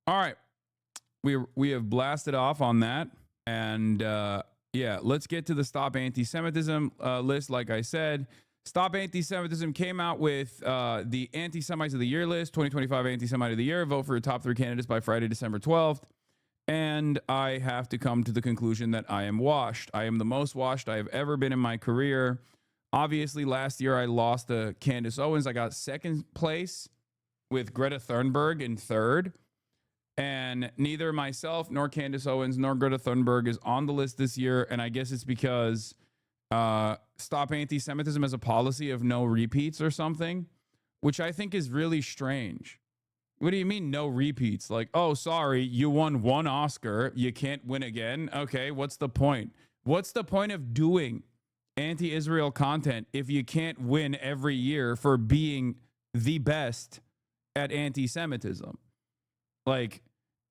All right. We have blasted off on that. And yeah, let's get to the Stop Anti-Semitism list. Like I said, Stop Anti-Semitism came out with the Anti-Semites of the Year list, 2025 Anti-Semite of the Year. Vote for your top 3 candidates by Friday, December 12th. And I have to come to the conclusion that I am washed. I am the most washed I have ever been in my career. Obviously, last year I lost to Candace Owens. I got second place with Greta Thunberg in third. And neither myself nor Candace Owens nor Greta Thunberg is on the list this year. And I guess it's because Stop Anti-Semitism as a policy of no repeats or something, which I think is really strange. What do you mean no repeats? Like, oh, sorry, you won one Oscar. You can't win again. Okay, what's the point? What's the point of doing anti-Israel content if you can't win every year for being the best at anti-Semitism? Like,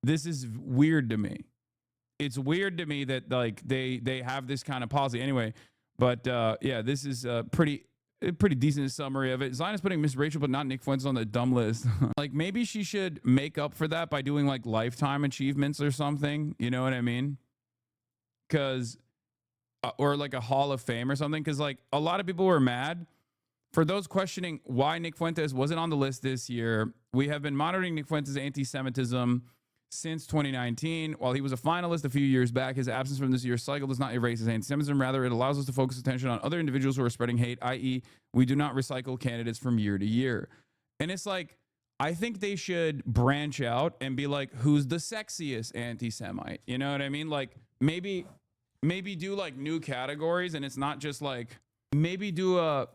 this is weird to me. It's weird to me that like they have this kind of policy anyway. But yeah, this is a pretty decent summary of it. Zionist putting Miss Rachel but not Nick Fuentes on the dumb list. Like maybe she should make up for that by doing like lifetime achievements or something. You know what I mean? Because or like a Hall of Fame or something. Because like a lot of people were mad. For those questioning why Nick Fuentes wasn't on the list this year, we have been monitoring Nick Fuentes' anti-Semitism since 2019. While he was a finalist a few years back, his absence from this year's cycle does not erase his anti-Semitism. Rather, it allows us to focus attention on other individuals who are spreading hate, i.e., we do not recycle candidates from year to year. And it's like, I think they should branch out and be like, who's the sexiest anti-Semite? You know what I mean? Like, maybe do like new categories, and it's not just like, maybe do a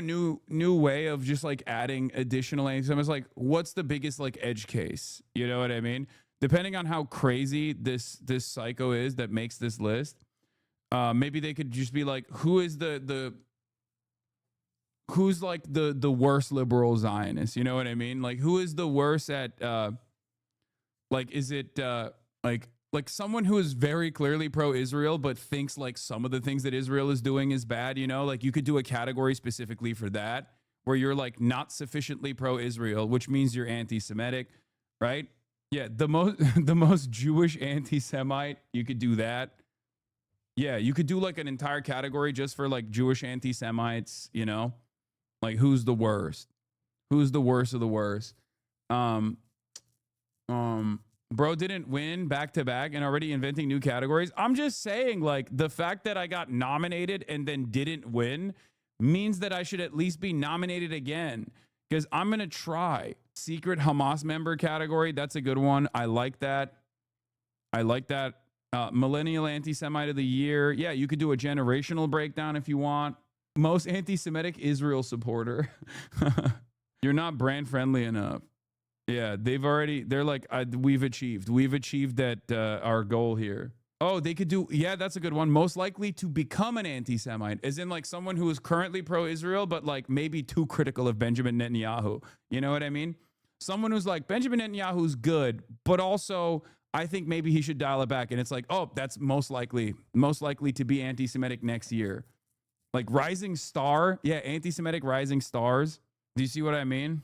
new way of just like adding additional anti-Semitism. Like, what's the biggest like edge case? You know what I mean? Depending on how crazy this psycho is that makes this list, maybe they could just be like, who's like the worst liberal Zionist? You know what I mean? Like, who is the worst at like, is it like someone who is very clearly pro-Israel, but thinks like some of the things that Israel is doing is bad, you know, like you could do a category specifically for that, where you're like not sufficiently pro-Israel, which means you're anti-Semitic, right? Yeah, the most Jewish anti-Semite, you could do that. Yeah, you could do like an entire category just for like Jewish anti-Semites, you know, like who's the worst? Who's the worst of the worst? Bro didn't win back to back and already inventing new categories. I'm just saying, like, the fact that I got nominated and then didn't win means that I should at least be nominated again, because I'm going to try. Secret Hamas member category. That's a good one. I like that. Millennial Anti-Semite of the Year. Yeah, you could do a generational breakdown if you want. Most anti-Semitic Israel supporter. You're not brand friendly enough. Yeah, they're like, we've achieved that our goal here. Oh, they could do, yeah, that's a good one. Most likely to become an anti-Semite, as in like someone who is currently pro-Israel, but like maybe too critical of Benjamin Netanyahu. You know what I mean? Someone who's like, Benjamin Netanyahu's good, but also I think maybe he should dial it back. And it's like, oh, that's most likely to be anti-Semitic next year. Like rising star. Yeah, anti-Semitic rising stars. Do you see what I mean?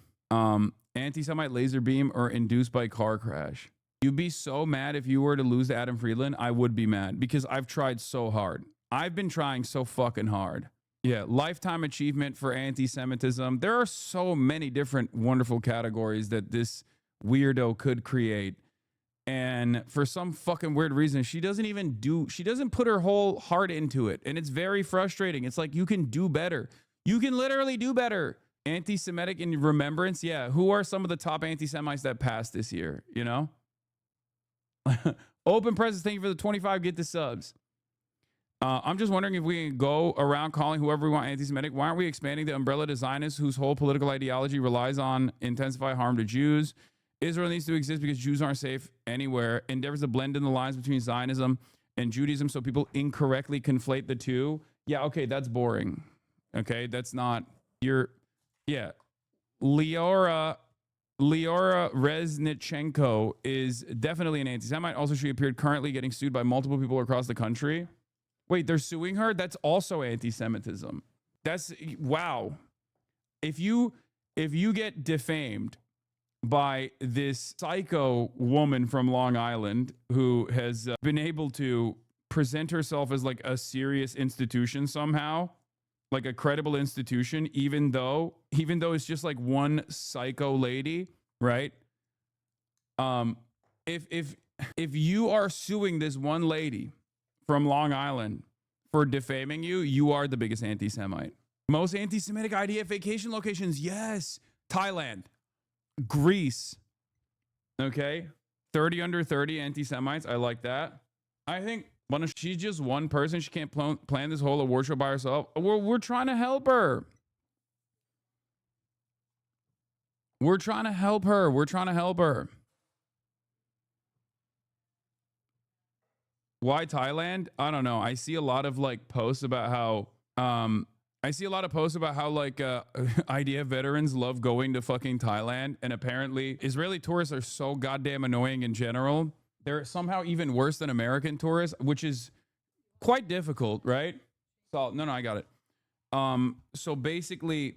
Anti-Semite laser beam or induced by car crash. You'd be so mad if you were to lose to Adam Friedland. I would be mad because I've tried so hard. I've been trying so fucking hard. Yeah, lifetime achievement for anti-Semitism. There are so many different wonderful categories that this weirdo could create. And for some fucking weird reason, she doesn't put her whole heart into it. And it's very frustrating. It's like, you can do better. You can literally do better. Anti-Semitic in remembrance. Yeah. Who are some of the top anti-Semites that passed this year? You know? Open presence. Thank you for the 25. Get the subs. I'm just wondering if we can go around calling whoever we want anti-Semitic. Why aren't we expanding the umbrella to Zionists whose whole political ideology relies on intensify harm to Jews? Israel needs to exist because Jews aren't safe anywhere. Endeavors to blend in the lines between Zionism and Judaism so people incorrectly conflate the two. Yeah. Okay. That's boring. Okay. That's not your... Yeah, Leora Reznichenko is definitely an anti-Semite. Also, she appeared currently getting sued by multiple people across the country. Wait, they're suing her? That's also anti-Semitism. That's, wow. If you get defamed by this psycho woman from Long Island who has been able to present herself as like a serious institution somehow, like a credible institution, even though it's just like one psycho lady, right? Um, if you are suing this one lady from Long Island for defaming you, you are the biggest anti-Semite. Most anti-Semitic IDF vacation locations, yes. Thailand, Greece, okay? 30 under 30 anti-Semites, I like that. I think she's just one person. She can't plan this whole award show by herself. We're trying to help her. We're trying to help her. We're trying to help her. Why Thailand? I don't know. I see a lot of like posts about how like IDF veterans love going to fucking Thailand, and apparently Israeli tourists are so goddamn annoying in general. They're somehow even worse than American tourists, which is quite difficult, right? So no, I got it. So basically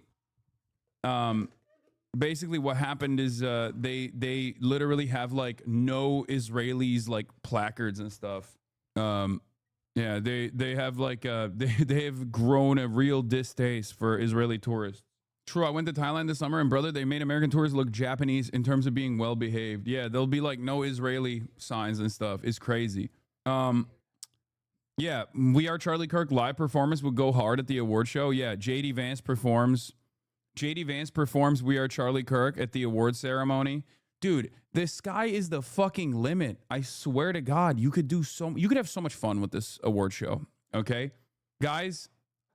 what happened is they literally have like no Israelis like placards and stuff. Yeah, they have like they have grown a real distaste for Israeli tourists. True, I went to Thailand this summer, and brother, they made American tourists look Japanese in terms of being well behaved. Yeah, there'll be like no Israeli signs and stuff. It's crazy. Yeah, We Are Charlie Kirk live performance would go hard at the award show. Yeah, JD Vance performs We Are Charlie Kirk at the award ceremony. Dude, the sky is the fucking limit. I swear to God, you could have so much fun with this award show. Okay, guys,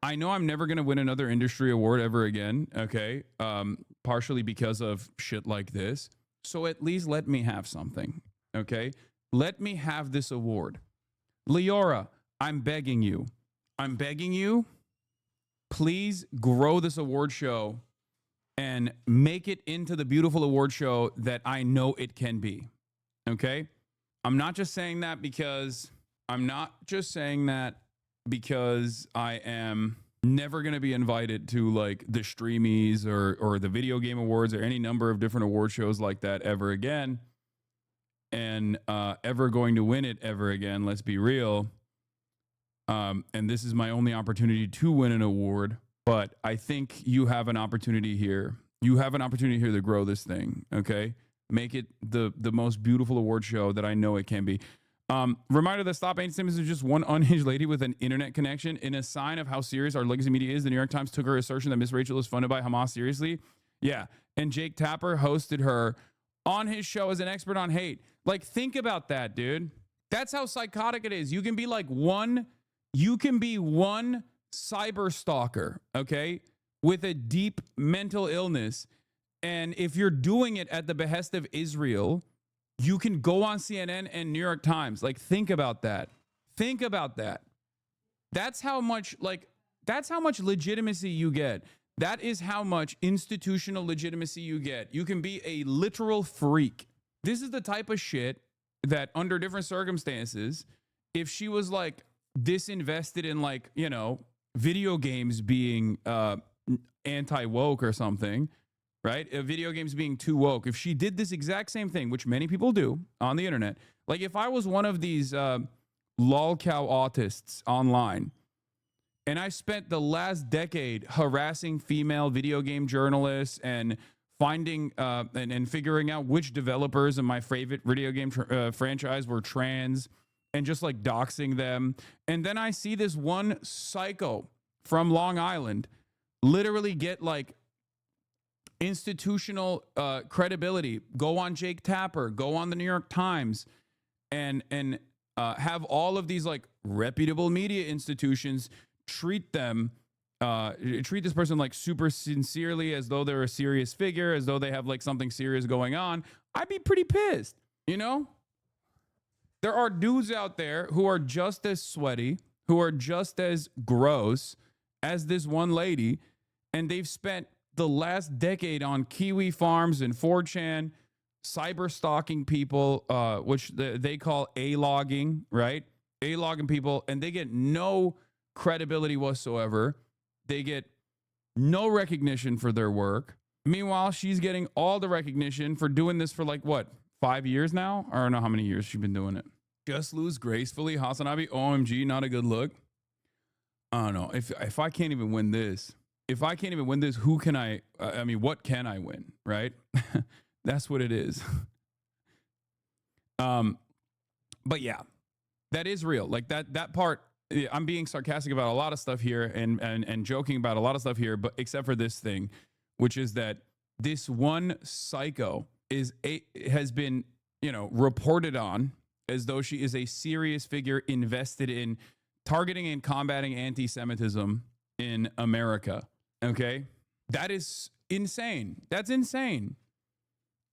I know I'm never gonna win another industry award ever again. Okay, partially because of shit like this. So at least let me have something. Okay, let me have this award. Leora, I'm begging you. Please grow this award show and make it into the beautiful award show that I know it can be. Okay? I'm not just saying that because I am never going to be invited to like the Streamies or the Video Game Awards or any number of different award shows like that ever again, and ever going to win it ever again. Let's be real. And this is my only opportunity to win an award. But I think you have an opportunity here. You have an opportunity here to grow this thing, okay? Make it the most beautiful award show that I know it can be. Reminder that Stop Anti-Semitism is just one unhinged lady with an internet connection. In a sign of how serious our legacy media is, the New York Times took her assertion that Miss Rachel is funded by Hamas seriously. Yeah, and Jake Tapper hosted her on his show as an expert on hate. Like, think about that, dude. That's how psychotic it is. You can be one cyber stalker, okay, with a deep mental illness. And if you're doing it at the behest of Israel, you can go on CNN and New York Times. Like, think about that. That's how much legitimacy you get. That is how much institutional legitimacy you get. You can be a literal freak. This is the type of shit that under different circumstances, if she was like disinvested in like, video games being anti-woke or something, right? Video games being too woke. If she did this exact same thing, which many people do on the internet, like if I was one of these lolcow autists online, and I spent the last decade harassing female video game journalists and finding and figuring out which developers in my favorite video game franchise were trans, and just like doxing them. And then I see this one psycho from Long Island literally get like institutional credibility, go on Jake Tapper, go on the New York Times, and have all of these like reputable media institutions treat this person like super sincerely, as though they're a serious figure, as though they have like something serious going on. I'd be pretty pissed, There are dudes out there who are just as sweaty, who are just as gross as this one lady, and they've spent the last decade on Kiwi farms and 4chan, cyber stalking people, which they call A-logging, right? A-logging people, and they get no credibility whatsoever. They get no recognition for their work. Meanwhile, she's getting all the recognition for doing this for like what, 5 years now? I don't know how many years she's been doing it. Just lose gracefully, Hasanabi. OMG, not a good look. I don't know. If I can't even win this, who can I mean, what can I win, right? That's what it is. But yeah, that is real. Like that part, I'm being sarcastic about a lot of stuff here and joking about a lot of stuff here, but except for this thing, which is that this one psycho has been, reported on as though she is a serious figure invested in targeting and combating anti-Semitism in America. Okay? That is insane. That's insane.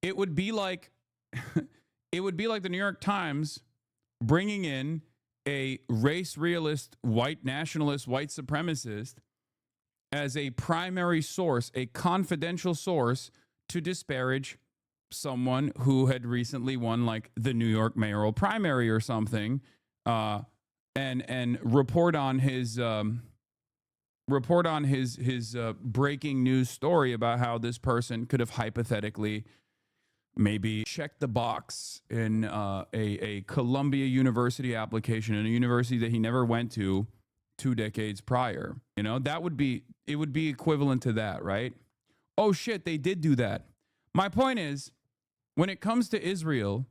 It would be like the New York Times bringing in a race realist, white nationalist, white supremacist as a primary source, a confidential source to disparage someone who had recently won like the New York mayoral primary or something, and report on his breaking news story about how this person could have hypothetically maybe checked the box in a Columbia University application in a university that he never went to 2 decades prior. It would be equivalent to that, right? Oh shit, they did do that. My point is, when it comes to Israel,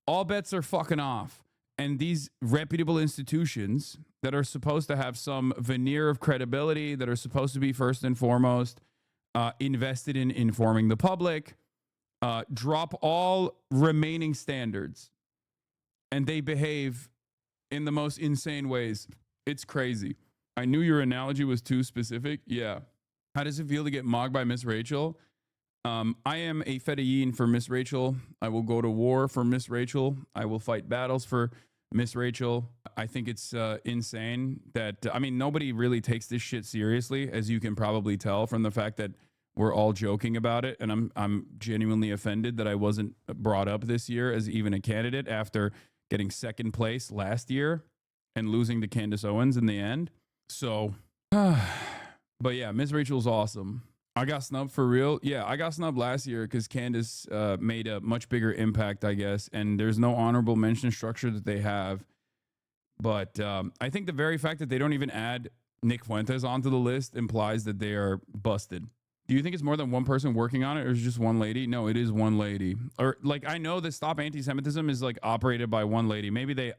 all bets are fucking off. And these reputable institutions that are supposed to have some veneer of credibility, that are supposed to be first and foremost invested in informing the public, drop all remaining standards. And they behave in the most insane ways. It's crazy. I knew your analogy was too specific. Yeah. How does it feel to get mocked by Miss Rachel? I am a Fedayeen for Miss Rachel. I will go to war for Miss Rachel. I will fight battles for Miss Rachel. I think it's insane that, nobody really takes this shit seriously, as you can probably tell from the fact that we're all joking about it. And I'm genuinely offended that I wasn't brought up this year as even a candidate after getting second place last year and losing to Candace Owens in the end. So, but yeah, Miss Rachel's awesome. I got snubbed for real. Yeah, I got snubbed last year because Candace made a much bigger impact, I guess. And there's no honorable mention structure that they have. But I think the very fact that they don't even add Nick Fuentes onto the list implies that they are busted. Do you think it's more than one person working on it, or is it just one lady? No, it is one lady. Or like, I know that Stop Anti-Semitism is like operated by one lady. Maybe they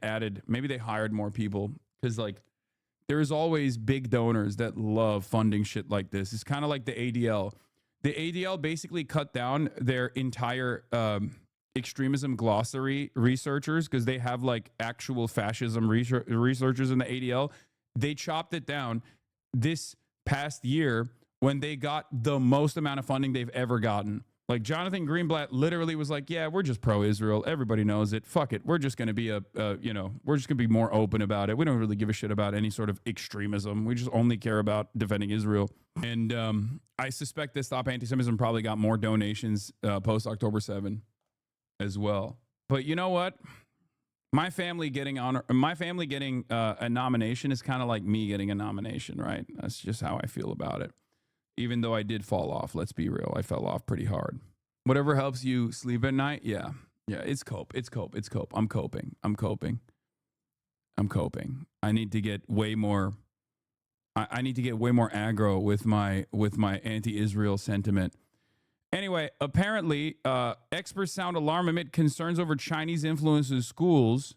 hired more people, because like there's always big donors that love funding shit like this. It's kind of like the ADL. The ADL basically cut down their entire extremism glossary researchers, because they have like actual fascism researchers in the ADL. They chopped it down this past year when they got the most amount of funding they've ever gotten. Like Jonathan Greenblatt literally was like, yeah, we're just pro-Israel. Everybody knows it. Fuck it. We're just going to be we're just going to be more open about it. We don't really give a shit about any sort of extremism. We just only care about defending Israel. And I suspect that Stop Anti-Semitism probably got more donations post October 7 as well. But you know what? My family getting a nomination is kind of like me getting a nomination, right? That's just how I feel about it. Even though I did fall off, let's be real. I fell off pretty hard. Whatever helps you sleep at night. Yeah. It's cope. I'm coping. I need to get way more. I need to get way more aggro with my anti-Israel sentiment. Anyway, apparently, experts sound alarm amid concerns over Chinese influence in schools.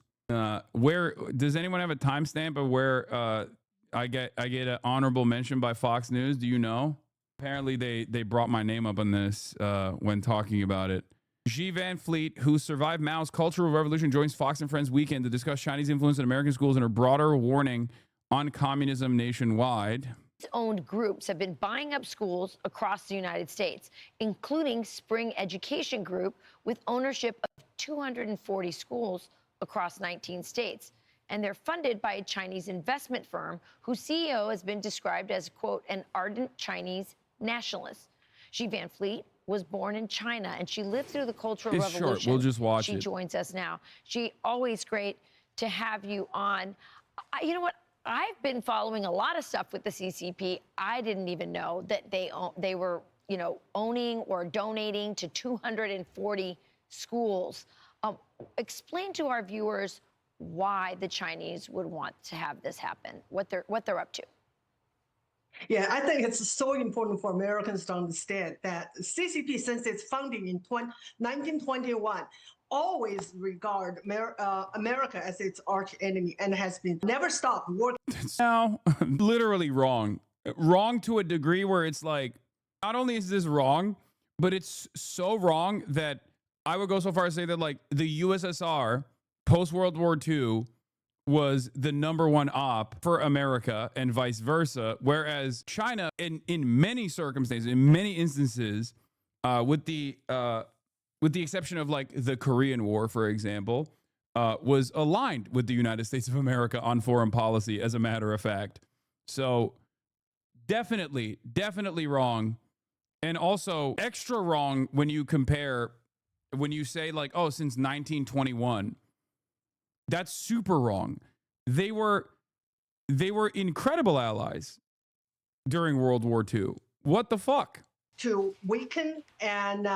Where does anyone have a timestamp of where I get an honorable mention by Fox News? Do you know? Apparently, they brought my name up on this when talking about it. Xi Van Fleet, who survived Mao's Cultural Revolution, joins Fox and Friends Weekend to discuss Chinese influence in American schools and her broader warning on communism nationwide. Owned groups have been buying up schools across the United States, including Spring Education Group, with ownership of 240 schools across 19 states. And they're funded by a Chinese investment firm whose CEO has been described as, quote, an ardent Chinese nationalist. Xi Van Fleet was born in China, and she lived through the Cultural Revolution. Short. We'll just watch it. She joins us now. Xi, always great to have you on. You know what? I've been following a lot of stuff with the CCP. I didn't even know that they were owning or donating to 240 schools. Explain to our viewers why the Chinese would want to have this happen, what they're up to. Yeah, I think it's so important for Americans to understand that CCP, since its founding in 1921, always regard America as its arch enemy and has been never stopped working. Now, literally wrong. Wrong to a degree where it's like, not only is this wrong, but it's so wrong that I would go so far as to say that like the USSR post World War II was the #1 op for America and vice versa, whereas China, in many circumstances, in many instances, with the exception of like the Korean War, for example, was aligned with the United States of America on foreign policy, as a matter of fact. So definitely wrong, and also extra wrong when you say like, oh, since 1921. That's super wrong. They were incredible allies during World War II. What the fuck? To weaken and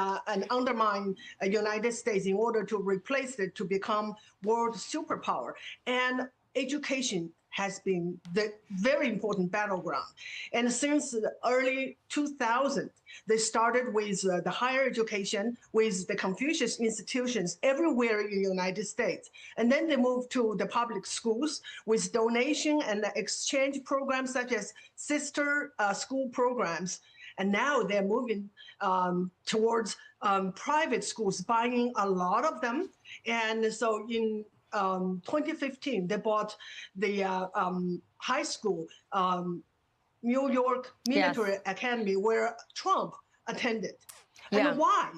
undermine the United States in order to replace it to become world superpower. And education has been the very important battleground. And since the early 2000s, they started with the higher education, with the Confucius institutions everywhere in the United States. And then they moved to the public schools with donation and exchange programs such as sister school programs. And now they're moving towards private schools, buying a lot of them. And so in 2015, they bought the high school, New York Military Academy, where Trump attended. Yeah. And why?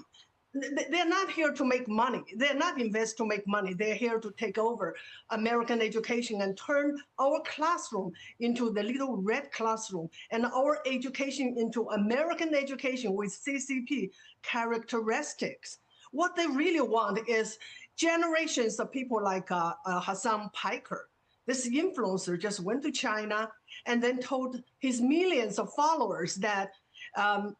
They're not here to make money. They're not invest to make money. They're here to take over American education and turn our classroom into the little red classroom and our education into American education with CCP characteristics. What they really want is generations of people like Hassan Piker. This influencer just went to China and then told his millions of followers that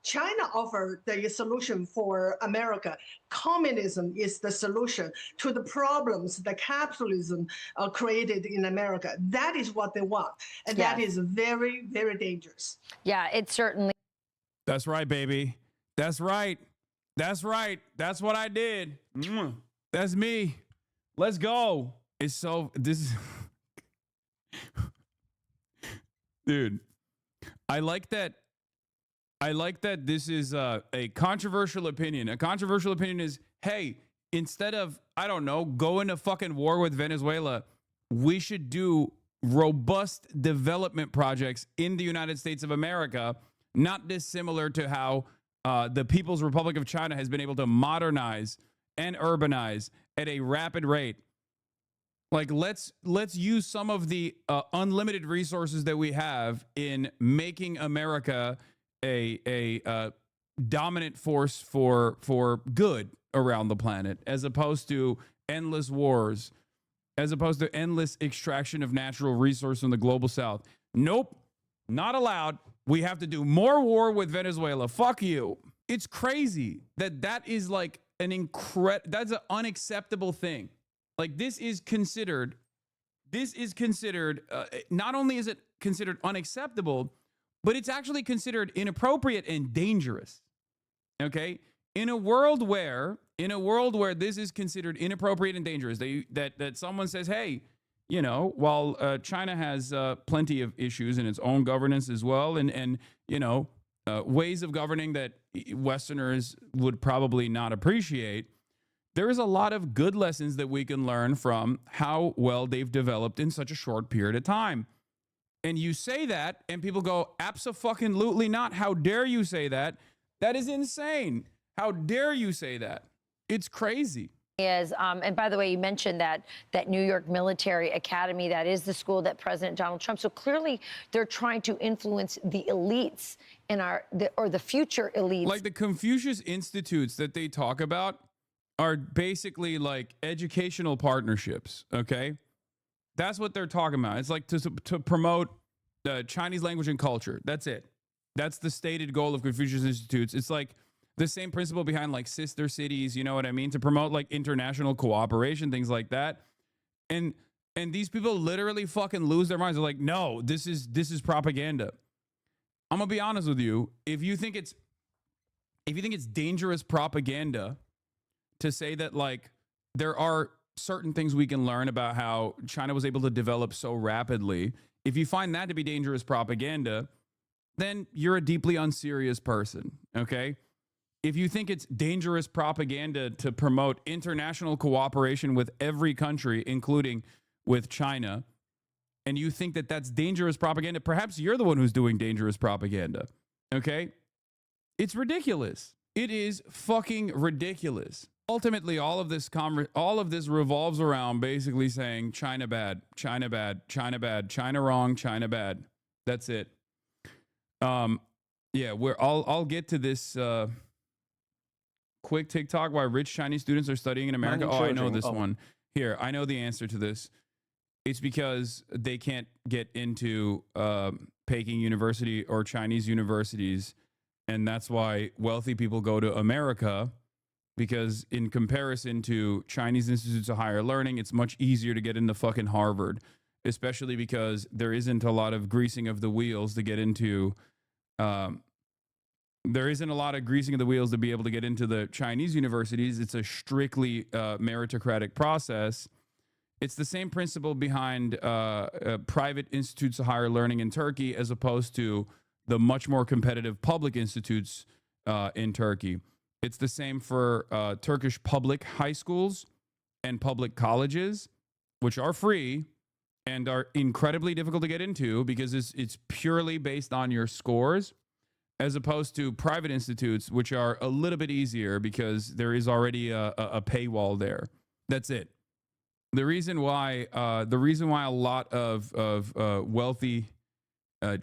China offered the solution for America. Communism is the solution to the problems that capitalism created in America. That is what they want. And that is very, very dangerous. Yeah, it certainly. That's right, baby. That's right. That's right. That's what I did. That's me. Let's go. It's so, this is, dude, I like that this is a controversial opinion. A controversial opinion is, hey, instead of, I don't know, going to fucking war with Venezuela, we should do robust development projects in the United States of America, not dissimilar to how the People's Republic of China has been able to modernize and urbanize at a rapid rate. Like, let's use some of the unlimited resources that we have in making America a dominant force for good around the planet, as opposed to endless wars, as opposed to endless extraction of natural resources from the global south. Nope, not allowed. We have to do more war with Venezuela. Fuck you. It's crazy that is like that's an unacceptable thing. Like, this is considered, not only is it considered unacceptable, but it's actually considered inappropriate and dangerous. Okay? In a world where this is considered inappropriate and dangerous, that someone says, hey, you know, while China has plenty of issues in its own governance as well, and you know, ways of governing that Westerners would probably not appreciate, there is a lot of good lessons that we can learn from how well they've developed in such a short period of time. And you say that, and people go, abso-fucking-lutely not. How dare you say that? That is insane. How dare you say that? It's crazy. And by the way, you mentioned that New York Military Academy, that is the school that President Donald Trump. So clearly, they're trying to influence the elites in the future elites. Like the Confucius Institutes that they talk about are basically like educational partnerships. Okay, that's what they're talking about. It's like to promote the Chinese language and culture. That's it. That's the stated goal of Confucius Institutes. It's like the same principle behind like sister cities, you know what I mean? To promote like international cooperation, things like that. And these people literally fucking lose their minds. They're like, no, this is propaganda. I'm gonna be honest with you. If you think it's dangerous propaganda to say that like there are certain things we can learn about how China was able to develop so rapidly, if you find that to be dangerous propaganda, then you're a deeply unserious person, okay? If you think it's dangerous propaganda to promote international cooperation with every country, including with China, and you think that that's dangerous propaganda, perhaps you're the one who's doing dangerous propaganda, okay? It's ridiculous. It is fucking ridiculous. Ultimately, all of this revolves around basically saying China bad, China bad, China bad, China wrong, China bad. That's it. Yeah, I'll get to this quick TikTok why rich Chinese students are studying in America. Oh, I know this one. Here, I know the answer to this. It's because they can't get into Peking University or Chinese universities, and that's why wealthy people go to America, because in comparison to Chinese institutes of higher learning, it's much easier to get into fucking Harvard, especially because there isn't a lot of greasing of the wheels to get into. There isn't a lot of greasing of the wheels to be able to get into the Chinese universities. It's a strictly meritocratic process. It's the same principle behind private institutes of higher learning in Turkey as opposed to the much more competitive public institutes in Turkey. It's the same for Turkish public high schools and public colleges, which are free and are incredibly difficult to get into because it's purely based on your scores, as opposed to private institutes, which are a little bit easier because there is already a paywall there. That's it. The reason why a lot of wealthy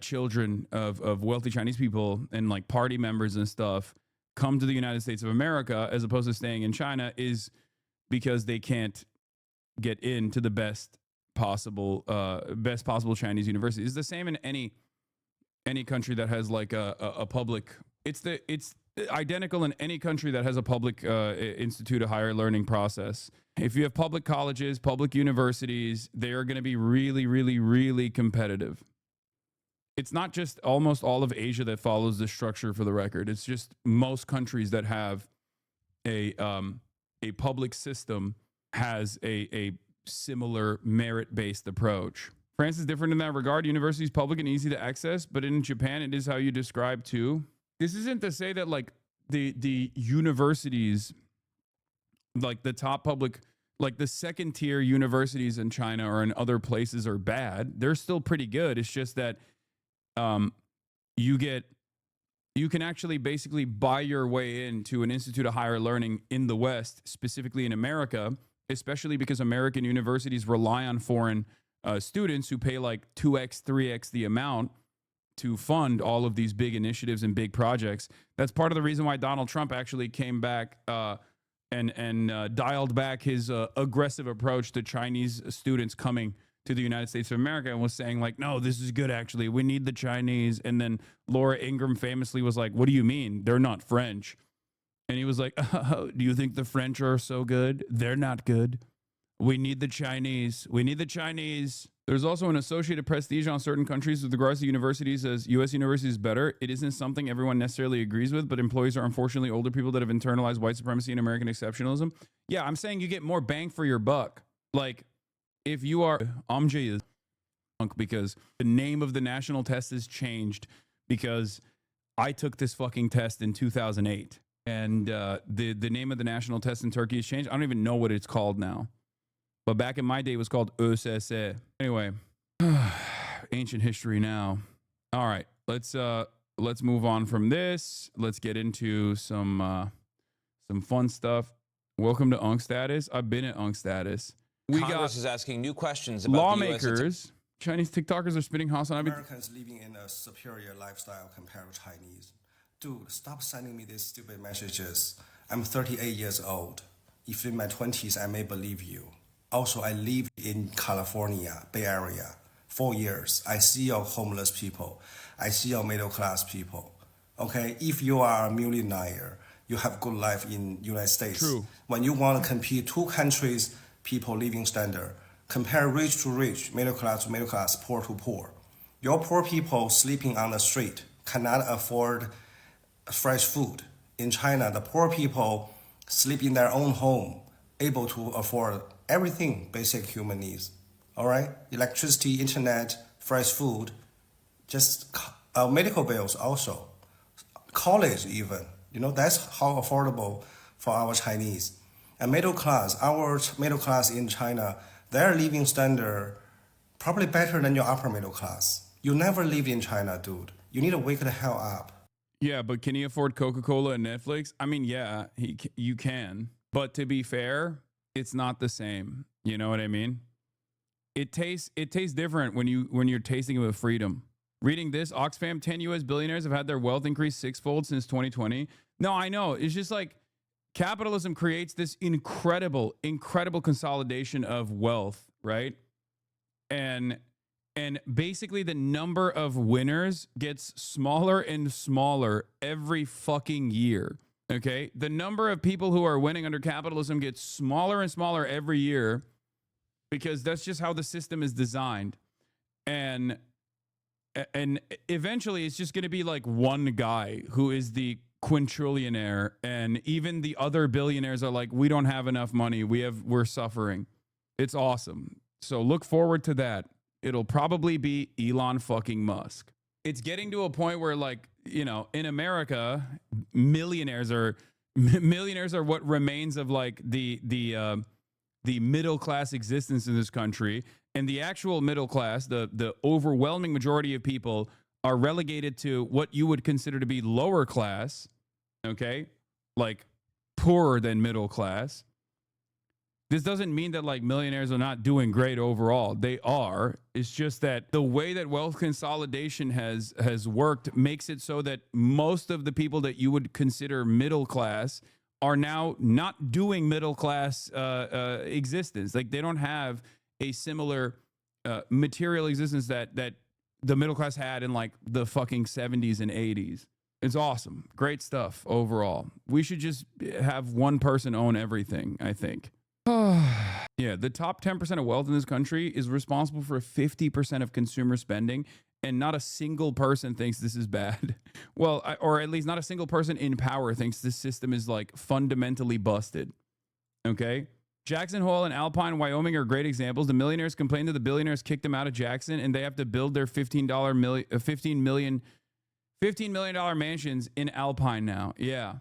children of wealthy Chinese people and like party members and stuff come to the United States of America as opposed to staying in China is because they can't get into the best possible Chinese university. It's the same in any country that has like a public. It's identical in any country that has a public institute of higher learning process. If you have public colleges, public universities, they are going to be really, really, really competitive. It's not just almost all of Asia that follows this structure, for the record. It's just most countries that have a public system has a similar merit-based approach. France is different in that regard. University is public and easy to access, but in Japan, it is how you describe too. This isn't to say that like the universities, like the top public, like the second tier universities in China or in other places are bad. They're still pretty good. It's just that you can actually basically buy your way into an institute of higher learning in the West, specifically in America, especially because American universities rely on foreign students who pay like 2x, 3x the amount to fund all of these big initiatives and big projects. That's part of the reason why Donald Trump actually came back and dialed back his aggressive approach to Chinese students coming to the United States of America and was saying like, no, this is good, actually. We need the Chinese. And then Laura Ingraham famously was like, what do you mean? They're not French. And he was like, oh, do you think the French are so good? They're not good. We need the Chinese. We need the Chinese. There's also an associated prestige on certain countries with regards to universities as U.S. universities better. It isn't something everyone necessarily agrees with, but employees are unfortunately older people that have internalized white supremacy and American exceptionalism. Yeah, I'm saying you get more bang for your buck. Like, if you are Amjad, because the name of the national test has changed because I took this fucking test in 2008 and the name of the national test in Turkey has changed. I don't even know what it's called now. But back in my day, it was called ÖSS. Anyway, ancient history now. All right, let's move on from this. Let's get into some fun stuff. Welcome to Unk Status. I've been at Unk Status. Congress is asking new questions about lawmakers. Chinese TikTokers are spitting Hasanabi. Americans living in a superior lifestyle compared to Chinese. Dude, stop sending me these stupid messages. I'm 38 years old. If in my 20s, I may believe you. Also, I live in California, Bay Area, 4 years, I see your homeless people. I see your middle class people. Okay, if you are a millionaire, you have good life in United States. True. When you want to compete two countries, people living standard, compare rich to rich, middle class to middle class, poor to poor. Your poor people sleeping on the street cannot afford fresh food. In China, the poor people sleep in their own home, able to afford everything basic human needs. All right, electricity, internet, fresh food, just medical bills also, college even. You know, that's how affordable for our Chinese. And our middle class in China, their living standard probably better than your upper middle class. You never lived in China, dude. You need to wake the hell up. Yeah, but can he afford Coca-Cola and Netflix? I mean, yeah, you can. But to be fair, it's not the same. You know what I mean? It tastes different when you're tasting it with freedom. Reading this, Oxfam, 10 U.S. billionaires have had their wealth increase sixfold since 2020. No, I know. It's just like capitalism creates this incredible consolidation of wealth, right? And basically the number of winners gets smaller and smaller every fucking year. Okay? The number of people who are winning under capitalism gets smaller and smaller every year because that's just how the system is designed. And eventually it's just going to be like one guy who is the quintrillionaire, and even the other billionaires are like, we don't have enough money. We're suffering. It's awesome. So look forward to that. It'll probably be Elon fucking Musk. It's getting to a point where, like, you know, in America, millionaires are what remains of like the middle class existence in this country. And the actual middle class, the overwhelming majority of people, are relegated to what you would consider to be lower class, okay? Like poorer than middle class. This doesn't mean that like millionaires are not doing great overall. They are. It's just that the way that wealth consolidation has worked makes it so that most of the people that you would consider middle class are now not doing middle class existence. Like they don't have a similar material existence that the middle class had in like the fucking 70s and 80s. It's awesome. Great stuff overall. We should just have one person own everything, I think. Yeah, the top 10% of wealth in this country is responsible for 50% of consumer spending, and not a single person thinks this is bad. Well, or at least not a single person in power thinks this system is like fundamentally busted. Okay? Jackson Hole and Alpine, Wyoming are great examples. The millionaires complained that the billionaires kicked them out of Jackson, and they have to build their $15 million mansions in Alpine now. Yeah.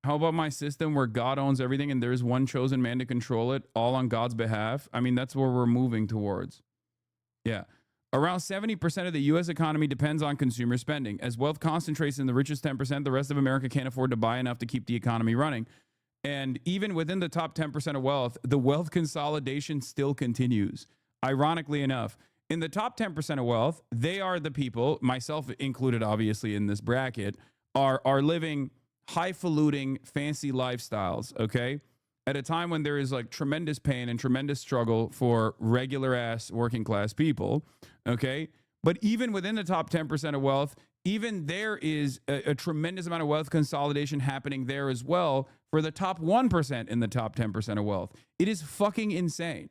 How about my system where God owns everything and there's one chosen man to control it, all on God's behalf? I mean, that's where we're moving towards. Yeah. Around 70% of the U.S. economy depends on consumer spending. As wealth concentrates in the richest 10%, the rest of America can't afford to buy enough to keep the economy running. And even within the top 10% of wealth, the wealth consolidation still continues. Ironically enough, in the top 10% of wealth, they are the people, myself included obviously in this bracket, are living highfalutin, fancy lifestyles, okay? At a time when there is like tremendous pain and tremendous struggle for regular ass working class people, okay? But even within the top 10% of wealth, even there is a tremendous amount of wealth consolidation happening there as well for the top 1% in the top 10% of wealth. It is fucking insane.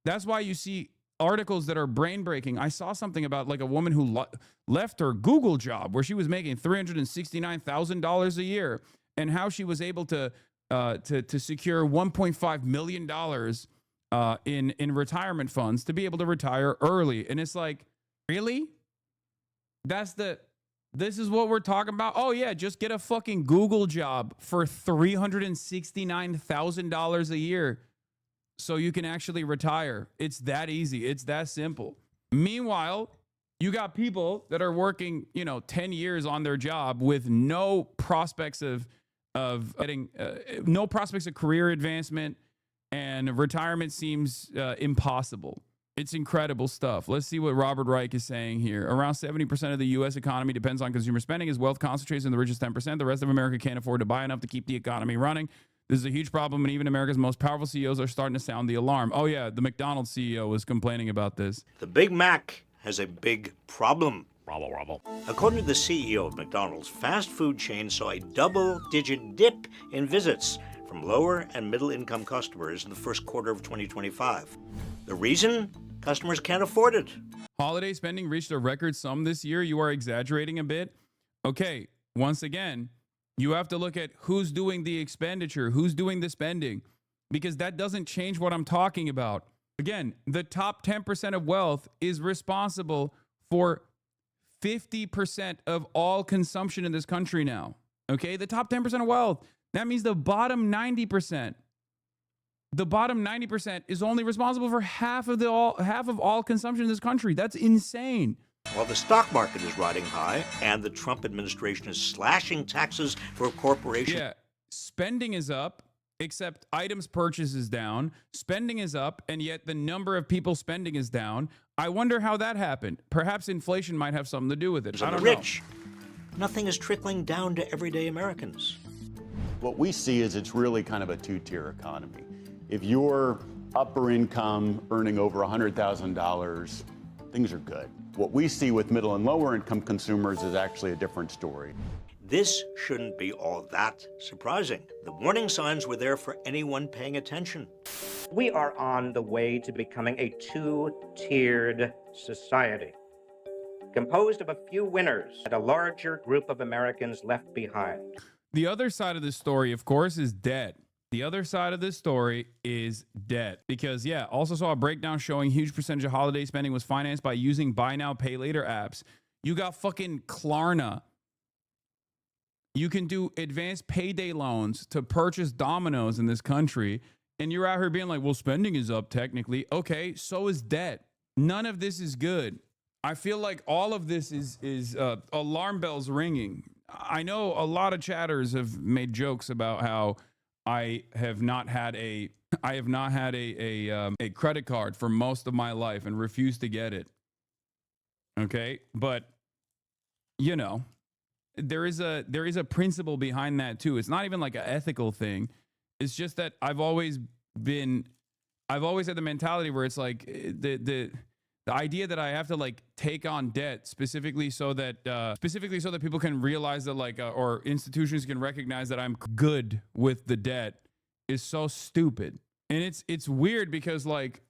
That's why you see articles that are brain breaking. I saw something about like a woman who left her Google job where she was making $369,000 a year, and how she was able to secure $1.5 million in retirement funds to be able to retire early. And it's like, really? This is what we're talking about? Oh yeah, just get a fucking Google job for $369,000 a year so you can actually retire. It's that easy. It's that simple. Meanwhile, you got people that are working, 10 years on their job with no prospects of getting no prospects of career advancement, and retirement seems impossible. It's incredible stuff. Let's see what Robert Reich is saying here. Around 70% of the U.S. economy depends on consumer spending. As wealth concentrates in the richest 10%, the rest of America can't afford to buy enough to keep the economy running. This is a huge problem, and even America's most powerful CEOs are starting to sound the alarm. Oh, yeah, the McDonald's CEO was complaining about this. The Big Mac has a big problem. According to the CEO of McDonald's, fast food chain saw a double-digit dip in visits from lower and middle-income customers in the first quarter of 2025. The reason? Customers can't afford it. Holiday spending reached a record sum this year. You are exaggerating a bit. Okay, once again, you have to look at who's doing the expenditure, who's doing the spending, because that doesn't change what I'm talking about. Again, the top 10% of wealth is responsible for 50% of all consumption in this country now. Okay, the top 10% of wealth. That means the bottom 90%. The bottom 90% is only responsible for half of all consumption in this country. That's insane. While the stock market is riding high and the Trump administration is slashing taxes for corporations. Yeah, spending is up, except items purchased is down. Spending is up, and yet the number of people spending is down. I wonder how that happened. Perhaps inflation might have something to do with it. I don't know. Nothing is trickling down to everyday Americans. What we see is it's really kind of a two-tier economy. If you're upper income, earning over $100,000, things are good. What we see with middle and lower income consumers is actually a different story. This shouldn't be all that surprising. The warning signs were there for anyone paying attention. We are on the way to becoming a two-tiered society, composed of a few winners and a larger group of Americans left behind. The other side of this story, of course, is debt. The other side of this story is debt. Because, yeah, also saw a breakdown showing huge percentage of holiday spending was financed by using buy now, pay later apps. You got fucking Klarna. You can do advanced payday loans to purchase Domino's in this country. And you're out here being like, well, spending is up technically. Okay, so is debt. None of this is good. I feel like all of this is alarm bells ringing. I know a lot of chatters have made jokes about how I have not had a credit card for most of my life and refused to get it. Okay, but you know, there is a principle behind that too. It's not even like an ethical thing. It's just that I've always had the mentality where it's like the idea that I have to like take on debt specifically so that people can realize that or institutions can recognize that I'm good with the debt is so stupid. And it's weird because like,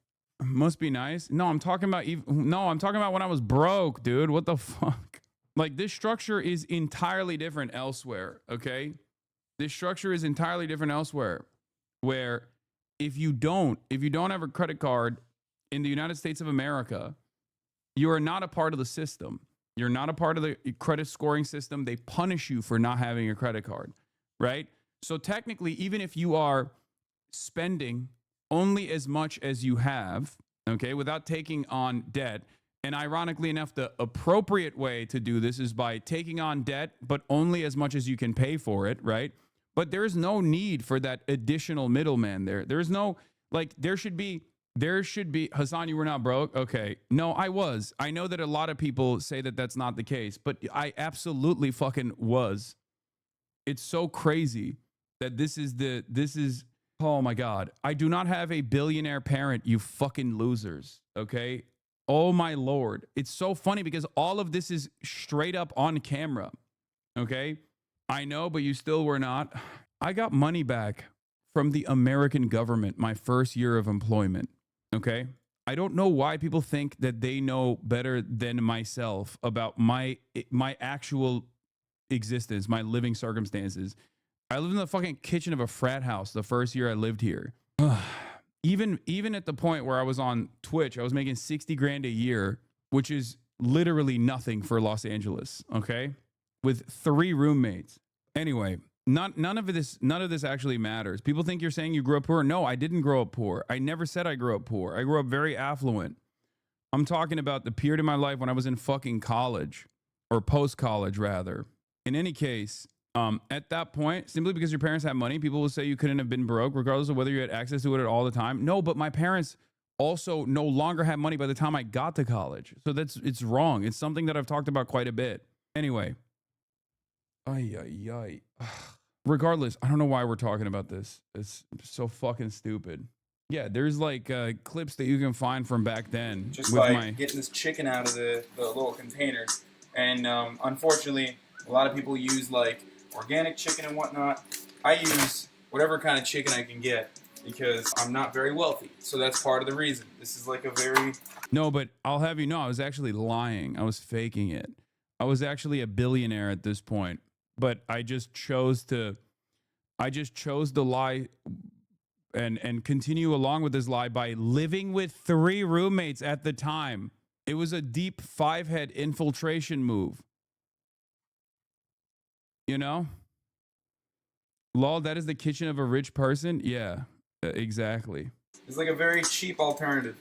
must be nice. No, I'm talking about when I was broke, dude. What the fuck? Like this structure is entirely different elsewhere. Okay. This structure is entirely different elsewhere where if you don't have a credit card in the United States of America, you are not a part of the system. You're not a part of the credit scoring system. They punish you for not having a credit card, right? So technically, even if you are spending only as much as you have, okay, without taking on debt, and ironically enough, the appropriate way to do this is by taking on debt, but only as much as you can pay for it, right? But there is no need for that additional middleman there. There's no, like, there should be, Hassan, you were not broke? Okay. No, I was. I know that a lot of people say that that's not the case, but I absolutely fucking was. It's so crazy that this is, oh my God. I do not have a billionaire parent, you fucking losers. Okay. Oh my Lord. It's so funny because all of this is straight up on camera. Okay. I know, but you still were not. I got money back from the American government my first year of employment. Okay. I don't know why people think that they know better than myself about my actual existence, my living circumstances. I lived in the fucking kitchen of a frat house the first year I lived here. Even at the point where I was on Twitch, I was making 60 grand a year, which is literally nothing for Los Angeles. Okay. With 3 roommates. Anyway, none of this actually matters. People think you're saying you grew up poor. No, I didn't grow up poor. I never said I grew up poor. I grew up very affluent. I'm talking about the period of my life when I was in fucking college, or post-college rather. In any case, at that point, simply because your parents had money, people will say you couldn't have been broke regardless of whether you had access to it all the time. No, but my parents also no longer had money by the time I got to college. So it's wrong. It's something that I've talked about quite a bit. Anyway. regardless, I don't know why we're talking about this. It's so fucking stupid. Yeah, there's like clips that you can find from back then. Just with like getting this chicken out of the little containers. And unfortunately, a lot of people use like organic chicken and whatnot. I use whatever kind of chicken I can get because I'm not very wealthy. So that's part of the reason. This is like a very... No, but I'll have you know, I was actually lying. I was faking it. I was actually a billionaire at this point, but I just chose to lie and continue along with this lie by living with 3 roommates at the time. It was a deep 5-head infiltration move. You know? Lol, that is the kitchen of a rich person? Yeah, exactly. It's like a very cheap alternative.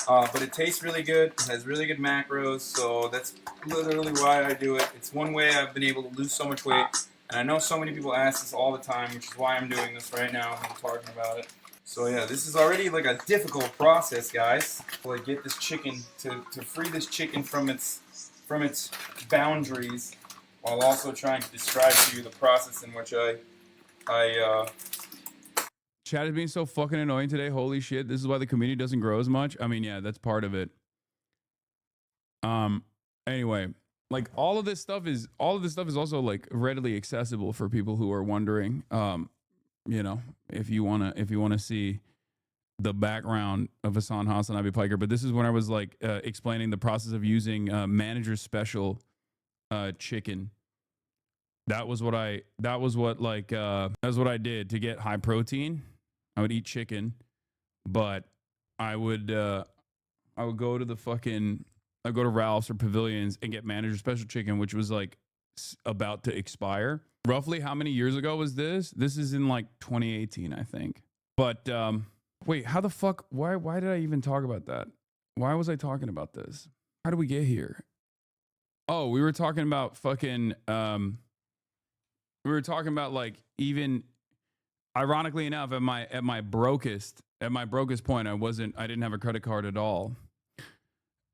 But it tastes really good. It has really good macros. So that's literally why I do it. It's one way I've been able to lose so much weight. And I know so many people ask this all the time, which is why I'm doing this right now. I'm talking about it. So yeah, this is already like a difficult process, guys. To like get this chicken, to free this chicken from its boundaries, while also trying to describe to you the process in which Chat is being so fucking annoying today. Holy shit. This is why the community doesn't grow as much. I mean, yeah, that's part of it. Anyway, like all of this stuff is also like readily accessible for people who are wondering. You know, if you wanna see the background of Hasanabi Piker. But this is when I was like explaining the process of using manager special chicken. That was what I did to get high protein. I would eat chicken, but I would go to Ralph's or Pavilions and get manager special chicken, which was like about to expire. Roughly how many years ago was this? This is in like 2018, I think. But wait, how the fuck? Why did I even talk about that? Why was I talking about this? How did we get here? Oh, we were talking about fucking we were talking about like, even ironically enough, at my brokest point, I didn't have a credit card at all.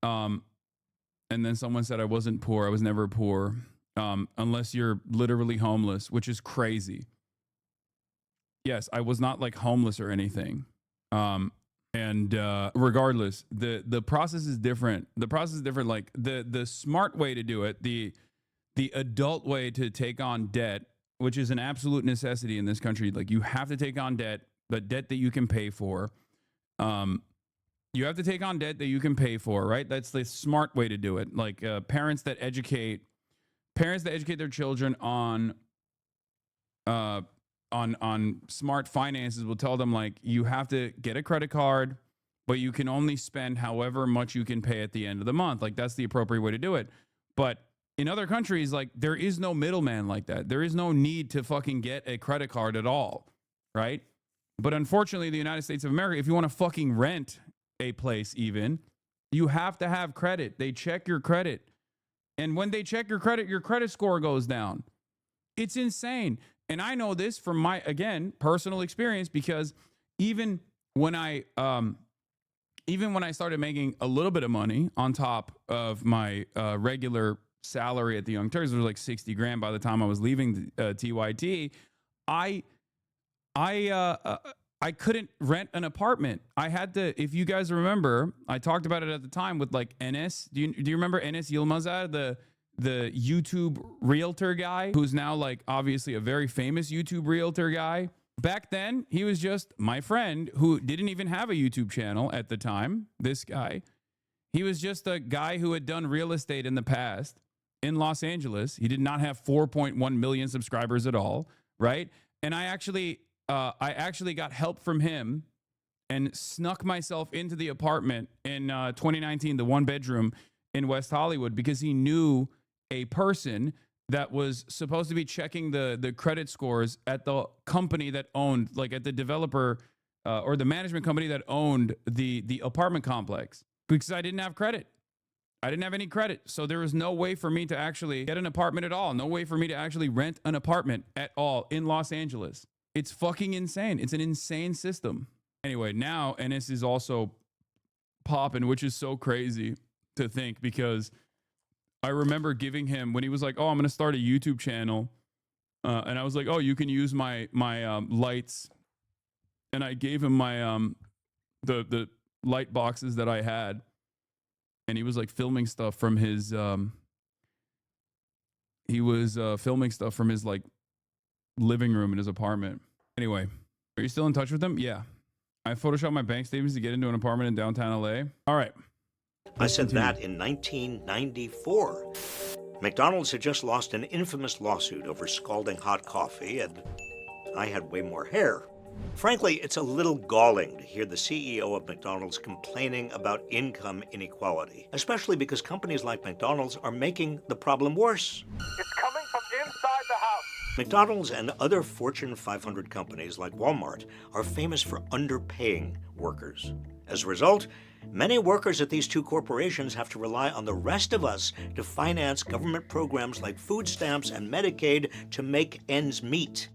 And then someone said I wasn't poor. I was never poor. Unless you're literally homeless, which is crazy. Yes, I was not like homeless or anything. And regardless, the process is different. The process is different. Like the smart way to do it, the adult way to take on debt, which is an absolute necessity in this country. Like you have to take on debt, but debt that you can pay for. You have to take on debt that you can pay for, right? That's the smart way to do it. Like parents that educate their children on smart finances will tell them like, you have to get a credit card, but you can only spend however much you can pay at the end of the month. Like that's the appropriate way to do it. But in other countries, like there is no middleman like that. There is no need to fucking get a credit card at all, right? But unfortunately, the United States of America, if you want to fucking rent a place even, you have to have credit. They check your credit. And when they check your credit score goes down. It's insane. And I know this from my, again, personal experience, because even when I started making a little bit of money on top of my regular salary at the Young Turks, it was like 60 grand by the time I was leaving TYT, I couldn't rent an apartment. I had to, if you guys remember, I talked about it at the time with like Enes. Do you remember Enes Yilmazar, the YouTube realtor guy, who's now like obviously a very famous YouTube realtor guy? Back then, he was just my friend who didn't even have a YouTube channel at the time. This guy, he was just a guy who had done real estate in the past in Los Angeles. He did not have 4.1 million subscribers at all, right? And I actually got help from him and snuck myself into the apartment in 2019, the 1-bedroom in West Hollywood, because he knew a person that was supposed to be checking the credit scores at the company that owned, like at the developer or the management company that owned the apartment complex, because I didn't have credit. I didn't have any credit. So there was no way for me to actually get an apartment at all. No way for me to actually rent an apartment at all in Los Angeles. It's fucking insane. It's an insane system. Anyway, now Enes is also popping, which is so crazy to think, because I remember giving him, when he was like, oh, I'm going to start a YouTube channel. And I was like, oh, you can use my lights. And I gave him my the light boxes that I had. And he was like filming stuff from his filming stuff from his like living room in his apartment. Anyway, are you still in touch with him? Yeah. I photoshopped my bank statements to get into an apartment in downtown LA. All right. I said that in 1994. McDonald's had just lost an infamous lawsuit over scalding hot coffee, and I had way more hair. Frankly, it's a little galling to hear the CEO of McDonald's complaining about income inequality, especially because companies like McDonald's are making the problem worse. It's coming from inside the house. McDonald's and other Fortune 500 companies like Walmart are famous for underpaying workers. As a result, many workers at these two corporations have to rely on the rest of us to finance government programs like food stamps and Medicaid to make ends meet.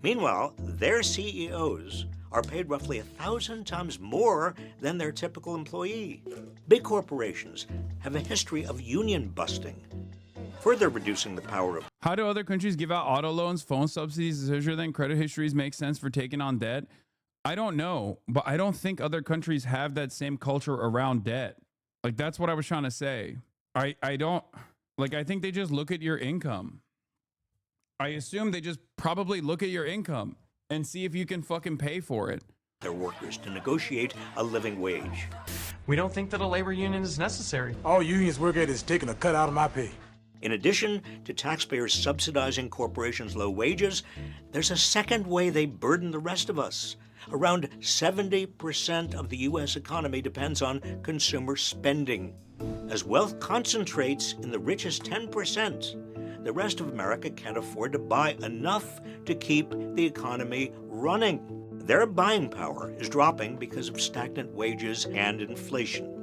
Meanwhile, their CEOs are paid roughly 1,000 times more than their typical employee. Big corporations have a history of union busting, further reducing the power of... How do other countries give out auto loans, phone subsidies, then credit histories make sense for taking on debt? I don't know, but I don't think other countries have that same culture around debt. Like, that's what I was trying to say. I think they just look at your income. I assume they just probably look at your income and see if you can fucking pay for it. Their workers to negotiate a living wage. We don't think that a labor union is necessary. All unions work at is taking a cut out of my pay. In addition to taxpayers subsidizing corporations' low wages, there's a second way they burden the rest of us. Around 70% of the U.S. economy depends on consumer spending. As wealth concentrates in the richest 10%, the rest of America can't afford to buy enough to keep the economy running. Their buying power is dropping because of stagnant wages and inflation.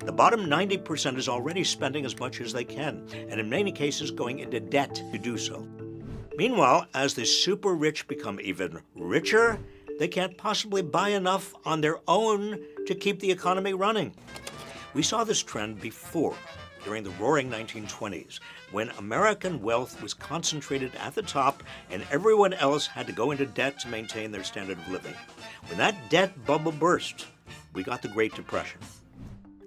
The bottom 90% is already spending as much as they can, and in many cases going into debt to do so. Meanwhile, as the super rich become even richer, they can't possibly buy enough on their own to keep the economy running. We saw this trend before, during the roaring 1920s, when American wealth was concentrated at the top and everyone else had to go into debt to maintain their standard of living. When that debt bubble burst, we got the Great Depression.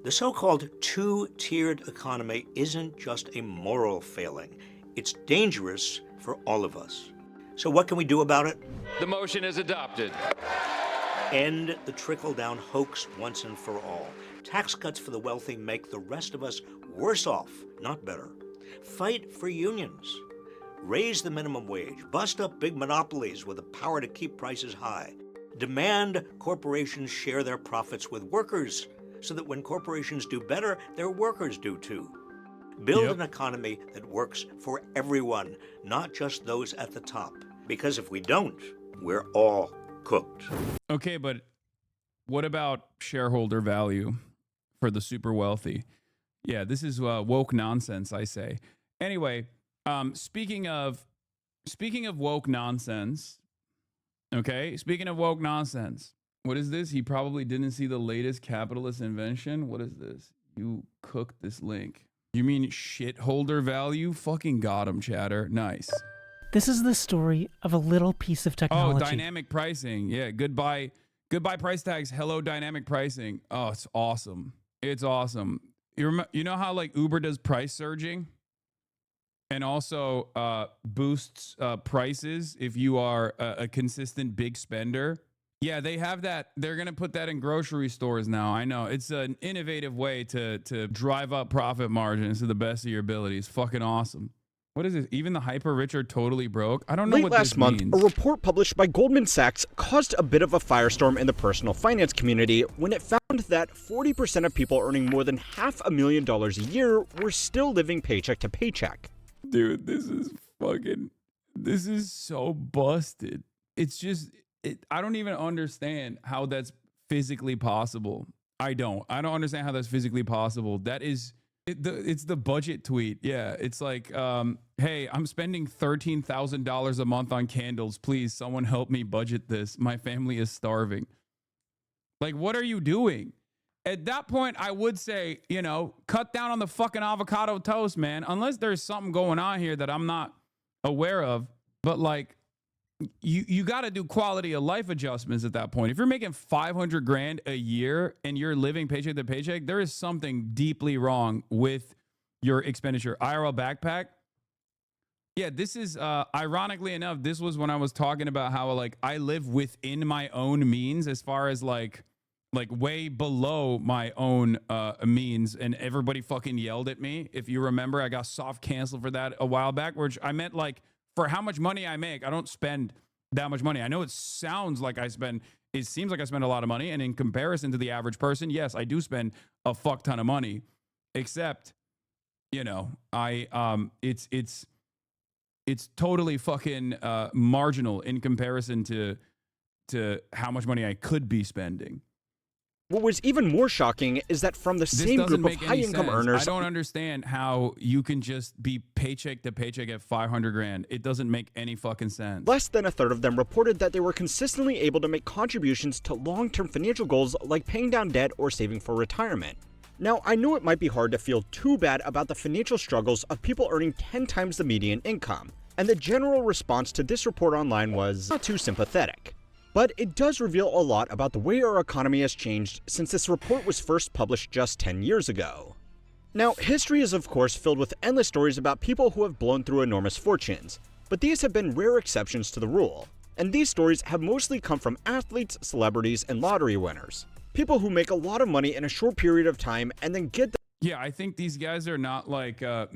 The so-called two-tiered economy isn't just a moral failing. It's dangerous for all of us. So what can we do about it? The motion is adopted. End the trickle-down hoax once and for all. Tax cuts for the wealthy make the rest of us worse off, not better. Fight for unions. Raise the minimum wage. Bust up big monopolies with the power to keep prices high. Demand corporations share their profits with workers so that when corporations do better, their workers do too. Build an economy that works for everyone, not just those at the top. Because if we don't, we're all cooked. Okay, but what about shareholder value for the super wealthy? Yeah, this is woke nonsense, I say. Anyway, speaking of woke nonsense, okay? Speaking of woke nonsense, what is this? He probably didn't see the latest capitalist invention. What is this? You cooked this link. You mean shitholder value? Fucking got him, chatter. Nice. This is the story of a little piece of technology. Oh, dynamic pricing. Yeah, goodbye price tags. Hello, dynamic pricing. Oh, it's awesome. It's awesome. You know how like Uber does price surging and also boosts prices if you are a consistent big spender? Yeah, they have that. They're going to put that in grocery stores now. I know. It's an innovative way to drive up profit margins to the best of your ability. It's fucking awesome. What is this? Even the hyper rich are totally broke? I don't know what this means. Late last month, a report published by Goldman Sachs caused a bit of a firestorm in the personal finance community when it found that 40% of people earning more than $500,000 a year were still living paycheck to paycheck. Dude, this is so busted. It's just, I don't even understand how that's physically possible. I don't understand how that's physically possible. That is, it's the budget tweet. Yeah, it's like, hey, I'm spending $13,000 a month on candles. Please, someone help me budget this. My family is starving. Like, what are you doing? At that point, I would say, cut down on the fucking avocado toast, man. Unless there's something going on here that I'm not aware of. But like, you got to do quality of life adjustments at that point. If you're making 500 grand a year and you're living paycheck to paycheck, there is something deeply wrong with your expenditure. IRL backpack. Yeah, this is ironically enough, this was when I was talking about how like I live within my own means as far as like way below my own means, and everybody fucking yelled at me. If you remember, I got soft canceled for that a while back, which I meant like for how much money I make, I don't spend that much money. I know it seems like I spend a lot of money, and in comparison to the average person, yes, I do spend a fuck ton of money. Except, you know, it's totally fucking marginal in comparison to how much money I could be spending. What was even more shocking is that from the same group of high-income earners... I don't understand how you can just be paycheck to paycheck at 500 grand. It doesn't make any fucking sense. Less than a third of them reported that they were consistently able to make contributions to long-term financial goals like paying down debt or saving for retirement. Now, I know it might be hard to feel too bad about the financial struggles of people earning 10 times the median income, and the general response to this report online was not too sympathetic. But it does reveal a lot about the way our economy has changed since this report was first published just 10 years ago. Now, history is of course filled with endless stories about people who have blown through enormous fortunes, but these have been rare exceptions to the rule, and these stories have mostly come from athletes, celebrities, and lottery winners. People who make a lot of money in a short period of time and then get Yeah, I think these guys are not like I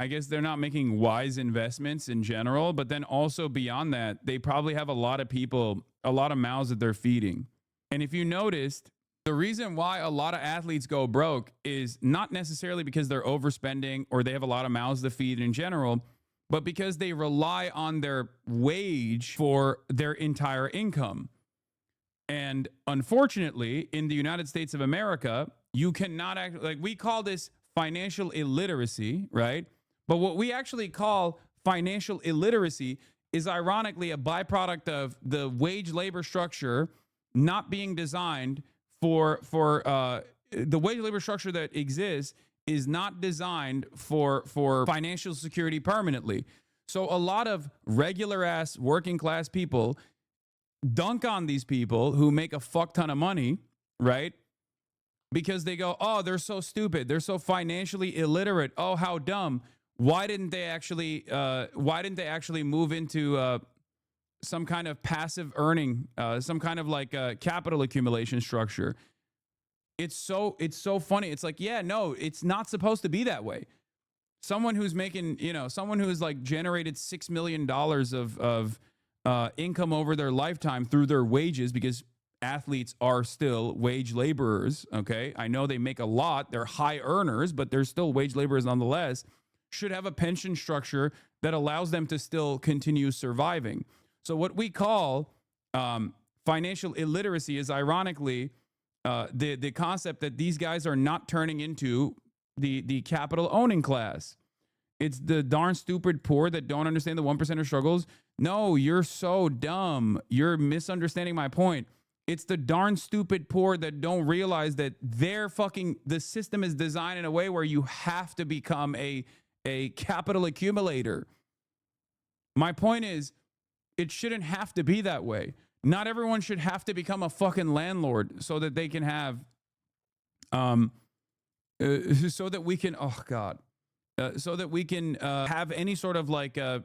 guess they're not making wise investments in general, but then also beyond that, they probably have a lot of people, a lot of mouths that they're feeding. And if you noticed, the reason why a lot of athletes go broke is not necessarily because they're overspending or they have a lot of mouths to feed in general, but because they rely on their wage for their entire income. And unfortunately, in the United States of America, you cannot act like we call this financial illiteracy, right? But what we actually call financial illiteracy is ironically a byproduct of the wage labor structure not being designed for the wage labor structure that exists is not designed for financial security permanently. So a lot of regular ass working class people dunk on these people who make a fuck ton of money, right? Because they go, oh, they're so stupid. They're so financially illiterate. Oh, how dumb. Why didn't they actually move into some kind of passive earning, some kind of like capital accumulation structure? It's so funny. It's like, yeah, no, it's not supposed to be that way. Someone who's making, someone who's like generated $6 million of income over their lifetime through their wages, because athletes are still wage laborers, okay? I know they make a lot. They're high earners, but they're still wage laborers nonetheless, should have a pension structure that allows them to still continue surviving. So what we call financial illiteracy is ironically the concept that these guys are not turning into the capital owning class. It's the darn stupid poor that don't understand the 1% struggles. No, you're so dumb. You're misunderstanding my point. It's the darn stupid poor that don't realize that the system is designed in a way where you have to become a capital accumulator. My point is, it shouldn't have to be that way. Not everyone should have to become a fucking landlord so that they can have, so that we can, so that we can have any sort of like a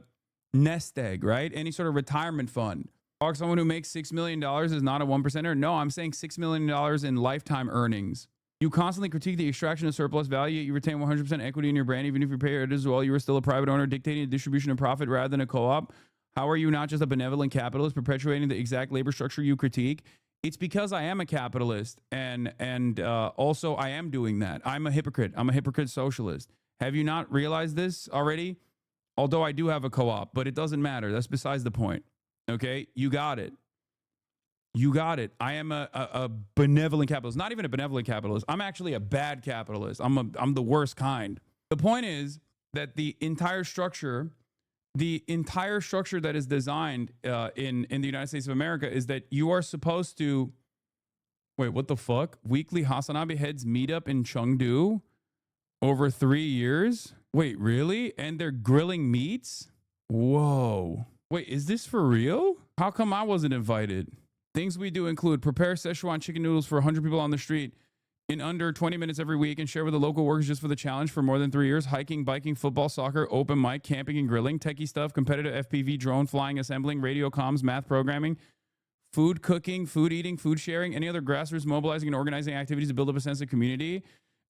nest egg, right? Any sort of retirement fund. Someone who makes $6 million is not a 1%er. No, I'm saying $6 million in lifetime earnings. You constantly critique the extraction of surplus value. You retain 100% equity in your brand, even if you pay it as well. You are still a private owner, dictating the distribution of profit rather than a co-op. How are you not just a benevolent capitalist perpetuating the exact labor structure you critique? It's because I am a capitalist, and also I am doing that. I'm a hypocrite. I'm a hypocrite socialist. Have you not realized this already? Although I do have a co-op, but it doesn't matter. That's besides the point. Okay, you got it. You got it. I am a benevolent capitalist. Not even a benevolent capitalist. I'm actually a bad capitalist. I'm the worst kind. The point is that the entire structure that is designed in the United States of America is that you are supposed to wait. What the fuck? Weekly Hasanabi heads meetup in Chengdu over 3 years. Wait, really? And they're grilling meats? Whoa. Wait, is this for real? How come I wasn't invited? Things we do include prepare Szechuan chicken noodles for 100 people on the street in under 20 minutes every week and share with the local workers just for the challenge for more than 3 years. Hiking, biking, football, soccer, open mic, camping and grilling, techie stuff, competitive FPV, drone flying, assembling, radio comms, math programming, food cooking, food eating, food sharing, any other grassroots mobilizing and organizing activities to build up a sense of community.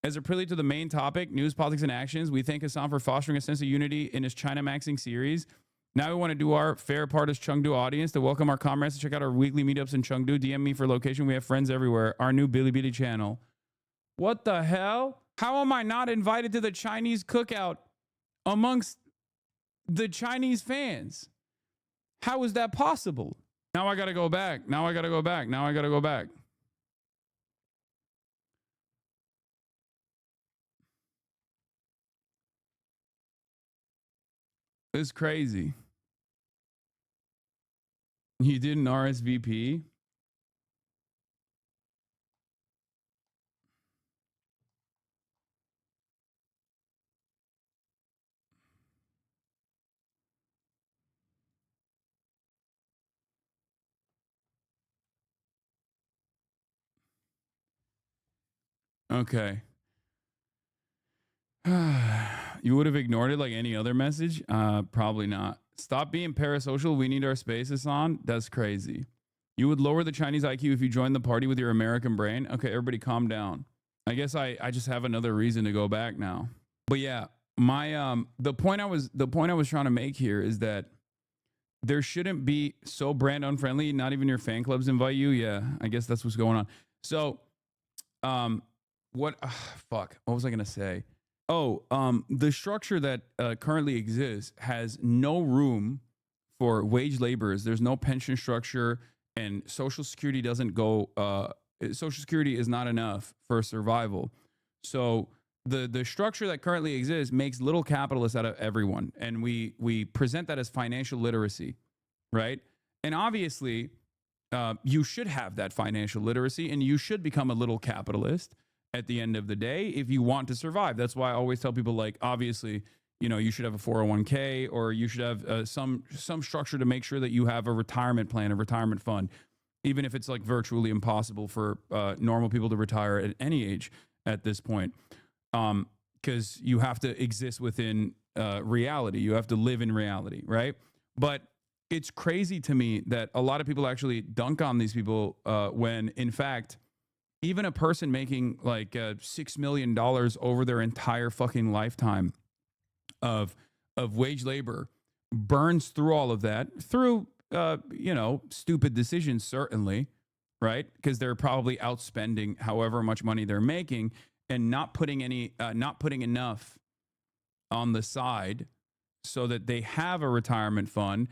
As a prelude to the main topic, news, politics, and actions, we thank Hassan for fostering a sense of unity in his China Maxing series. Now we want to do our fair part as Chengdu audience to welcome our comrades to check out our weekly meetups in Chengdu. DM me for location. We have friends everywhere. Our new Bilibili channel. What the hell? How am I not invited to the Chinese cookout amongst the Chinese fans? How is that possible? Now I got to go back. Now I got to go back. Now I got to go back. It's crazy. You didn't RSVP? Okay. You would have ignored it like any other message? Probably not. Stop being parasocial. We need our spaces on. That's crazy. You would lower the Chinese IQ if you joined the party with your American brain. Okay, everybody calm down. I guess I just have another reason to go back now. But yeah, my the point I was trying to make here is that there shouldn't be so brand unfriendly. Not even your fan clubs invite you. Yeah, I guess that's what's going on. So, what was I gonna say? Oh, the structure that currently exists has no room for wage laborers. There's no pension structure, and Social Security doesn't go. Social Security is not enough for survival. So the structure that currently exists makes little capitalists out of everyone, and we present that as financial literacy, right? And obviously, you should have that financial literacy, and you should become a little capitalist at the end of the day if you want to survive. That's why I always tell people, like, obviously, you know, you should have a 401k, or you should have some structure to make sure that you have a retirement plan, a retirement fund, even if it's like virtually impossible for normal people to retire at any age at this point, because you have to exist within reality. You have to live in reality, right? But it's crazy to me that a lot of people actually dunk on these people when, in fact, even a person making like $6 million over their entire fucking lifetime of wage labor burns through all of that through, stupid decisions, certainly, right? Because they're probably outspending however much money they're making and not putting enough on the side so that they have a retirement fund,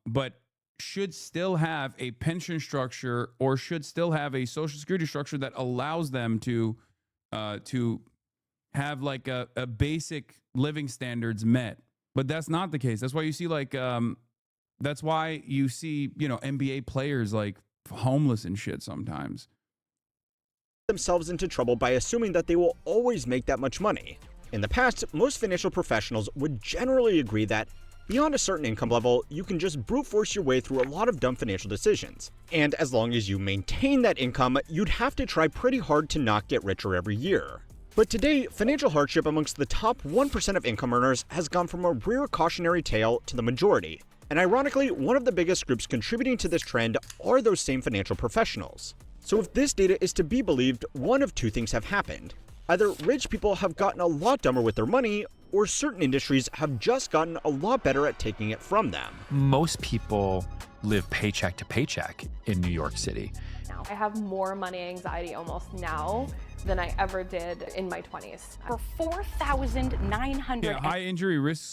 but should still have a pension structure or should still have a Social Security structure that allows them to have like a basic living standards met. But that's not the case. That's why you see NBA players like homeless and shit sometimes. Themselves into trouble by assuming that they will always make that much money. In the past, most financial professionals would generally agree that beyond a certain income level, you can just brute force your way through a lot of dumb financial decisions. And as long as you maintain that income, you'd have to try pretty hard to not get richer every year. But today, financial hardship amongst the top 1% of income earners has gone from a rare cautionary tale to the majority. And ironically, one of the biggest groups contributing to this trend are those same financial professionals. So if this data is to be believed, one of two things have happened. Either rich people have gotten a lot dumber with their money, or certain industries have just gotten a lot better at taking it from them. Most people live paycheck to paycheck in New York City. I have more money anxiety almost now than I ever did in my 20s. For 4,900. Yeah, high injury risk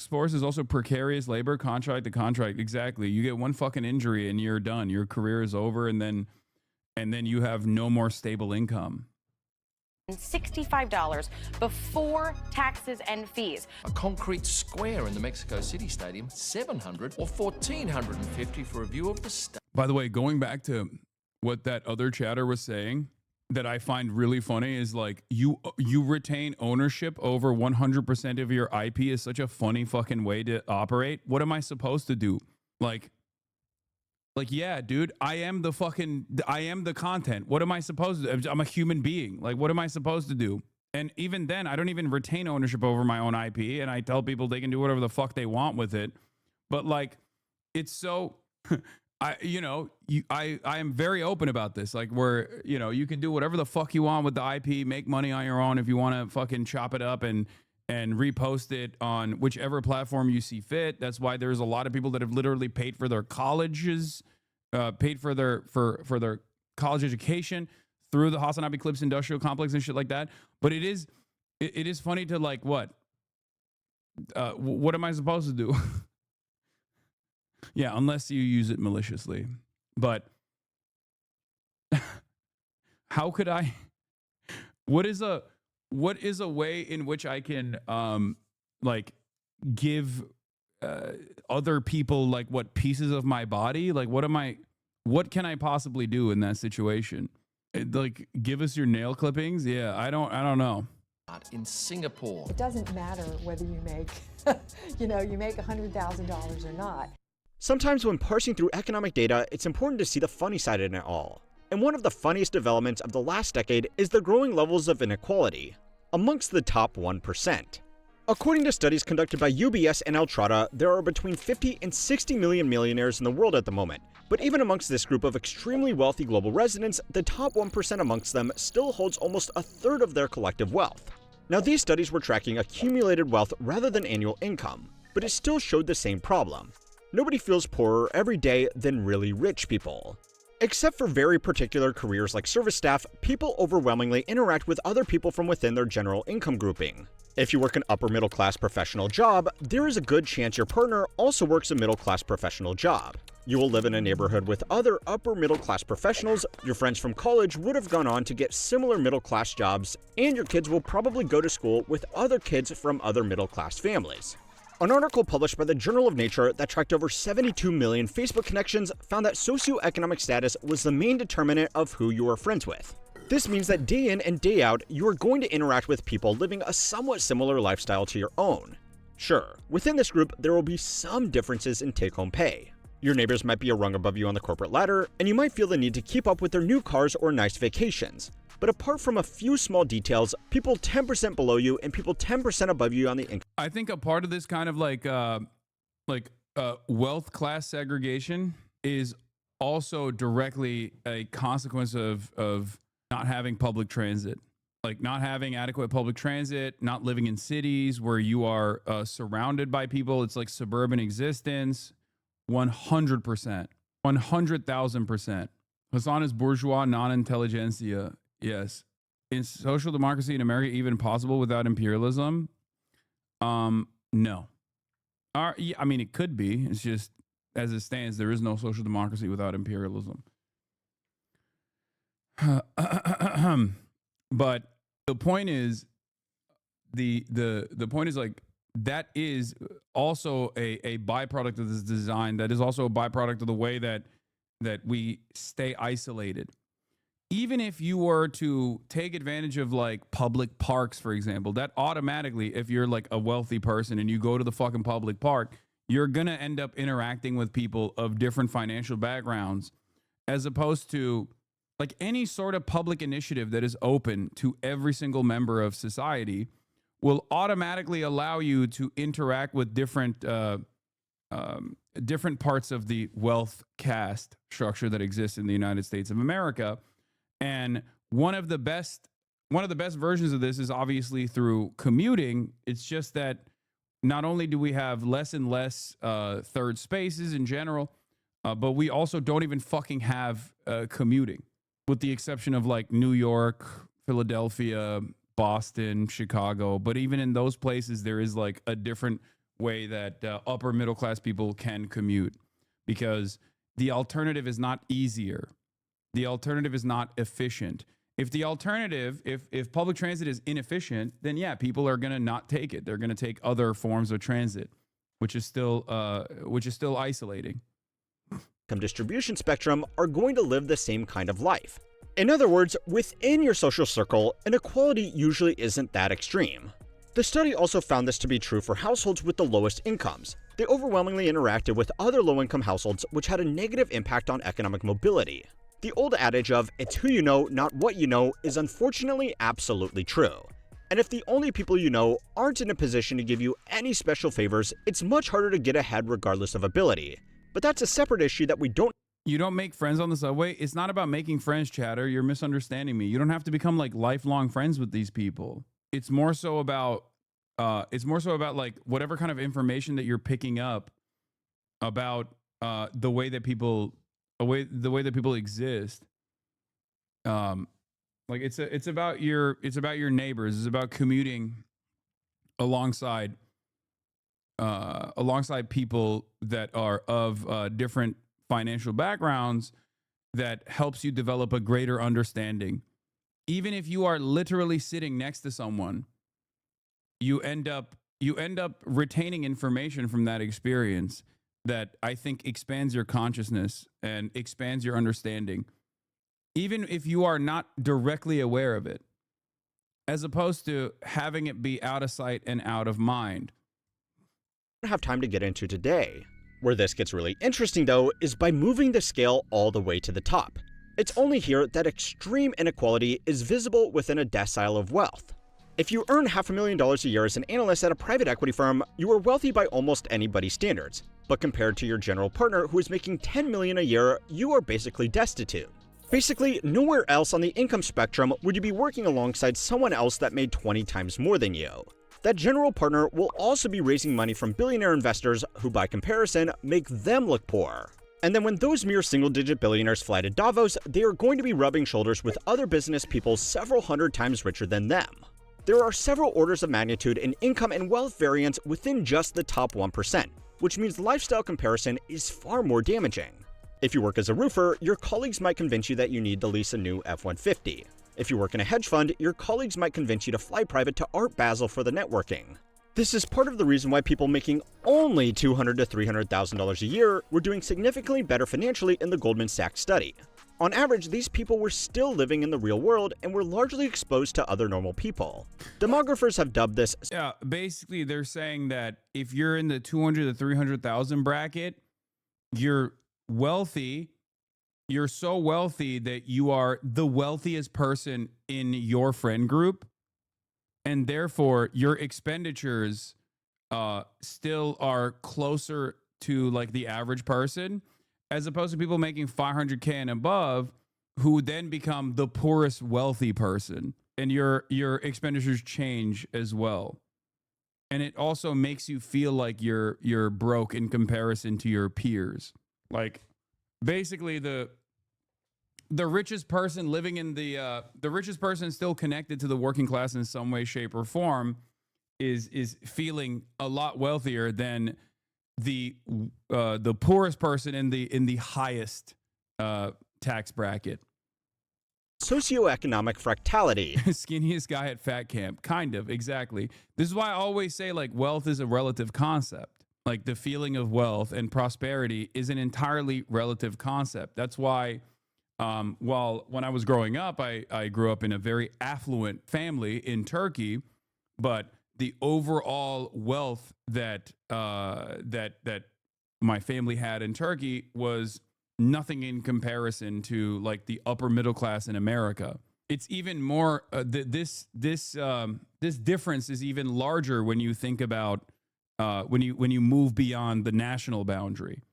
sports is also precarious labor, contract to contract. Exactly. You get one fucking injury and you're done. Your career is over, and then you have no more stable income. $65 before taxes and fees. A concrete square in the Mexico City Stadium, $700 or $1,450 for a view of the stadium. By the way, going back to what that other chatter was saying, that I find really funny is like you retain ownership over 100% of your IP is such a funny fucking way to operate. What am I supposed to do? Like yeah, dude, I am the content. What am I supposed to do? I'm a human being. Like, what am I supposed to do? And even then, I don't even retain ownership over my own IP, and I tell people they can do whatever the fuck they want with it. But like, it's so, I am very open about this. Like, where, you can do whatever the fuck you want with the IP, make money on your own if you want to fucking chop it up and repost it on whichever platform you see fit. That's why there's a lot of people that have literally paid for their colleges, paid for their college education through the Hasanabi Clips industrial complex and shit like that. But it is funny to like, what am I supposed to do? Yeah, unless you use it maliciously. But how could I, what is a way in which I can like give other people like what pieces of my body? Like what can I possibly do in that situation? Like, give us your nail clippings? Yeah, I don't know. In Singapore. It doesn't matter whether you make, you make $100,000 or not. Sometimes when parsing through economic data, it's important to see the funny side in it all. And one of the funniest developments of the last decade is the growing levels of inequality amongst the top 1%. According to studies conducted by UBS and Altrata, there are between 50 and 60 million millionaires in the world at the moment. But even amongst this group of extremely wealthy global residents, the top 1% amongst them still holds almost a third of their collective wealth. Now, these studies were tracking accumulated wealth rather than annual income, but it still showed the same problem. Nobody feels poorer every day than really rich people. Except for very particular careers like service staff, people overwhelmingly interact with other people from within their general income grouping. If you work an upper middle class professional job, there is a good chance your partner also works a middle class professional job. You will live in a neighborhood with other upper middle class professionals, your friends from college would have gone on to get similar middle class jobs, and your kids will probably go to school with other kids from other middle class families. An article published by the Journal of Nature that tracked over 72 million Facebook connections found that socioeconomic status was the main determinant of who you are friends with. This means that day in and day out, you are going to interact with people living a somewhat similar lifestyle to your own. Sure, within this group, there will be some differences in take-home pay. Your neighbors might be a rung above you on the corporate ladder, and you might feel the need to keep up with their new cars or nice vacations. But apart from a few small details, people 10% below you and people 10% above you on the income. I think a part of this kind of like wealth class segregation is also directly a consequence of not having public transit, like not having adequate public transit, not living in cities where you are surrounded by people. It's like suburban existence. 100%, 100,000%. Hassan is bourgeois non-intelligentsia. Yes. Is social democracy in America even possible without imperialism? No. Yeah, I mean, it could be. It's just, as it stands, there is no social democracy without imperialism. But the point is, the point is like, that is also a byproduct of this design. That is also a byproduct of the way that we stay isolated. Even if you were to take advantage of like public parks, for example, that automatically, if you're like a wealthy person and you go to the fucking public park, you're going to end up interacting with people of different financial backgrounds, as opposed to like any sort of public initiative that is open to every single member of society will automatically allow you to interact with different parts of the wealth caste structure that exists in the United States of America. And one of the best versions of this is obviously through commuting. It's just that not only do we have less and less third spaces in general, but we also don't even fucking have commuting, with the exception of like New York, Philadelphia, Boston, Chicago. But even in those places, there is like a different way that upper middle class people can commute, because the alternative is not easier. The alternative is not efficient. If the alternative, if public transit is inefficient, then yeah, people are going to not take it. They're going to take other forms of transit, which is still isolating. Distribution spectrum are going to live the same kind of life. In other words, within your social circle, inequality usually isn't that extreme. The study also found this to be true for households with the lowest incomes. They overwhelmingly interacted with other low-income households, which had a negative impact on economic mobility. The old adage of, it's who you know, not what you know, is unfortunately absolutely true. And if the only people you know aren't in a position to give you any special favors, it's much harder to get ahead regardless of ability. But that's a separate issue that You don't make friends on the subway. It's not about making friends, Chatter. You're misunderstanding me. You don't have to become like lifelong friends with these people. It's more so about like whatever kind of information that you're picking up about the way that people exist. Like it's about your neighbors. It's about commuting alongside people that are of different financial backgrounds, that helps you develop a greater understanding. Even if you are literally sitting next to someone, you end up retaining information from that experience that I think expands your consciousness and expands your understanding, even if you are not directly aware of it, as opposed to having it be out of sight and out of mind. don't have time to get into today. Where this gets really interesting, though, is by moving the scale all the way to the top. It's only here that extreme inequality is visible within a decile of wealth. If you earn $500,000 a year as an analyst at a private equity firm, you are wealthy by almost anybody's standards. But compared to your general partner who is making $10 million a year, you are basically destitute. Basically, nowhere else on the income spectrum would you be working alongside someone else that made 20 times more than you. That general partner will also be raising money from billionaire investors who, by comparison, make them look poor. And then when those mere single-digit billionaires fly to Davos, they are going to be rubbing shoulders with other business people several hundred times richer than them. There are several orders of magnitude in income and wealth variance within just the top 1%, which means lifestyle comparison is far more damaging. If you work as a roofer, your colleagues might convince you that you need to lease a new F-150. If you work in a hedge fund, your colleagues might convince you to fly private to Art Basel for the networking. This is part of the reason why people making only $200,000 to $300,000 a year were doing significantly better financially in the Goldman Sachs study. On average, these people were still living in the real world and were largely exposed to other normal people. Demographers have dubbed this. Yeah, basically they're saying that if you're in the 200 to 300,000 bracket, you're wealthy. You're so wealthy that you are the wealthiest person in your friend group, and therefore your expenditures still are closer to like the average person, as opposed to people making 500K and above, who then become the poorest wealthy person, and your expenditures change as well. And it also makes you feel like you're broke in comparison to your peers. Like, basically the richest person living in the richest person still connected to the working class in some way, shape, or form is feeling a lot wealthier than the poorest person in the highest tax bracket. Socioeconomic fractality. Skinniest guy at fat camp. Kind of, exactly. This is why I always say, like, wealth is a relative concept. Like, the feeling of wealth and prosperity is an entirely relative concept. That's why, when I was growing up, I grew up in a very affluent family in Turkey, but the overall wealth that my family had in Turkey was nothing in comparison to like the upper middle class in America. It's even more. This difference is even larger when you think about when you move beyond the national boundary.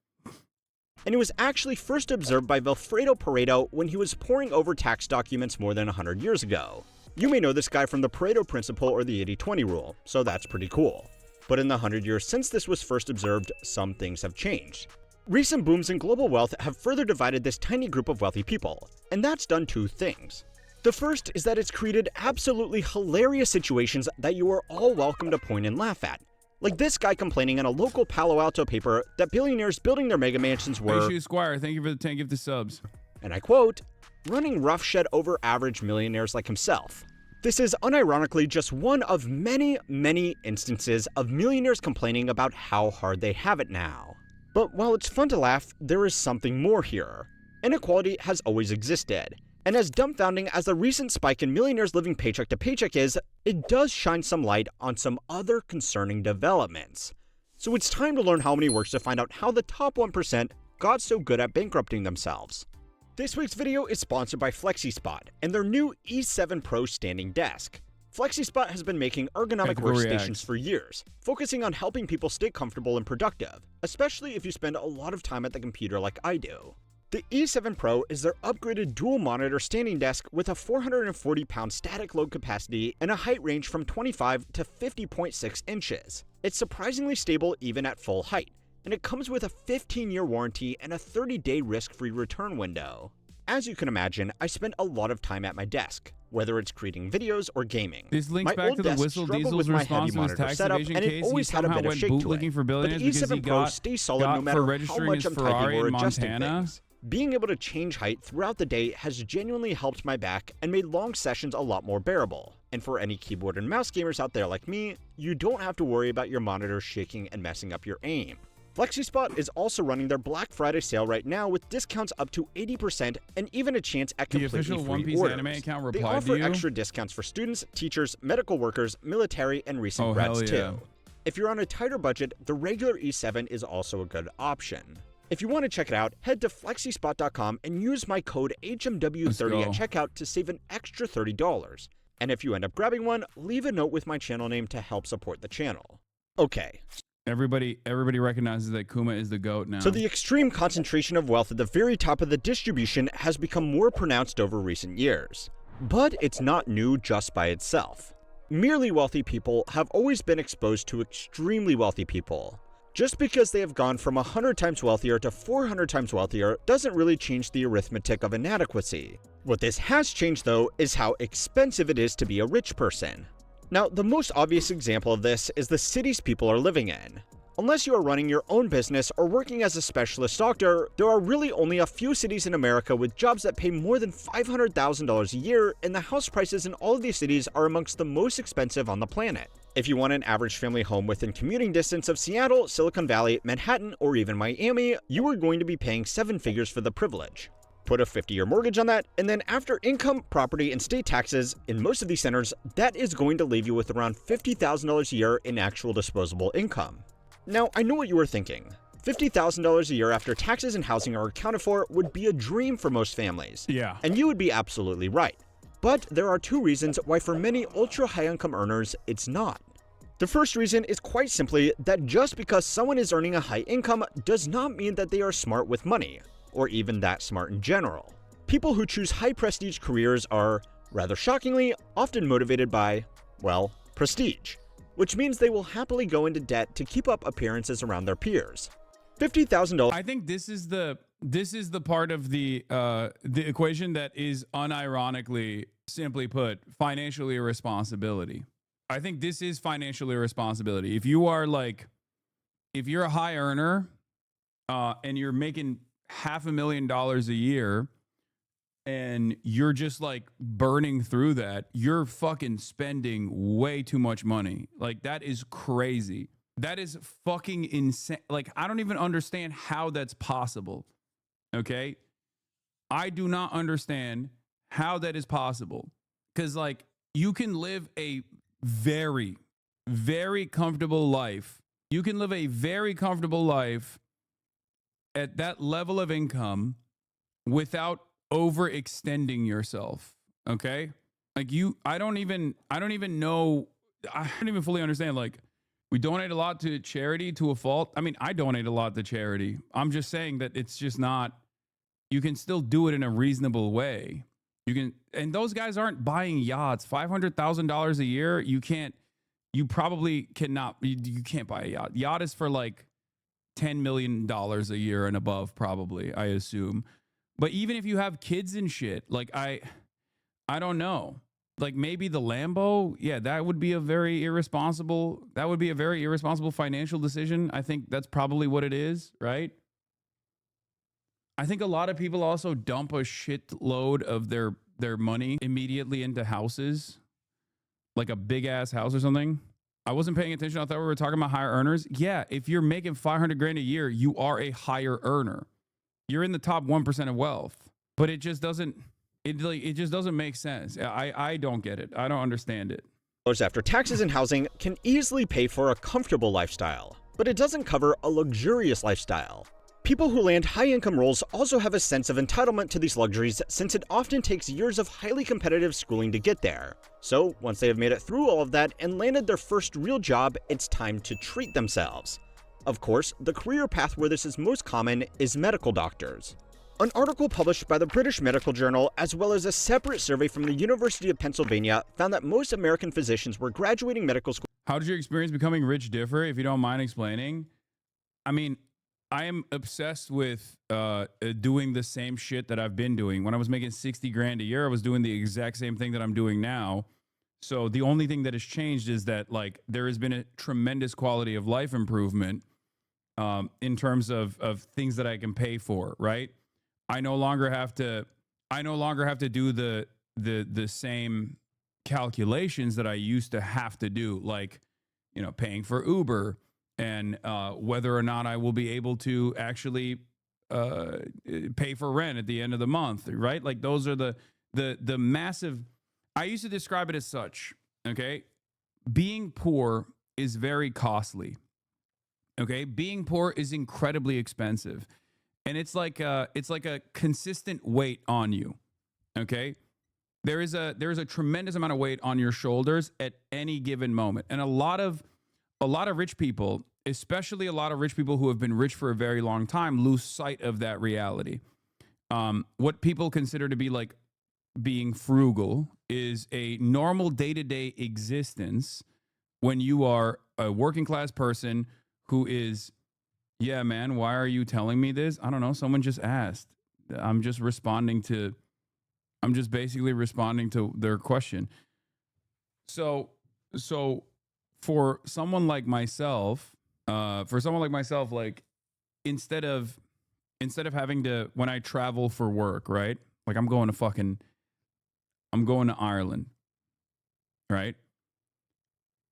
And it was actually first observed by Vilfredo Pareto when he was poring over tax documents more than 100 years ago. You may know this guy from the Pareto principle or the 80-20 rule, so that's pretty cool. But in the 100 years since this was first observed, some things have changed. Recent booms in global wealth have further divided this tiny group of wealthy people, and that's done two things. The first is that it's created absolutely hilarious situations that you are all welcome to point and laugh at. Like this guy complaining in a local Palo Alto paper that billionaires building their mega mansions were, Hey, Shoe Squire, thank you for the 10 gifted subs. And I quote, running roughshed over average millionaires like himself. This is unironically just one of many, many instances of millionaires complaining about how hard they have it now. But while it's fun to laugh, there is something more here. Inequality has always existed. And as dumbfounding as the recent spike in millionaires living paycheck to paycheck is, it does shine some light on some other concerning developments. So it's time to learn how money works to find out how the top 1% got so good at bankrupting themselves. This week's video is sponsored by FlexiSpot and their new E7 Pro standing desk. FlexiSpot has been making ergonomic workstations for years, focusing on helping people stay comfortable and productive, especially if you spend a lot of time at the computer like I do. The E7 Pro is their upgraded dual-monitor standing desk with a 440-pound static load capacity and a height range from 25 to 50.6 inches. It's surprisingly stable even at full height, and it comes with a 15-year warranty and a 30-day risk-free return window. As you can imagine, I spend a lot of time at my desk, whether it's creating videos or gaming. This links my back old to the desk Whistle struggled Diesel's with my response heavy to his monitor tax setup, evasion and it case. always He had a somehow bit of went shake to bootlicking it. for But the billionaires because he E7 Pro got stays solid no for matter how registering much his I'm typing Ferrari or in adjusting Montana. things. Being able to change height throughout the day has genuinely helped my back and made long sessions a lot more bearable. And for any keyboard and mouse gamers out there like me, you don't have to worry about your monitor shaking and messing up your aim. FlexiSpot is also running their Black Friday sale right now with discounts up to 80% and even a chance at completely The official free One Piece orders. anime account They replied offer to you. extra discounts for students, teachers, medical workers, military, and recent Oh, grads hell too. yeah. If you're on a tighter budget, the regular E7 is also a good option. If you want to check it out, head to flexispot.com and use my code HMW30 at checkout to save an extra $30. And if you end up grabbing one, leave a note with my channel name to help support the channel. Okay. Everybody recognizes that Kuma is the GOAT now. So the extreme concentration of wealth at the very top of the distribution has become more pronounced over recent years. But it's not new just by itself. Merely wealthy people have always been exposed to extremely wealthy people. Just because they have gone from 100 times wealthier to 400 times wealthier doesn't really change the arithmetic of inadequacy. What this has changed though is how expensive it is to be a rich person. Now, the most obvious example of this is the cities people are living in. Unless you are running your own business or working as a specialist doctor, there are really only a few cities in America with jobs that pay more than $500,000 a year, and the house prices in all of these cities are amongst the most expensive on the planet. If you want an average family home within commuting distance of Seattle, Silicon Valley, Manhattan, or even Miami, you are going to be paying 7 figures for the privilege. Put a 50-year mortgage on that, and then after income, property, and state taxes, in most of these centers, that is going to leave you with around $50,000 a year in actual disposable income. Now, I know what you were thinking. $50,000 a year after taxes and housing are accounted for would be a dream for most families. Yeah. And you would be absolutely right. But there are 2 reasons why for many ultra-high-income earners, it's not. The first reason is quite simply that just because someone is earning a high income does not mean that they are smart with money, or even that smart in general. People who choose high-prestige careers are, rather shockingly, often motivated by, well, prestige, which means they will happily go into debt to keep up appearances around their peers. $50,000. I think this is the part of the equation that is unironically, simply put, financial irresponsibility. I think this is financial irresponsibility. If you're a high earner and you're making $500,000 a year and you're just like burning through that, you're fucking spending way too much money. Like, that is crazy. That is fucking insane. Like, I don't even understand how that's possible. Okay? I do not understand how that is possible. Because, like, you can live a very, very comfortable life. You can live a very comfortable life at that level of income without overextending yourself. Okay? Like, I don't even know. I don't even fully understand. Like, we donate a lot to charity to a fault. I mean, I donate a lot to charity. I'm just saying that it's just not, you can still do it in a reasonable way. You can, and those guys aren't buying yachts. $500,000 a year, you probably cannot, you can't buy a yacht. Yacht is for like $10 million a year and above, probably, I assume. But even if you have kids and shit, like, I don't know. Like, maybe the Lambo, yeah, that would be a very irresponsible financial decision. I think that's probably what it is, right? I think a lot of people also dump a shitload of their money immediately into houses, like a big ass house or something. I wasn't paying attention. I thought we were talking about higher earners. Yeah, if you're making $500,000 a year, you are a higher earner. You're in the top 1% of wealth, but it just doesn't, It just doesn't make sense. I don't get it. I don't understand it. After taxes and housing can easily pay for a comfortable lifestyle, but it doesn't cover a luxurious lifestyle. People who land high-income roles also have a sense of entitlement to these luxuries since it often takes years of highly competitive schooling to get there. So, once they have made it through all of that and landed their first real job, it's time to treat themselves. Of course, the career path where this is most common is medical doctors. An article published by the British Medical Journal, as well as a separate survey from the University of Pennsylvania, found that most American physicians were graduating medical school. How did your experience becoming rich differ, if you don't mind explaining? I mean, I am obsessed with doing the same shit that I've been doing. When I was making 60 grand a year, I was doing the exact same thing that I'm doing now. So the only thing that has changed is that like there has been a tremendous quality of life improvement in terms of things that I can pay for, right? I no longer have to do the same calculations that I used to have to do, like, you know, paying for Uber and whether or not I will be able to actually pay for rent at the end of the month, right? Like those are the massive. I used to describe it as such. Okay, being poor is very costly. Okay, being poor is incredibly expensive. And it's like a consistent weight on you. Okay, there is a tremendous amount of weight on your shoulders at any given moment, and a lot of rich people, especially a lot of rich people who have been rich for a very long time, lose sight of that reality. What people consider to be like being frugal is a normal day-to-day existence when you are a working class person who is. Yeah, man, why are you telling me this? I don't know. Someone just asked. I'm just basically responding to their question. So for someone like myself, like instead of having to, when I travel for work, right? Like I'm going to Ireland, right?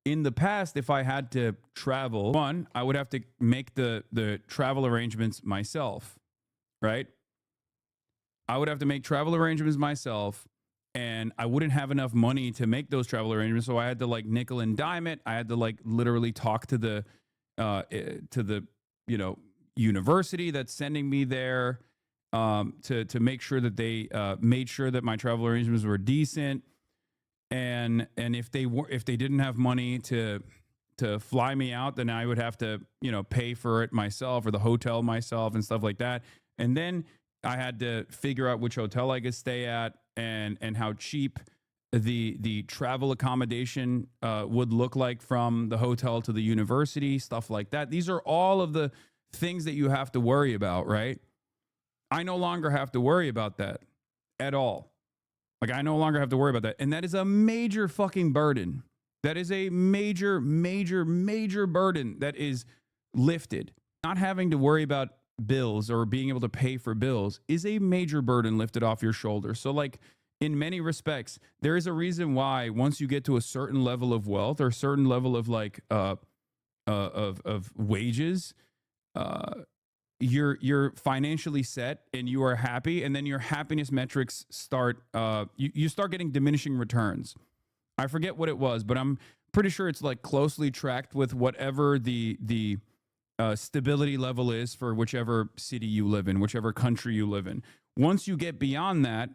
In the past, if I had to travel, I would have to make the travel arrangements myself, right? I would have to make travel arrangements myself, and I wouldn't have enough money to make those travel arrangements, so I had to like nickel and dime it. I had to like literally talk to the university that's sending me there to make sure that they made sure that my travel arrangements were decent. And if they didn't have money to fly me out, then I would have to, you know, pay for it myself or the hotel myself and stuff like that. And then I had to figure out which hotel I could stay at and how cheap the travel accommodation would look like from the hotel to the university, stuff like that. These are all of the things that you have to worry about, right? I no longer have to worry about that at all. Like, I no longer have to worry about that. And that is a major fucking burden. That is a major, major, major burden that is lifted. Not having to worry about bills or being able to pay for bills is a major burden lifted off your shoulders. So, like, in many respects, there is a reason why once you get to a certain level of wealth or a certain level of, like, of wages, you're financially set and you are happy, and then your happiness metrics start you start getting diminishing returns. I forget what it was, but I'm pretty sure it's like closely tracked with whatever the stability level is for whichever city you live in, whichever country you live in. Once you get beyond that,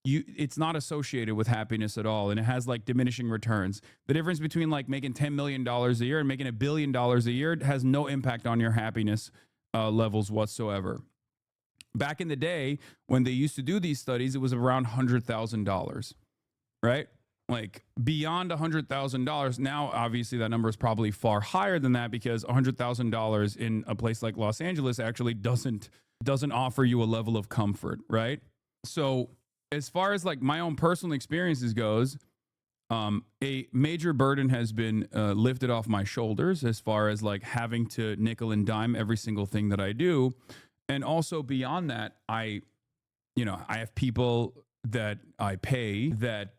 it's not associated with happiness at all, and it has like diminishing returns. The difference between like making $10 million a year and making $1 billion a year has no impact on your happiness levels whatsoever. Back in the day, when they used to do these studies, it was around $100,000, right? Like beyond $100,000. Now, obviously, that number is probably far higher than that because $100,000 in a place like Los Angeles actually doesn't offer you a level of comfort, right? So, as far as like my own personal experiences goes, a major burden has been lifted off my shoulders as far as like having to nickel and dime every single thing that I do. And also beyond that, I have people that I pay that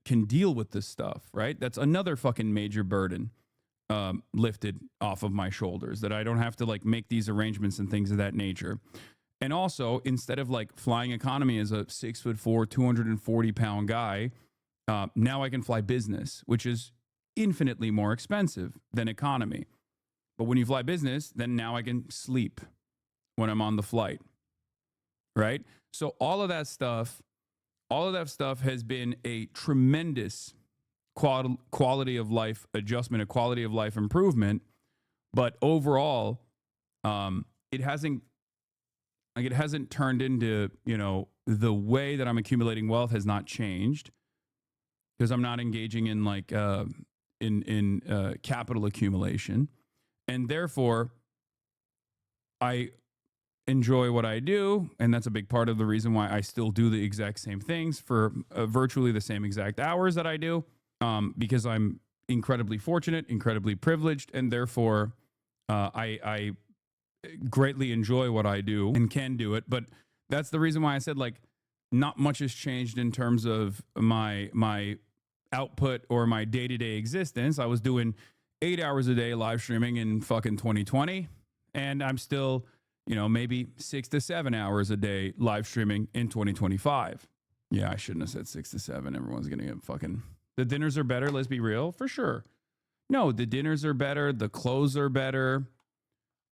can deal with this stuff, right? That's another fucking major burden lifted off of my shoulders, that I don't have to like make these arrangements and things of that nature. And also, instead of like flying economy as a 6'4", 240-pound guy, now I can fly business, which is infinitely more expensive than economy. But when you fly business, then now I can sleep when I'm on the flight, right? So all of that stuff has been a tremendous quality of life adjustment, a quality of life improvement. But overall, it hasn't turned into, the way that I'm accumulating wealth has not changed, because I'm not engaging in like in capital accumulation, and therefore I enjoy what I do, and that's a big part of the reason why I still do the exact same things for virtually the same exact hours that I do, because I'm incredibly fortunate, incredibly privileged, and therefore I greatly enjoy what I do and can do it. But that's the reason why I said, like, not much has changed in terms of my output or my day-to-day existence. I was doing 8 hours a day live streaming in fucking 2020, and I'm still, maybe 6 to 7 hours a day live streaming in 2025. Yeah, I shouldn't have said 6 to 7. Everyone's gonna get fucking, the dinners are better, let's be real, for sure. No, the dinners are better, the clothes are better,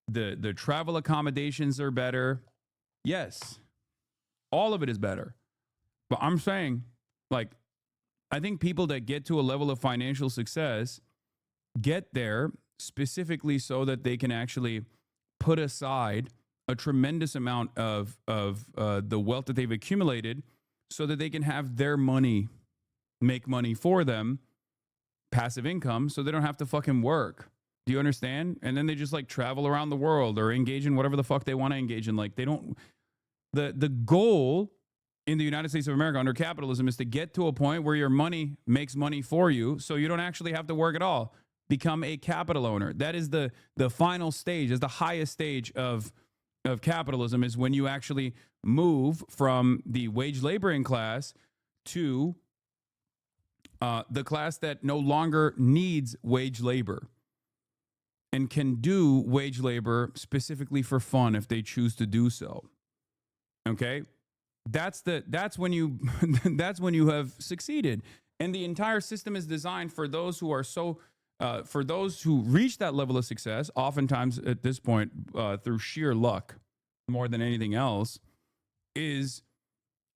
the travel accommodations are better. Yes, all of it is better. But I'm saying, like, I think people that get to a level of financial success get there specifically so that they can actually put aside a tremendous amount of the wealth that they've accumulated, so that they can have their money make money for them, passive income, so they don't have to fucking work. Do you understand? And then they just like travel around the world or engage in whatever the fuck they want to engage in. Like, they don't, the goal in the United States of America under capitalism is to get to a point where your money makes money for you, so you don't actually have to work at all. Become a capital owner. That is the final stage, is the highest stage of capitalism, is when you actually move from the wage laboring class to the class that no longer needs wage labor and can do wage labor specifically for fun if they choose to do so. Okay? That's when you that's when you have succeeded. And the entire system is designed for those who are for those who reach that level of success, oftentimes at this point through sheer luck more than anything else, is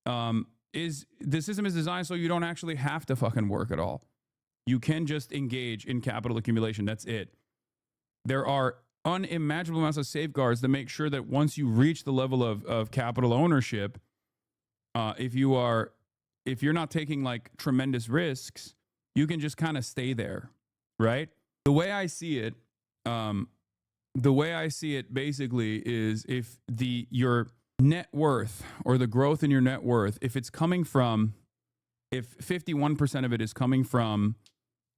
the system is designed so you don't actually have to fucking work at all. You can just engage in capital accumulation. That's it. There are unimaginable amounts of safeguards to make sure that once you reach the level of capital ownership, if you're not taking like tremendous risks, you can just kind of stay there, right? The way I see it basically is, if your net worth or the growth in your net worth, if 51% of it is coming from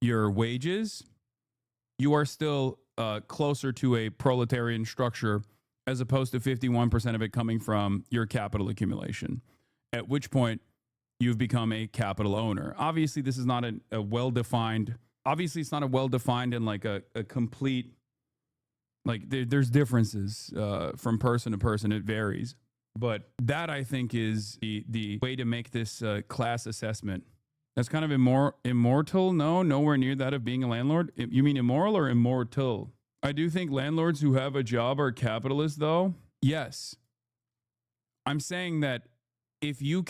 your wages, you are still closer to a proletarian structure, as opposed to 51% of it coming from your capital accumulation, at which point you've become a capital owner. Obviously, this is not a well-defined, it's not a well-defined and like a complete, like there's differences from person to person. It varies. But that, I think, is the way to make this class assessment. That's kind of immortal. No, nowhere near that of being a landlord. You mean immoral or immortal? I do think landlords who have a job are capitalists, though. Yes. I'm saying that if you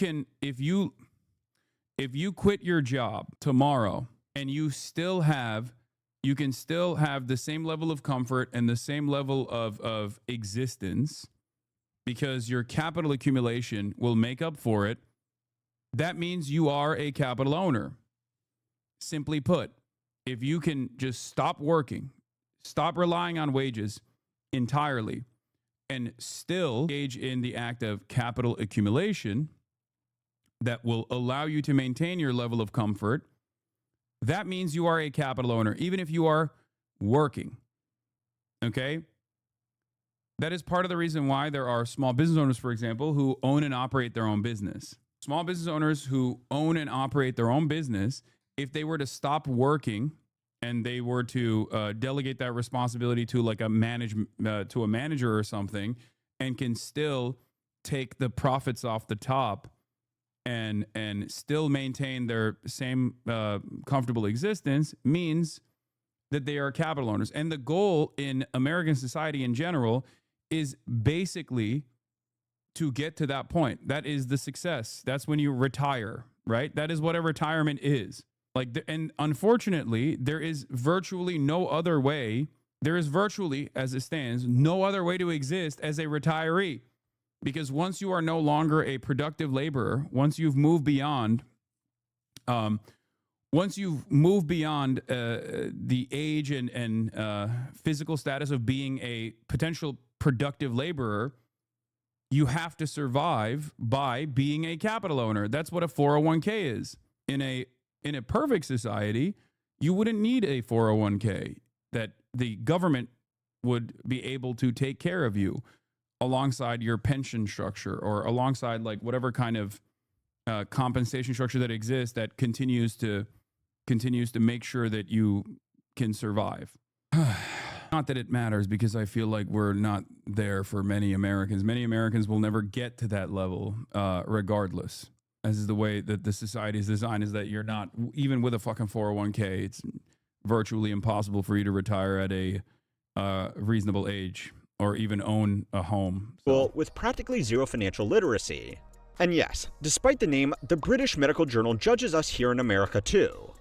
quit your job tomorrow and you can still have the same level of comfort and the same level of existence, because your capital accumulation will make up for it, that means you are a capital owner. Simply put, if you can just stop working, stop relying on wages entirely, and still engage in the act of capital accumulation that will allow you to maintain your level of comfort, that means you are a capital owner, even if you are working. Okay? That is part of the reason why there are small business owners, for example, who own and operate their own business. Small business owners who own and operate their own business, if they were to stop working and they were to delegate that responsibility to like a manager or something, and can still take the profits off the top and still maintain their same comfortable existence means that they are capital owners. And the goal in American society in general is basically to get to that point. That is the success. That's when you retire, right? That is what a retirement is. Like, and unfortunately, there is virtually no other way. There is virtually, as it stands, no other way to exist as a retiree. Because once you are no longer a productive laborer, once you've moved beyond, the age and physical status of being a potential productive laborer, you have to survive by being a capital owner. That's what a 401k is. In a perfect society, you wouldn't need a 401k, that the government would be able to take care of you alongside your pension structure, or alongside like whatever kind of compensation structure that exists that continues to make sure that you can survive. Not that it matters, because I feel like we're not there for many Americans. Many Americans will never get to that level, regardless. As is the way that the society is designed, is that you're not, even with a fucking 401k, it's virtually impossible for you to retire at a reasonable age or even own a home. Well, with practically zero financial literacy. And yes, despite the name, the British Medical Journal judges us here in America too.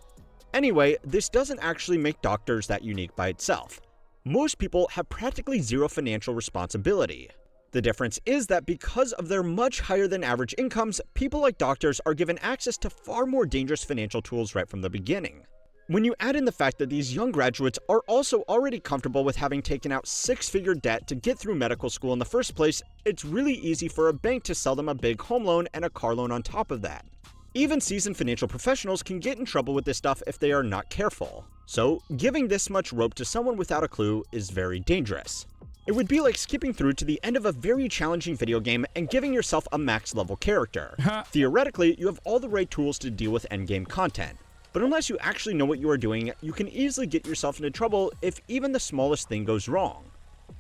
Anyway, this doesn't actually make doctors that unique by itself. Most people have practically zero financial responsibility. The difference is that because of their much higher than average incomes, people like doctors are given access to far more dangerous financial tools right from the beginning. When you add in the fact that these young graduates are also already comfortable with having taken out six-figure debt to get through medical school in the first place, it's really easy for a bank to sell them a big home loan and a car loan on top of that. Even seasoned financial professionals can get in trouble with this stuff if they are not careful. So, giving this much rope to someone without a clue is very dangerous. It would be like skipping through to the end of a very challenging video game and giving yourself a max level character. Theoretically, you have all the right tools to deal with endgame content. But unless you actually know what you are doing, you can easily get yourself into trouble if even the smallest thing goes wrong.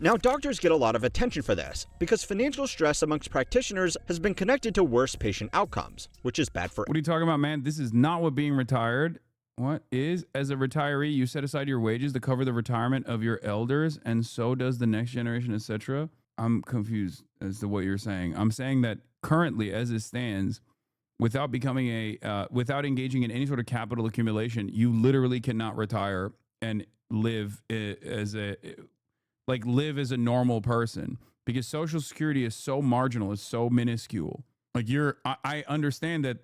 Now, doctors get a lot of attention for this, because financial stress amongst practitioners has been connected to worse patient outcomes, which is bad for— What are you talking about, man? This is not what being retired. What is, as a retiree, you set aside your wages to cover the retirement of your elders, and so does the next generation, etc. I'm confused as to what you're saying. I'm saying that currently, as it stands, without becoming without engaging in any sort of capital accumulation, you literally cannot retire and live as a normal person, because Social Security is so marginal, it's so minuscule. Like, I understand that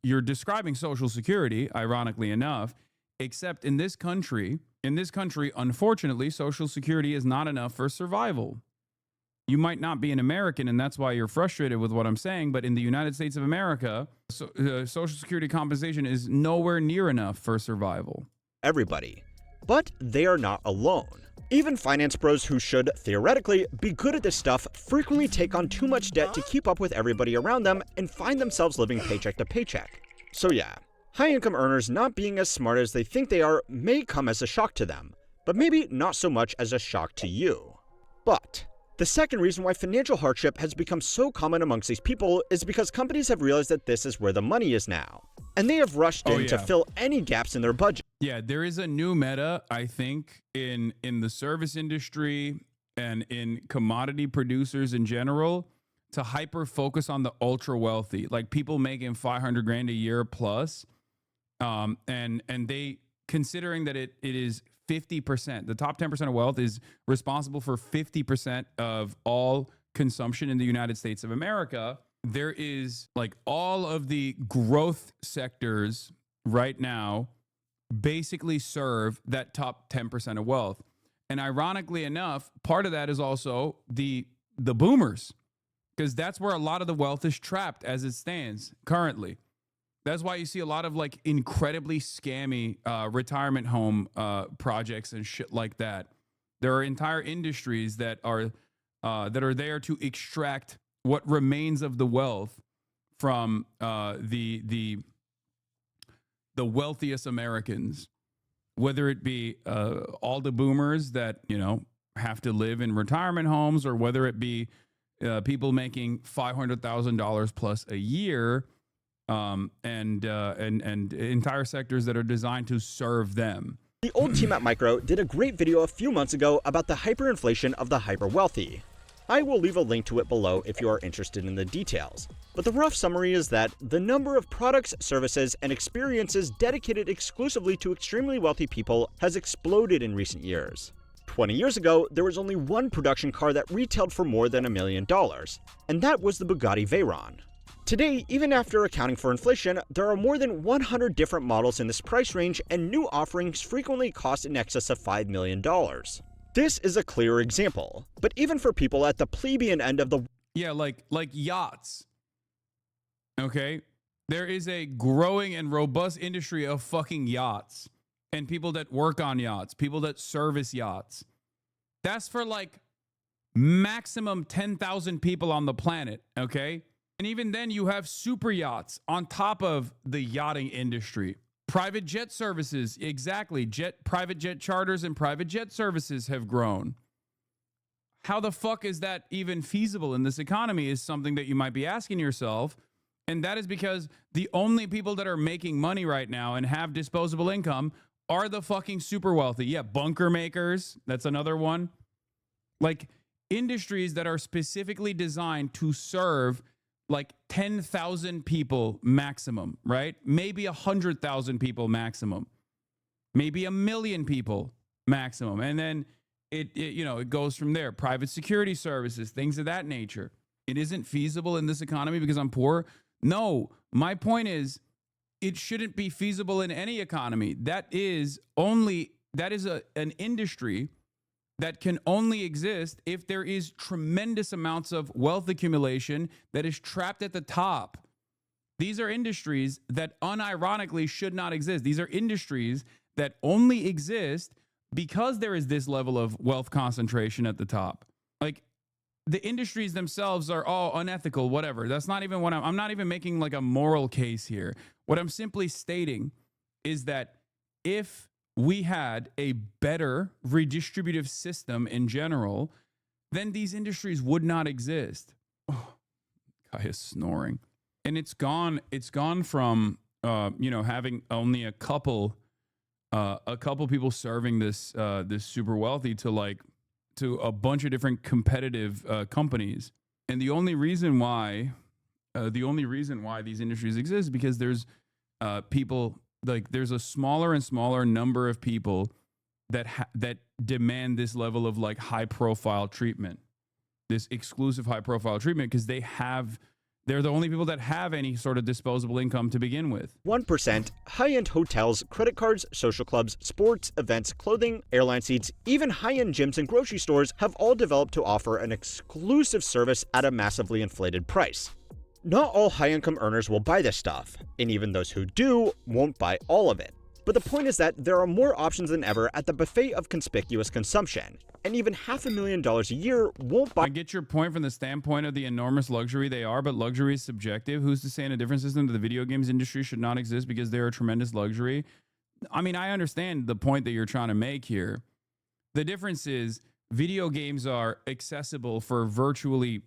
you're describing Social Security, ironically enough, except in this country, unfortunately, Social Security is not enough for survival. You might not be an American, and that's why you're frustrated with what I'm saying, but in the United States of America, Social Security compensation is nowhere near enough for survival. Everybody. But they are not alone. Even finance bros who should, theoretically, be good at this stuff frequently take on too much debt to keep up with everybody around them and find themselves living paycheck to paycheck. So yeah, high-income earners not being as smart as they think they are may come as a shock to them, but maybe not so much as a shock to you. But the second reason why financial hardship has become so common amongst these people is because companies have realized that this is where the money is now, and they have rushed in to fill any gaps in their budget. Yeah, there is a new meta, I think, in the service industry and in commodity producers in general, to hyper focus on the ultra wealthy, like people making 500 grand a year plus, and they, considering that it is 50%, the top 10% of wealth is responsible for 50% of all consumption in the United States of America. There is, like, all of the growth sectors right now basically serve that top 10% of wealth. And ironically enough, part of that is also the boomers, because that's where a lot of the wealth is trapped as it stands currently. That's why you see a lot of, like, incredibly scammy retirement home projects and shit like that. There are entire industries that are there to extract what remains of the wealth from the wealthiest Americans, whether it be all the boomers that, you know, have to live in retirement homes, or whether it be people making $500,000 plus a year, and entire sectors that are designed to serve them. The old team at Micro did a great video a few months ago about the hyperinflation of the hyper-wealthy. I will leave a link to it below if you are interested in the details. But the rough summary is that the number of products, services, and experiences dedicated exclusively to extremely wealthy people has exploded in recent years. 20 years ago, there was only one production car that retailed for more than $1 million, and that was the Bugatti Veyron. Today, even after accounting for inflation, there are more than 100 different models in this price range, and new offerings frequently cost in excess of $5 million. This is a clear example, but even for people at the plebeian end of the— Yeah, like yachts. Okay? There is a growing and robust industry of fucking yachts, and people that work on yachts, people that service yachts. That's for like maximum 10,000 people on the planet, okay? And even then, you have super yachts on top of the yachting industry. Private jet services, exactly. Private jet charters and private jet services have grown. How the fuck is that even feasible in this economy is something that you might be asking yourself. And that is because the only people that are making money right now and have disposable income are the fucking super wealthy. Yeah, bunker makers, that's another one. Like industries that are specifically designed to serve like 10,000 people maximum, right? Maybe 100,000 people maximum. Maybe 1 million people maximum. And then it goes from there. Private security services, things of that nature. It isn't feasible in this economy because I'm poor. No, my point is it shouldn't be feasible in any economy. That is an industry that can only exist if there is tremendous amounts of wealth accumulation that is trapped at the top. These are industries that unironically should not exist. These are industries that only exist because there is this level of wealth concentration at the top. Like the industries themselves are all unethical, whatever. That's not even what I'm not even making like a moral case here. What I'm simply stating is that if we had a better redistributive system in general, then these industries would not exist. Oh, guy is snoring. And it's gone from having only a couple people serving this super wealthy to a bunch of different competitive companies. And the only reason why these industries exist is because there's people. Like there's a smaller and smaller number of people that demand this level of like high profile treatment, this exclusive high profile treatment, because they're the only people that have any sort of disposable income to begin with. 1%, high-end hotels, credit cards, social clubs, sports, events, clothing, airline seats, even high-end gyms and grocery stores have all developed to offer an exclusive service at a massively inflated price. Not all high-income earners will buy this stuff, and even those who do won't buy all of it. But the point is that there are more options than ever at the buffet of conspicuous consumption, and even $500,000 a year won't buy— I get your point from the standpoint of the enormous luxury they are, but luxury is subjective. Who's to say in a different system that the video games industry should not exist because they're a tremendous luxury? I mean, I understand the point that you're trying to make here. The difference is video games are accessible for virtually,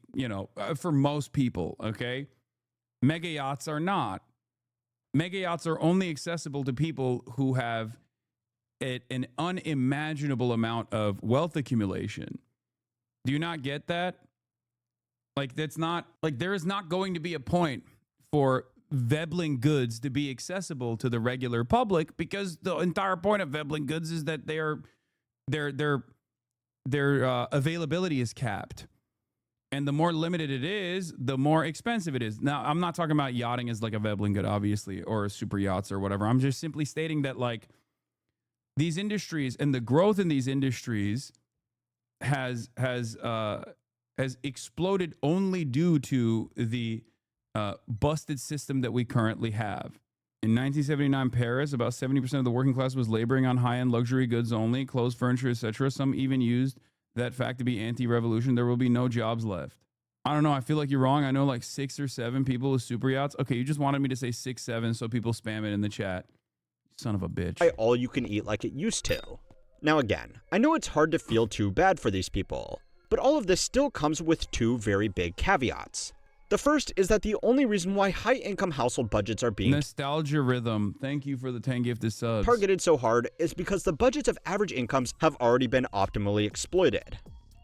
for most people, okay? Mega yachts are not. Mega yachts are only accessible to people who have an unimaginable amount of wealth accumulation. Do you not get that? Like, that's not, like, there is not going to be a point for Veblen goods to be accessible to the regular public, because the entire point of Veblen goods is that their availability is capped. And the more limited it is, the more expensive it is. Now, I'm not talking about yachting as like a Veblen good, obviously, or super yachts or whatever. I'm just simply stating that, like, these industries and the growth in these industries has exploded only due to the busted system that we currently have. In 1979 Paris, about 70% of the working class was laboring on high-end luxury goods only, clothes, furniture, etc. Some even used that fact to be anti-revolution. There will be no jobs left. I don't know. I feel like you're wrong. I know like 6 or 7 people with super yachts. Okay, you just wanted me to say 6, 7 so people spam it in the chat. Son of a bitch. All you can eat like it used to. Now again, I know it's hard to feel too bad for these people, But all of this still comes with two very big caveats. The first is that the only reason why high-income household budgets are being Nostalgia Rhythm, thank you for the 10 gifted subs. targeted so hard is because the budgets of average incomes have already been optimally exploited.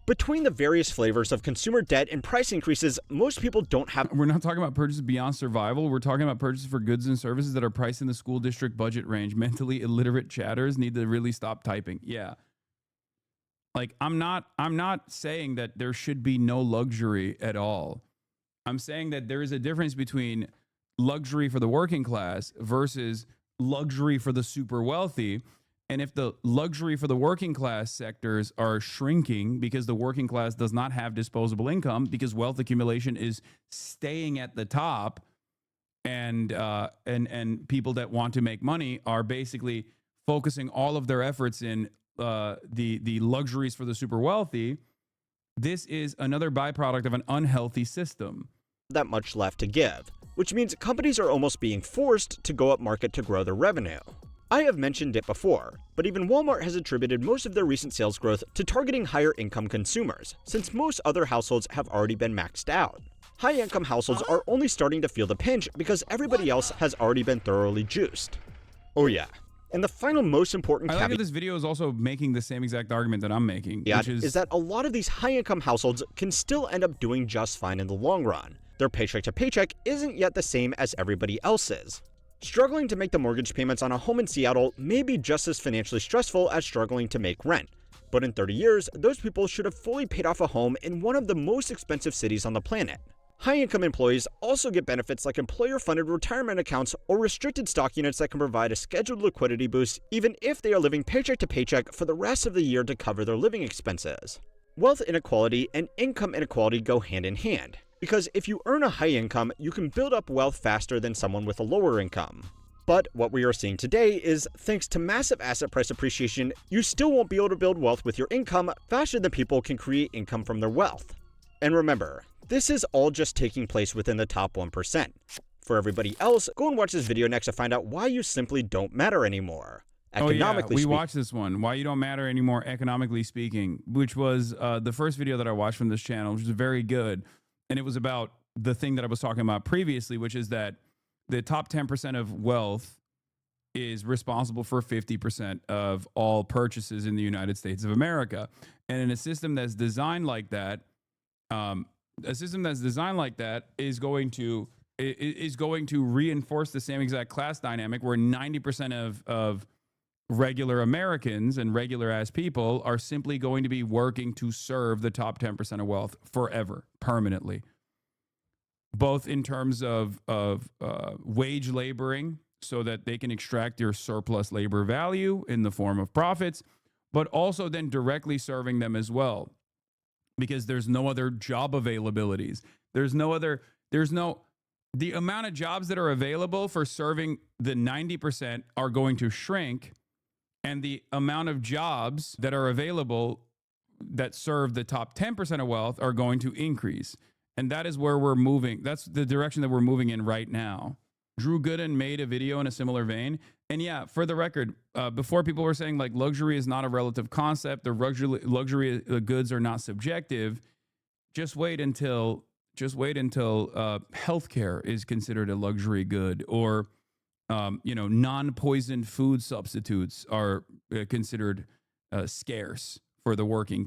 Between the various flavors of consumer debt and price increases, most people don't have. We're not talking about purchases beyond survival. We're talking about purchases for goods and services that are priced in the school district budget range. Mentally illiterate chatters need to really stop typing. Yeah. Like, I'm not saying that there should be no luxury at all. I'm saying that there is a difference between luxury for the working class versus luxury for the super wealthy. And if the luxury for the working class sectors are shrinking because the working class does not have disposable income, because wealth accumulation is staying at the top, and people that want to make money are basically focusing all of their efforts in the luxuries for the super wealthy, this is another byproduct of an unhealthy system. That much left to give, which means companies are almost being forced to go up market to grow their revenue. I have mentioned it before, but even Walmart has attributed most of their recent sales growth to targeting higher income consumers, since most other households have already been maxed out. High income households are only starting to feel the pinch because everybody else has already been thoroughly juiced. Oh yeah. And the final most important I like that this video is also making the same exact argument that I'm making, which is that a lot of these high-income households can still end up doing just fine in the long run. Their paycheck to paycheck isn't yet the same as everybody else's. Struggling to make the mortgage payments on a home in Seattle may be just as financially stressful as struggling to make rent. But in 30 years, those people should have fully paid off a home in one of the most expensive cities on the planet. High-income employees also get benefits like employer-funded retirement accounts or restricted stock units that can provide a scheduled liquidity boost even if they are living paycheck to paycheck for the rest of the year to cover their living expenses. Wealth inequality and income inequality go hand in hand, because if you earn a high income, you can build up wealth faster than someone with a lower income. But what we are seeing today is, thanks to massive asset price appreciation, you still won't be able to build wealth with your income faster than people can create income from their wealth. And remember, this is all just taking place within the top 1%. For everybody else, go and watch this video next to find out why you simply don't matter anymore. Economically we watched this one, Why You Don't Matter Anymore, Economically Speaking, which was the first video that I watched from this channel, which was very good. And it was about the thing that I was talking about previously, which is that the top 10% of wealth is responsible for 50% of all purchases in the United States of America. And in a system that's designed like that, is going to reinforce the same exact class dynamic where 90% of regular Americans and regular ass people are simply going to be working to serve the top 10% of wealth forever, permanently, both in terms of wage laboring so that they can extract your surplus labor value in the form of profits, but also then directly serving them as well, because there's no other job availabilities. The amount of jobs that are available for serving the 90% are going to shrink, and the amount of jobs that are available that serve the top 10% of wealth are going to increase. And that is where we're moving. That's the direction that we're moving in right now. Drew Gooden made a video in a similar vein. And yeah, for the record, before people were saying like luxury is not a relative concept, the luxury goods are not subjective. Just wait until healthcare is considered a luxury good, or non-poisoned food substitutes are considered scarce for the working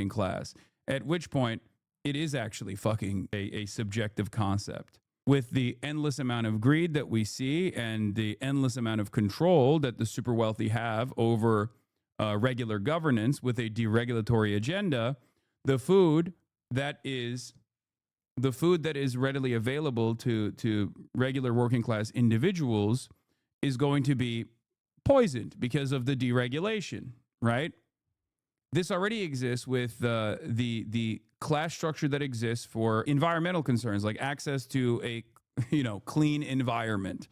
class. At which point, it is actually fucking a subjective concept. With the endless amount of greed that we see and the endless amount of control that the super wealthy have over regular governance with a deregulatory agenda, the food that is readily available to regular working class individuals is going to be poisoned because of the deregulation, right? This already exists with the class structure that exists for environmental concerns, like access to a clean environment.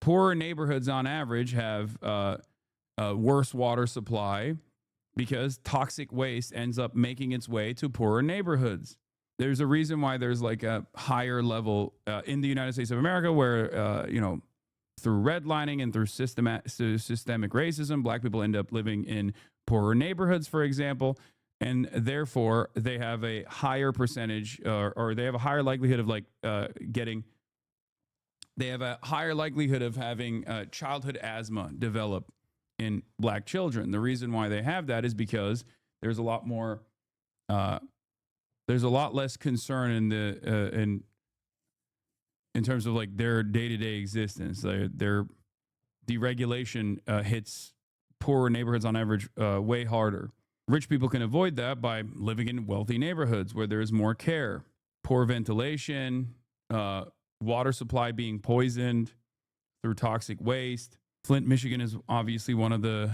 Poorer neighborhoods on average have a worse water supply because toxic waste ends up making its way to poorer neighborhoods. There's a reason why there's like a higher level in the United States of America where, through redlining and through systemic racism, black people end up living in poorer neighborhoods, for example. and therefore they have a higher percentage, or they have a higher likelihood of they have a higher likelihood of having childhood asthma develop in black children. The reason why they have that is because there's a lot more, there's a lot less concern in terms of like their day-to-day existence. Their deregulation hits poorer neighborhoods on average way harder. Rich people can avoid that by living in wealthy neighborhoods where there's more care, poor ventilation, water supply being poisoned through toxic waste. Flint, Michigan is obviously one of the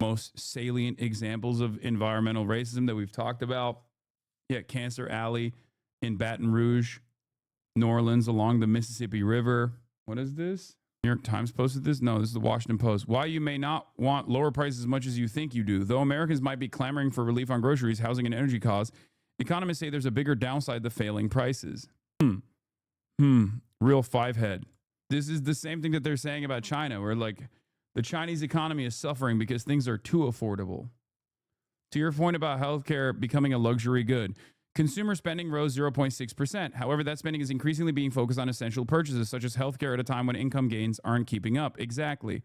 most salient examples of environmental racism that we've talked about. Yeah, Cancer Alley in Baton Rouge, New Orleans along the Mississippi River. What is this? New York Times posted this? No, this is the Washington Post. Why you may not want lower prices as much as you think you do. Though Americans might be clamoring for relief on groceries, housing, and energy costs, economists say there's a bigger downside to failing prices. Real five-head. This is the same thing that they're saying about China, where like the Chinese economy is suffering because things are too affordable. To your point about healthcare becoming a luxury good, consumer spending rose 0.6%. However, that spending is increasingly being focused on essential purchases, such as healthcare at a time when income gains aren't keeping up. Exactly.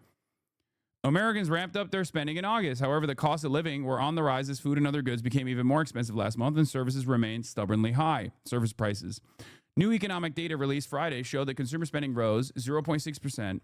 Americans ramped up their spending in August. However, the cost of living were on the rise as food and other goods became even more expensive last month, and services remained stubbornly high. Service prices. New economic data released Friday showed that consumer spending rose 0.6%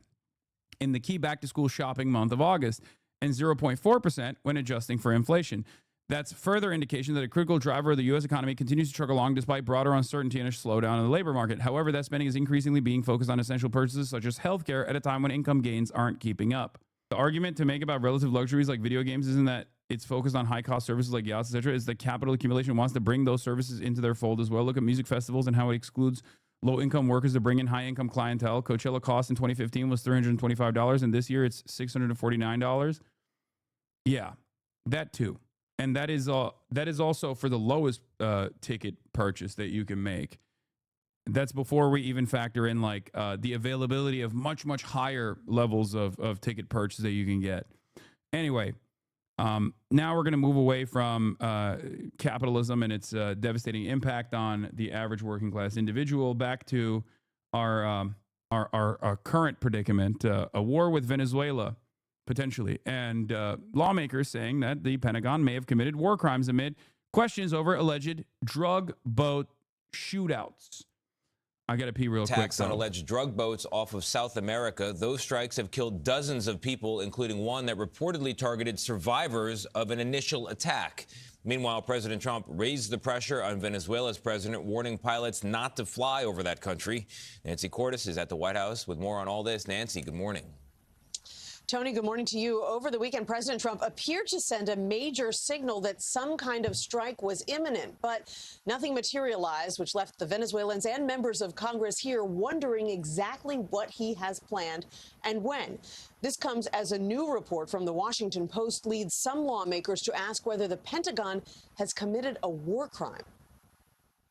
in the key back-to-school shopping month of August and 0.4% when adjusting for inflation. That's further indication that a critical driver of the U.S. economy continues to chug along despite broader uncertainty and a slowdown in the labor market. However, that spending is increasingly being focused on essential purchases such as healthcare at a time when income gains aren't keeping up. The argument to make about relative luxuries like video games isn't that it's focused on high-cost services like yachts, etc. Is that capital accumulation wants to bring those services into their fold as well. Look at music festivals and how it excludes low-income workers to bring in high-income clientele. Coachella cost in 2015 was $325, and this year it's $649. Yeah, that too. And that is also for the lowest ticket purchase that you can make. That's before we even factor in like the availability of much, much higher levels of ticket purchase that you can get. Anyway, now we're going to move away from capitalism and its devastating impact on the average working class individual back to our current predicament, a war with Venezuela. Potentially. And lawmakers saying that the Pentagon may have committed war crimes amid questions over alleged drug boat shootouts. I got to pee real quick. Attacks on alleged drug boats off of South America. Those strikes have killed dozens of people, including one that reportedly targeted survivors of an initial attack. Meanwhile, President Trump raised the pressure on Venezuela's president, warning pilots not to fly over that country. Nancy Cordes is at the White House with more on all this. Nancy, good morning. Tony, good morning to you. Over the weekend, President Trump appeared to send a major signal that some kind of strike was imminent, but nothing materialized, which left the Venezuelans and members of Congress here wondering exactly what he has planned and when. This comes as a new report from the Washington Post leads some lawmakers to ask whether the Pentagon has committed a war crime.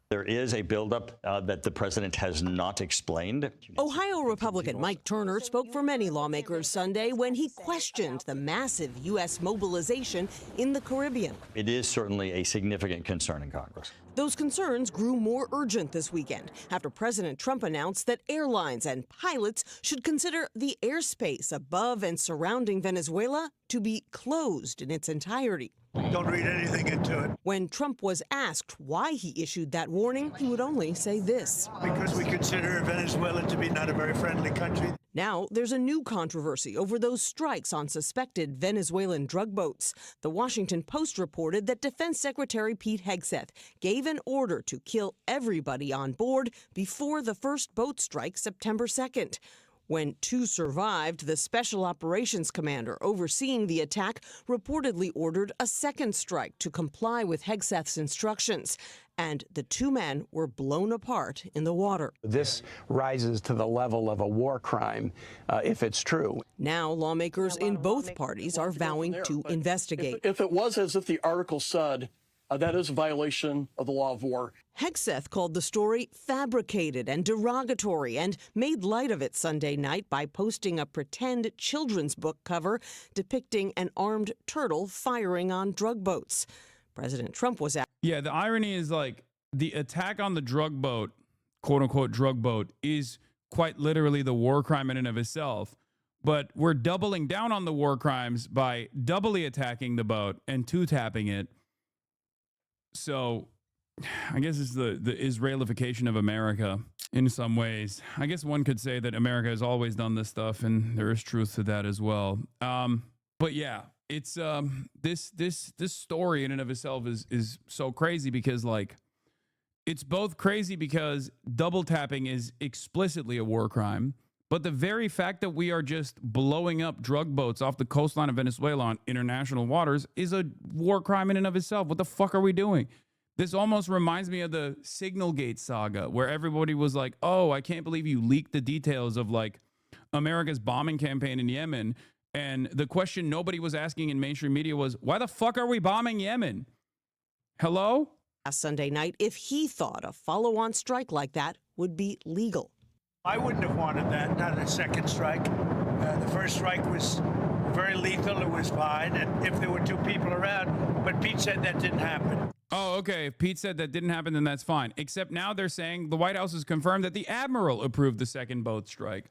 There is a buildup that the president has not explained. Ohio Republican Mike Turner spoke for many lawmakers Sunday when he questioned the massive U.S. mobilization in the Caribbean. It is certainly a significant concern in Congress. Those concerns grew more urgent this weekend after President Trump announced that airlines and pilots should consider the airspace above and surrounding Venezuela to be closed in its entirety. Don't read anything into it. When Trump was asked why he issued that warning, he would only say this. Because we consider Venezuela to be not a very friendly country. Now, there's a new controversy over those strikes on suspected Venezuelan drug boats. The Washington Post reported that Defense Secretary Pete Hegseth gave an order to kill everybody on board before the first boat strike September 2nd. When two survived, the Special Operations Commander overseeing the attack reportedly ordered a second strike to comply with Hegseth's instructions. And the two men were blown apart in the water. This rises to the level of a war crime, if it's true. Now, lawmakers in both parties are vowing to investigate. If it was as if the article said, that is a violation of the law of war. Hegseth called the story fabricated and derogatory and made light of it Sunday night by posting a pretend children's book cover depicting an armed turtle firing on drug boats. President Trump was asked. Yeah, the irony is like the attack on the drug boat, quote unquote drug boat, is quite literally the war crime in and of itself. But we're doubling down on the war crimes by doubly attacking the boat and two-tapping it. So I guess it's the Israelification of America in some ways. I guess one could say that America has always done this stuff, and there is truth to that as well. But yeah, it's this story in and of itself is so crazy because like it's both crazy because double tapping is explicitly a war crime, but the very fact that we are just blowing up drug boats off the coastline of Venezuela on international waters is a war crime in and of itself. What the fuck are we doing? This almost reminds me of the Signalgate saga, where everybody was like, oh, I can't believe you leaked the details of like America's bombing campaign in Yemen. And the question nobody was asking in mainstream media was, why the fuck are we bombing Yemen? Hello? Last Sunday night if he thought a follow-on strike like that would be legal. I wouldn't have wanted that, not a second strike. The first strike was very lethal. It was fine. And if there were two people around, but Pete said that didn't happen. Oh, okay. If Pete said that didn't happen, then that's fine. Except now they're saying the White House has confirmed that the Admiral approved the second boat strike,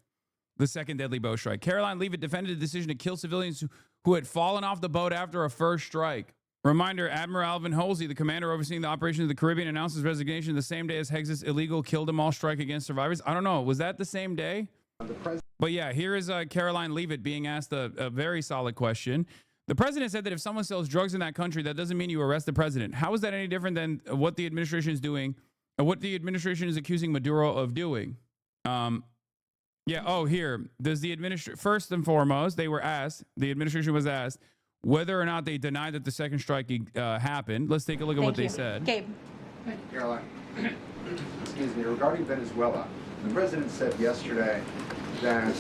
the second deadly boat strike. Caroline Leavitt defended the decision to kill civilians who had fallen off the boat after a first strike. Reminder, Admiral Alvin Halsey, the commander overseeing the operation of the Caribbean, announced his resignation the same day as Hex's illegal kill-them-all strike against survivors. I don't know. Was that the same day? But yeah, here is Caroline Leavitt being asked a very solid question. The president said that if someone sells drugs in that country, that doesn't mean you arrest the president. How is that any different than what the administration is doing, or what the administration is accusing Maduro of doing? Yeah, oh, here. Does the administration, first and foremost, the administration was asked whether or not they denied that the second strike happened. Let's take a look at what they said. Gabe. Thank you, Caroline. Excuse me. Regarding Venezuela, the president said yesterday that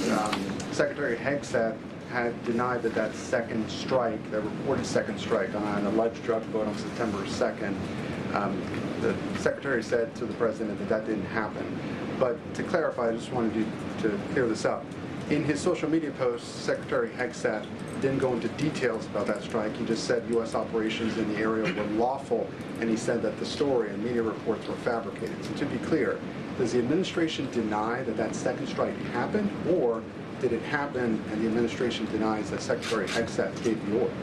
Secretary Hegseth had denied that second strike, the reported second strike on an alleged drug boat on September 2nd, the secretary said to the president that didn't happen. But to clarify, I just wanted to clear this up. In his social media post, Secretary Hegseth didn't go into details about that strike. He just said U.S. operations in the area were lawful, and he said that the story and media reports were fabricated. So to be clear, does the administration deny that second strike happened, or did it happen and the administration denies that Secretary Hegseth gave the order?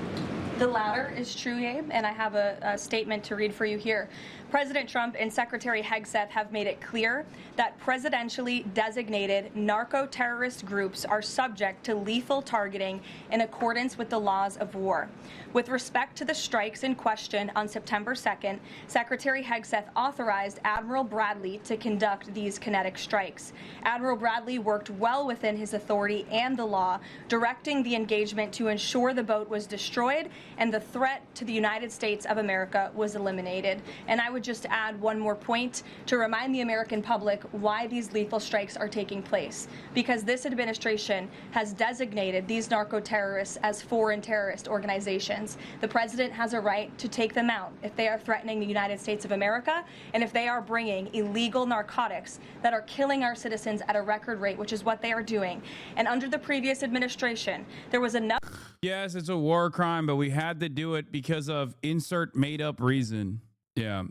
The latter is true, Gabe, and I have a statement to read for you here. President Trump and Secretary Hegseth have made it clear that presidentially designated narco-terrorist groups are subject to lethal targeting in accordance with the laws of war. With respect to the strikes in question on September 2nd, Secretary Hegseth authorized Admiral Bradley to conduct these kinetic strikes. Admiral Bradley worked well within his authority and the law, directing the engagement to ensure the boat was destroyed and the threat to the United States of America was eliminated. And I would just add one more point to remind the American public why these lethal strikes are taking place. Because this administration has designated these narco-terrorists as foreign terrorist organizations. The president has a right to take them out if they are threatening the United States of America and if they are bringing illegal narcotics that are killing our citizens at a record rate, which is what they are doing. And under the previous administration, there was enough. Yes, it's a war crime, but we had to do it because of insert made-up reason. Yeah.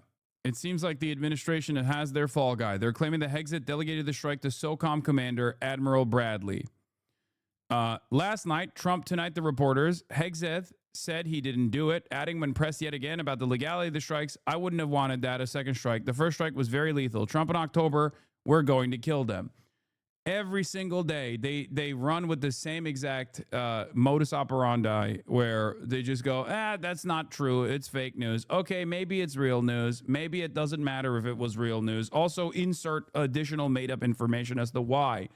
It seems like the administration has their fall guy. They're claiming that Hegseth delegated the strike to SOCOM commander Admiral Bradley. Last night, Trump Tonight the reporters, Hegseth said he didn't do it, adding when pressed yet again about the legality of the strikes, I wouldn't have wanted that, a second strike. The first strike was very lethal. Trump in October, we're going to kill them. Every single day, they run with the same exact modus operandi where they just go, that's not true. It's fake news. Okay, maybe it's real news. Maybe it doesn't matter if it was real news. Also, insert additional made-up information as to why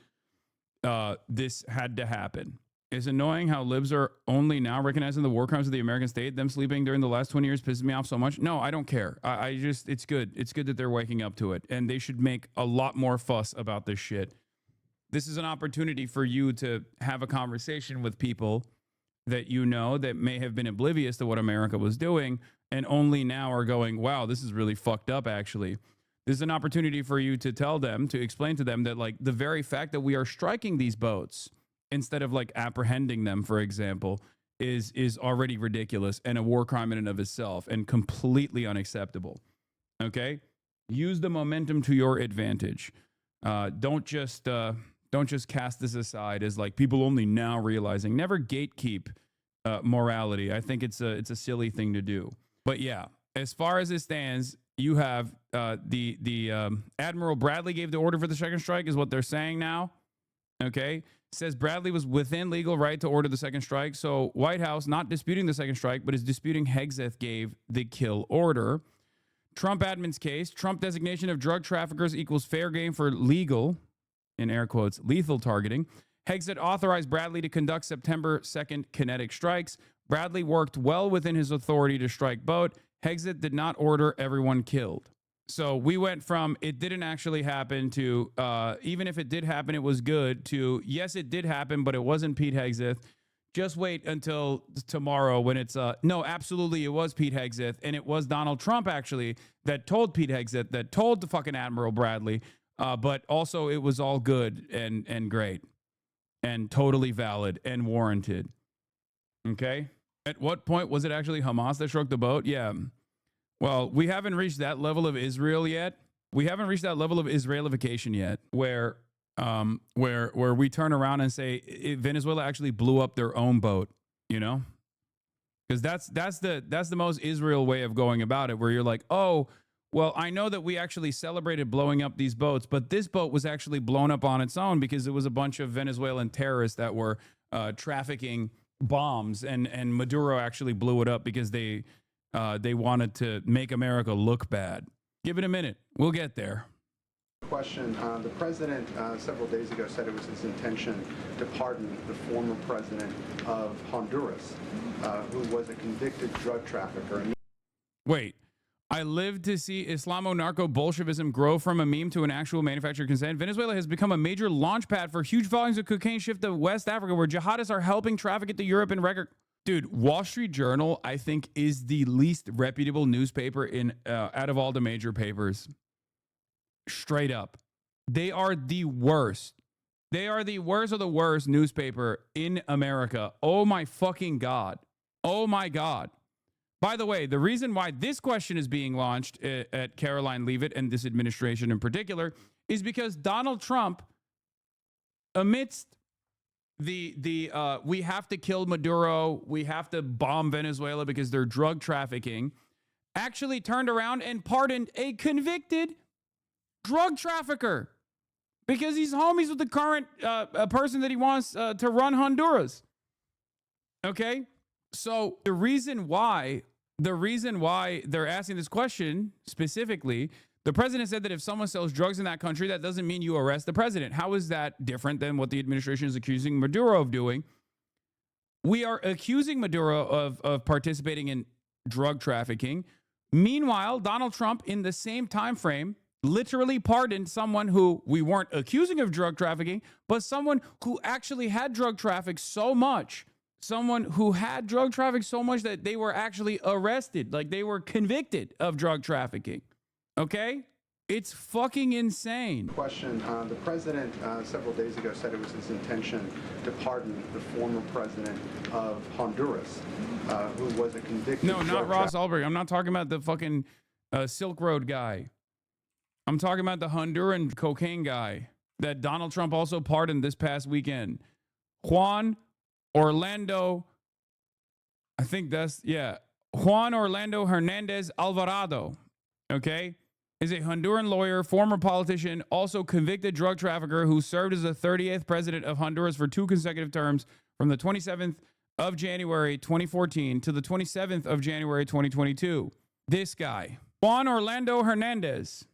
this had to happen. It's annoying how libs are only now recognizing the war crimes of the American state. Them sleeping during the last 20 years pisses me off so much. No, I don't care. I just, it's good. It's good that they're waking up to it. And they should make a lot more fuss about this shit. This is an opportunity for you to have a conversation with people that you know that may have been oblivious to what America was doing and only now are going, wow, this is really fucked up, actually. This is an opportunity for you to tell them, to explain to them that, like, the very fact that we are striking these boats instead of, like, apprehending them, for example, is already ridiculous and a war crime in and of itself and completely unacceptable. Okay? Use the momentum to your advantage. Don't just cast this aside as like people only now realizing. Never gatekeep morality. I think it's a silly thing to do. But yeah, as far as it stands, you have the Admiral Bradley gave the order for the second strike is what they're saying now. Okay, says Bradley was within legal right to order the second strike. So White House not disputing the second strike, but is disputing Hegseth gave the kill order. Trump admin's case, Trump designation of drug traffickers equals fair game for legal, in air quotes, lethal targeting. Hegseth authorized Bradley to conduct September 2nd kinetic strikes. Bradley worked well within his authority to strike boat. Hegseth did not order everyone killed. So we went from it didn't actually happen to even if it did happen, it was good to yes, it did happen, but it wasn't Pete Hegseth. Just wait until tomorrow when it's no, absolutely it was Pete Hegseth, and it was Donald Trump actually that told Pete Hegseth, that told the fucking Admiral Bradley, but also it was all good and great and totally valid and warranted. Okay? At what point was it actually Hamas that struck the boat? Yeah. Well, we haven't reached that level of Israel yet. We haven't reached that level of Israelification yet, where we turn around and say Venezuela actually blew up their own boat, you know? Because that's the most Israel way of going about it, where you're like, oh, well, I know that we actually celebrated blowing up these boats, but this boat was actually blown up on its own because it was a bunch of Venezuelan terrorists that were trafficking bombs, and Maduro actually blew it up because they wanted to make America look bad. Give it a minute. We'll get there. Question. The president several days ago said it was his intention to pardon the former president of Honduras, who was a convicted drug trafficker. Wait. I lived to see Islamo-narco-Bolshevism grow from a meme to an actual manufactured consent. Venezuela has become a major launch pad for huge volumes of cocaine shipped to West Africa, where jihadists are helping traffic it to Europe in record. Dude, Wall Street Journal, I think, is the least reputable newspaper in out of all the major papers. Straight up. They are the worst. They are the worst of the worst newspaper in America. Oh my fucking God. Oh my God. By the way, the reason why this question is being launched at Caroline Leavitt and this administration in particular is because Donald Trump, amidst the we have to kill Maduro, we have to bomb Venezuela because they're drug trafficking, actually turned around and pardoned a convicted drug trafficker because he's homies with the current person that he wants to run Honduras. Okay? So the reason why they're asking this question specifically, the president said that if someone sells drugs in that country, that doesn't mean you arrest the president. How is that different than what the administration is accusing Maduro of doing? We are accusing Maduro of participating in drug trafficking. Meanwhile, Donald Trump, in the same time frame, literally pardoned someone who we weren't accusing of drug trafficking, but someone who actually had drug trafficked so much. Someone who had drug trafficked so much that they were actually arrested, like they were convicted of drug trafficking. Okay? It's fucking insane. Question. The president several days ago said it was his intention to pardon the former president of Honduras, who was a convicted No, not Ross Ulbricht. I'm not talking about the fucking Silk Road guy. I'm talking about the Honduran cocaine guy that Donald Trump also pardoned this past weekend. Juan Orlando Hernandez Alvarado, okay, is a Honduran lawyer, former politician, also convicted drug trafficker who served as the 38th president of Honduras for 2 consecutive terms from the 27th of January 2014 to the 27th of January 2022. This guy, Juan Orlando Hernandez,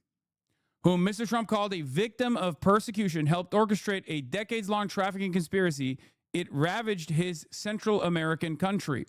whom Mr. Trump called a victim of persecution, helped orchestrate a decades-long trafficking conspiracy. It ravaged his Central American country.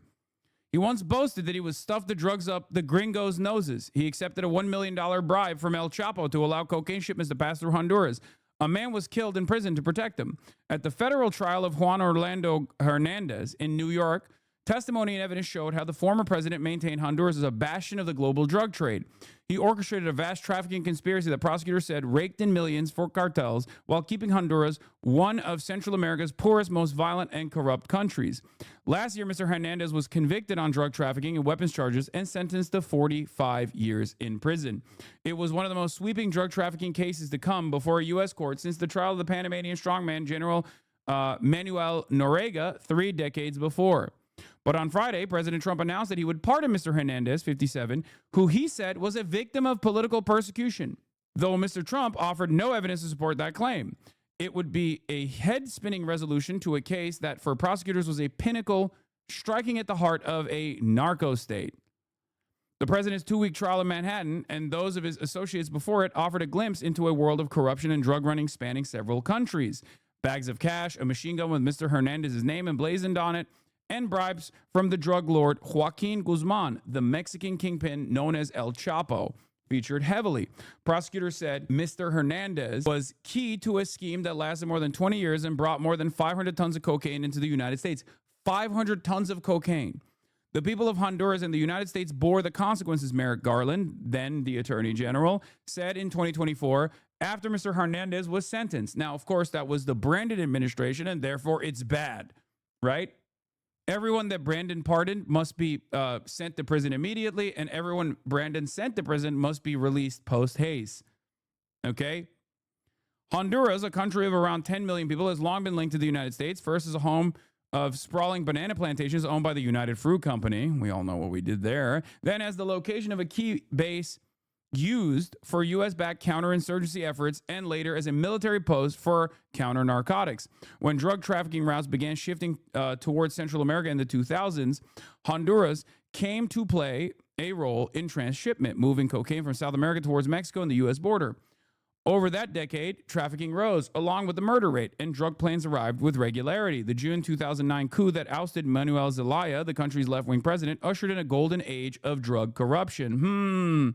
He once boasted that he would stuff the drugs up the gringos' noses. He accepted a $1 million bribe from El Chapo to allow cocaine shipments to pass through Honduras. A man was killed in prison to protect him. At the federal trial of Juan Orlando Hernandez in New York, Testimony and evidence showed how the former president maintained Honduras as a bastion of the global drug trade. He orchestrated a vast trafficking conspiracy that prosecutors said raked in millions for cartels while keeping Honduras one of Central America's poorest, most violent, and corrupt countries. Last year, Mr. Hernandez was convicted on drug trafficking and weapons charges and sentenced to 45 years in prison. It was one of the most sweeping drug trafficking cases to come before a U.S. court since the trial of the Panamanian strongman General Manuel Noriega 3 decades before. But on Friday, President Trump announced that he would pardon Mr. Hernandez, 57, who he said was a victim of political persecution, though Mr. Trump offered no evidence to support that claim. It would be a head-spinning resolution to a case that for prosecutors was a pinnacle striking at the heart of a narco state. The president's 2-week trial in Manhattan and those of his associates before it offered a glimpse into a world of corruption and drug running spanning several countries. Bags of cash, a machine gun with Mr. Hernandez's name emblazoned on it, and bribes from the drug lord Joaquin Guzman, the Mexican kingpin known as El Chapo, featured heavily. Prosecutors said Mr. Hernandez was key to a scheme that lasted more than 20 years and brought more than 500 tons of cocaine into the United States. 500 tons of cocaine. The people of Honduras and the United States bore the consequences, Merrick Garland, then the Attorney General, said in 2024 after Mr. Hernandez was sentenced. Now, of course, that was the Brandon administration, and therefore it's bad, right? Everyone that Brandon pardoned must be sent to prison immediately, and everyone Brandon sent to prison must be released post-haste. Okay? Honduras, a country of around 10 million people, has long been linked to the United States, first as a home of sprawling banana plantations owned by the United Fruit Company. We all know what we did there. Then as the location of a key base used for U.S.-backed counterinsurgency efforts, and later as a military post for counter-narcotics. When drug trafficking routes began shifting towards Central America in the 2000s, Honduras came to play a role in transshipment, moving cocaine from South America towards Mexico and the U.S. border. Over that decade, trafficking rose, along with the murder rate, and drug planes arrived with regularity. The June 2009 coup that ousted Manuel Zelaya, the country's left-wing president, ushered in a golden age of drug corruption.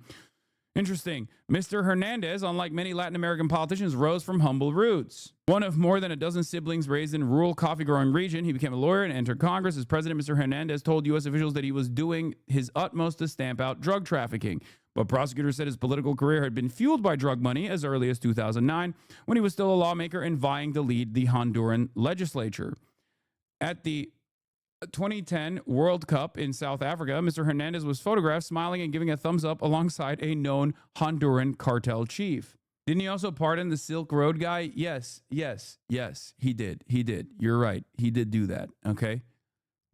Interesting. Mr. Hernandez, unlike many Latin American politicians, rose from humble roots. One of more than a dozen siblings raised in a rural coffee-growing region, he became a lawyer and entered Congress. As president, Mr. Hernandez told U.S. officials that he was doing his utmost to stamp out drug trafficking. But prosecutors said his political career had been fueled by drug money as early as 2009, when he was still a lawmaker and vying to lead the Honduran legislature. At the 2010 World Cup in South Africa, Mr. Hernandez was photographed smiling and giving a thumbs up alongside a known Honduran cartel chief. Didn't he also pardon the Silk Road guy? Yes, he did. You're right. He did do that, okay?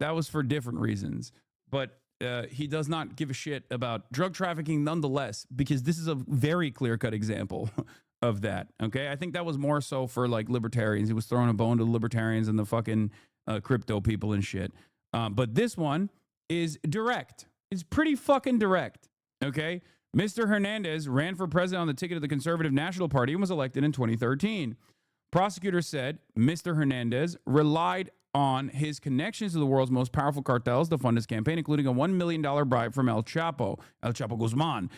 That was for different reasons. But he does not give a shit about drug trafficking nonetheless, because this is a very clear-cut example of that, okay? I think that was more so for, like, libertarians. He was throwing a bone to the libertarians and the fucking crypto people and shit. But this one is direct. It's pretty fucking direct, okay? Mr. Hernandez ran for president on the ticket of the Conservative National Party and was elected in 2013. Prosecutors said Mr. Hernandez relied on his connections to the world's most powerful cartels to fund his campaign, including a $1 million bribe from El Chapo Guzman,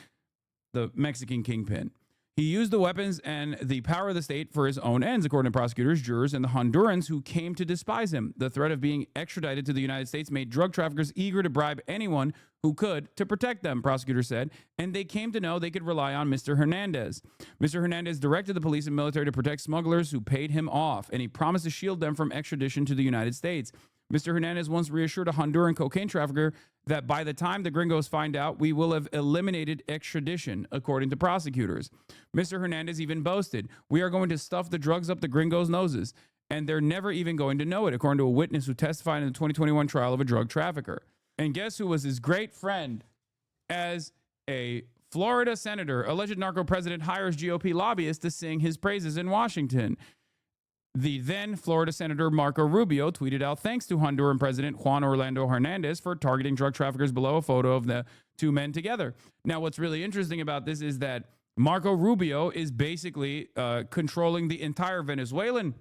the Mexican kingpin. He used the weapons and the power of the state for his own ends, according to prosecutors, jurors, and the Hondurans who came to despise him. The threat of being extradited to the United States made drug traffickers eager to bribe anyone who could to protect them, prosecutors said, and they came to know they could rely on Mr. Hernandez. Mr. Hernandez directed the police and military to protect smugglers who paid him off, and he promised to shield them from extradition to the United States. Mr. Hernandez once reassured a Honduran cocaine trafficker that by the time the gringos find out, we will have eliminated extradition, according to prosecutors. Mr. Hernandez even boasted, "We are going to stuff the drugs up the gringos' noses, and they're never even going to know it," according to a witness who testified in the 2021 trial of a drug trafficker. And guess who was his great friend? As a Florida senator, alleged narco president hires GOP lobbyists to sing his praises in Washington. The then Florida Senator Marco Rubio tweeted out thanks to Honduran President Juan Orlando Hernandez for targeting drug traffickers below a photo of the two men together. Now, what's really interesting about this is that Marco Rubio is basically controlling the entire Venezuelan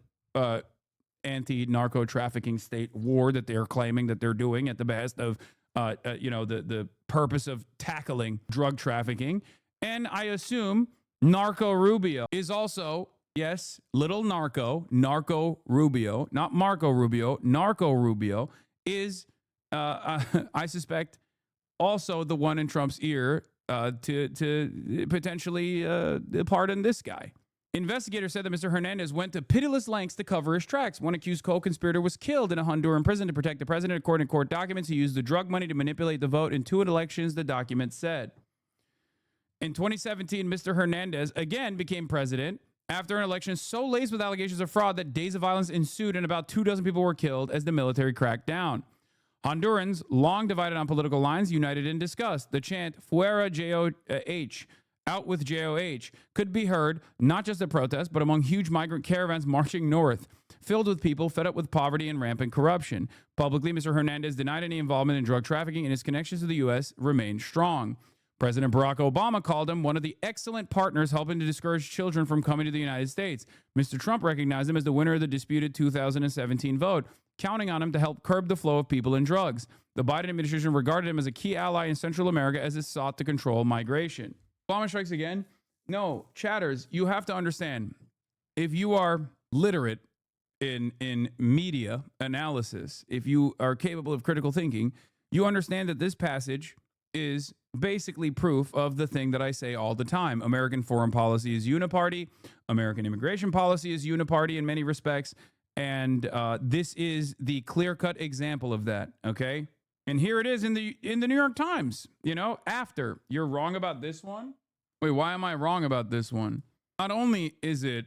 anti-narco trafficking state war that they're claiming that they're doing at the behest of, the purpose of tackling drug trafficking. And I assume Narco Rubio is also... Yes, little Narco Rubio, not Marco Rubio, Narco Rubio is I suspect also the one in Trump's ear to potentially pardon this guy. Investigators said that Mr. Hernandez went to pitiless lengths to cover his tracks. One accused co-conspirator was killed in a Honduran prison to protect the president. According to court documents, he used the drug money to manipulate the vote in 2 elections, the document said. In 2017, Mr. Hernandez again became president after an election so laced with allegations of fraud that days of violence ensued and about 24 people were killed as the military cracked down. Hondurans, long divided on political lines, united in disgust. The chant, Fuera JOH, out with JOH, could be heard not just at protests, but among huge migrant caravans marching north, filled with people fed up with poverty and rampant corruption. Publicly, Mr. Hernandez denied any involvement in drug trafficking, and his connections to the U.S. remained strong. President Barack Obama called him one of the excellent partners helping to discourage children from coming to the United States. Mr. Trump recognized him as the winner of the disputed 2017 vote, counting on him to help curb the flow of people and drugs. The Biden administration regarded him as a key ally in Central America as it sought to control migration. Obama strikes again? No, chatters, you have to understand, if you are literate in media analysis, if you are capable of critical thinking, you understand that this passage is basically proof of the thing that I say all the time. American foreign policy is uniparty. American immigration policy is uniparty in many respects. And this is the clear-cut example of that, okay? And here it is in the New York Times, after. You're wrong about this one? Wait, why am I wrong about this one? Not only is it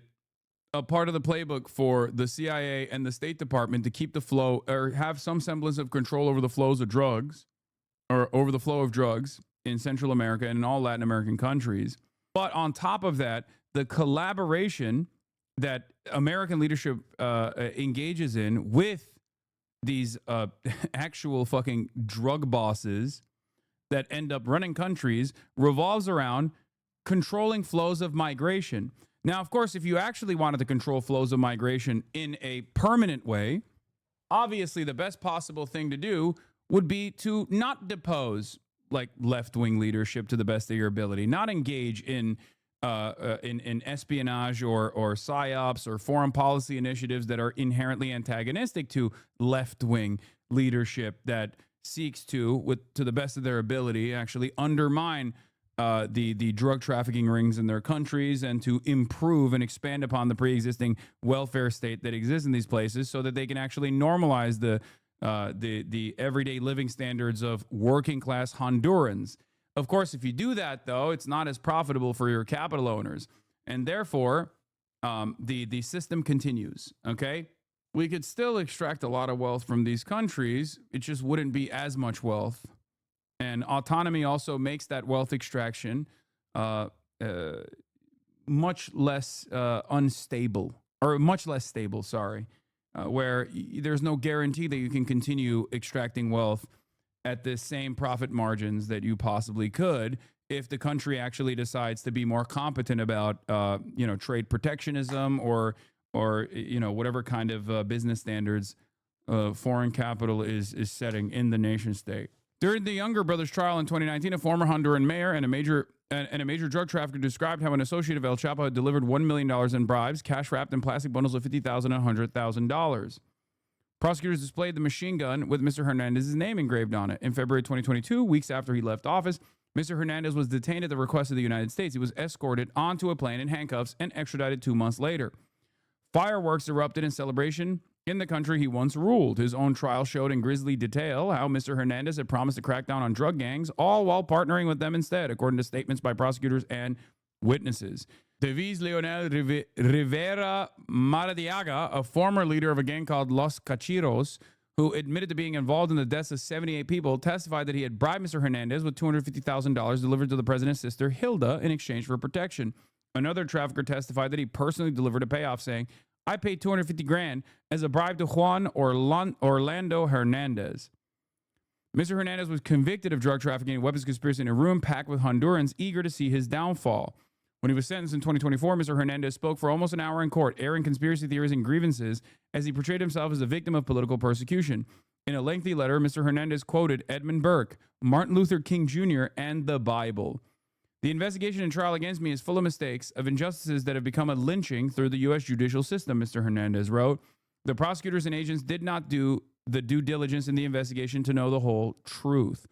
a part of the playbook for the CIA and the State Department to keep the flow or have some semblance of control over the flows of drugs or over the flow of drugs in Central America and in all Latin American countries, but on top of that, the collaboration that American leadership engages in with these actual fucking drug bosses that end up running countries revolves around controlling flows of migration. Now, of course, if you actually wanted to control flows of migration in a permanent way, obviously the best possible thing to do would be to not depose like left-wing leadership to the best of your ability, not engage in espionage or psyops or foreign policy initiatives that are inherently antagonistic to left-wing leadership that seeks to the best of their ability, actually undermine the drug trafficking rings in their countries and to improve and expand upon the pre-existing welfare state that exists in these places so that they can actually normalize the everyday living standards of working class Hondurans. Of course, if you do that, though, it's not as profitable for your capital owners. And therefore, the system continues, okay? We could still extract a lot of wealth from these countries. It just wouldn't be as much wealth. And autonomy also makes that wealth extraction much less unstable, or much less stable, where there's no guarantee that you can continue extracting wealth at the same profit margins that you possibly could if the country actually decides to be more competent about, trade protectionism or whatever kind of business standards foreign capital is setting in the nation state. During the Younger brothers trial in 2019, a former Honduran mayor and a major drug trafficker described how an associate of El Chapo had delivered $1 million in bribes, cash wrapped in plastic bundles of $50,000 and $100,000. Prosecutors displayed the machine gun with Mr. Hernandez's name engraved on it. In February 2022, weeks after he left office, Mr. Hernandez was detained at the request of the United States. He was escorted onto a plane in handcuffs and extradited 2 months later. Fireworks erupted in celebration in the country he once ruled. His own trial showed in grisly detail how Mr. Hernandez had promised to crack down on drug gangs, all while partnering with them instead, according to statements by prosecutors and witnesses. Davis Leonel Rivera Maradiaga, a former leader of a gang called Los Cachiros, who admitted to being involved in the deaths of 78 people, testified that he had bribed Mr. Hernandez with $250,000 delivered to the president's sister, Hilda, in exchange for protection. Another trafficker testified that he personally delivered a payoff, saying, "I paid $250,000 as a bribe to Juan Orlando Hernandez." Mr. Hernandez was convicted of drug trafficking and weapons conspiracy in a room packed with Hondurans eager to see his downfall. When he was sentenced in 2024, Mr. Hernandez spoke for almost an hour in court, airing conspiracy theories and grievances as he portrayed himself as a victim of political persecution. In a lengthy letter, Mr. Hernandez quoted Edmund Burke, Martin Luther King Jr., and the Bible. "The investigation and trial against me is full of mistakes, of injustices that have become a lynching through the U.S. judicial system," Mr. Hernandez wrote. "The prosecutors and agents did not do the due diligence in the investigation to know the whole truth.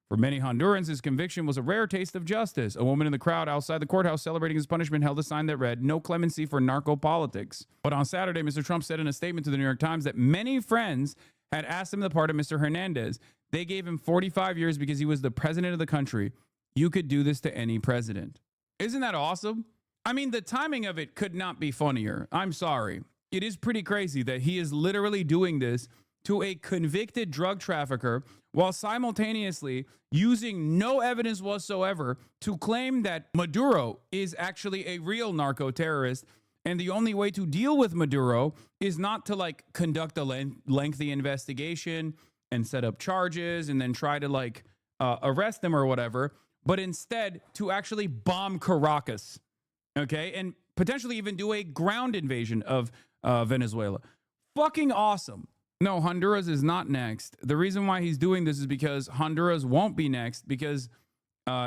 For many Hondurans, his conviction was a rare taste of justice. A woman in the crowd outside the courthouse celebrating his punishment held a sign that read, "No clemency for narco politics." But on Saturday, Mr. Trump said in a statement to the New York Times that many friends had asked him to pardon Mr. Hernandez. They gave him 45 years because he was the president of the country. You could do this to any president. Isn't that awesome? I mean, the timing of it could not be funnier. I'm sorry. It is pretty crazy that he is literally doing this to a convicted drug trafficker while simultaneously using no evidence whatsoever to claim that Maduro is actually a real narco terrorist. And the only way to deal with Maduro is not to like conduct a lengthy investigation and set up charges and then try to arrest them or whatever, but instead to actually bomb Caracas, okay? And potentially even do a ground invasion of Venezuela. Fucking awesome. No, Honduras is not next. The reason why he's doing this is because Honduras won't be next because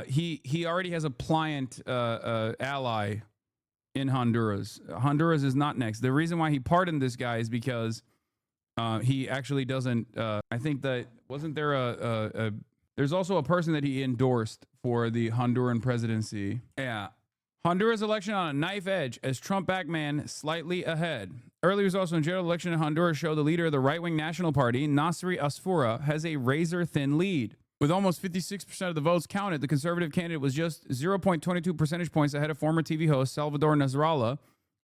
he already has a pliant ally in Honduras. Honduras is not next. The reason why he pardoned this guy is because he actually doesn't. I think that wasn't there there's also a person that he endorsed for the Honduran presidency. Yeah. Honduras election on a knife edge as Trump-backed man slightly ahead. Early results from the general election in Honduras show the leader of the right-wing National Party, Nasri Asfoura, has a razor-thin lead. With almost 56% of the votes counted, the conservative candidate was just 0.22 percentage points ahead of former TV host Salvador Nasrallah,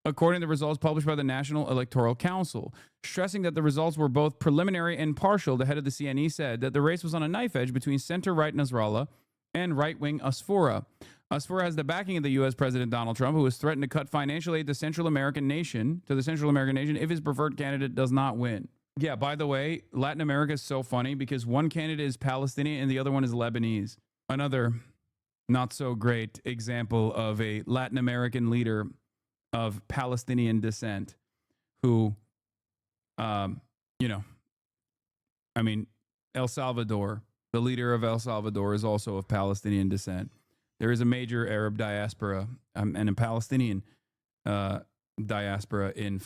according to the results published by the National Electoral Council. Stressing that the results were both preliminary and partial, the head of the CNE said that the race was on a knife edge between center-right Nasrallah and right-wing Asfoura. Asfoura has the backing of the U.S. President Donald Trump, who has threatened to cut financial aid to the Central American nation if his preferred candidate does not win. Yeah, by the way, Latin America is so funny because one candidate is Palestinian and the other one is Lebanese. Another not so great example of a Latin American leader of Palestinian descent who, El Salvador, the leader of El Salvador is also of Palestinian descent. There is a major Arab diaspora and a Palestinian diaspora in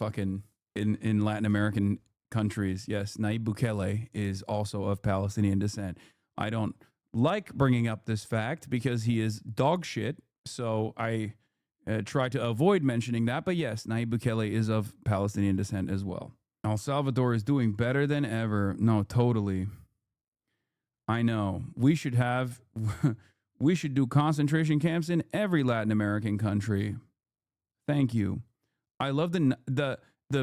Latin American countries. Yes, Nayib Bukele is also of Palestinian descent. I don't like bringing up this fact because he is dog shit, so I try to avoid mentioning that. But yes, Nayib Bukele is of Palestinian descent as well. El Salvador is doing better than ever. No, totally. I know. We should do concentration camps in every Latin American country. Thank you. I love the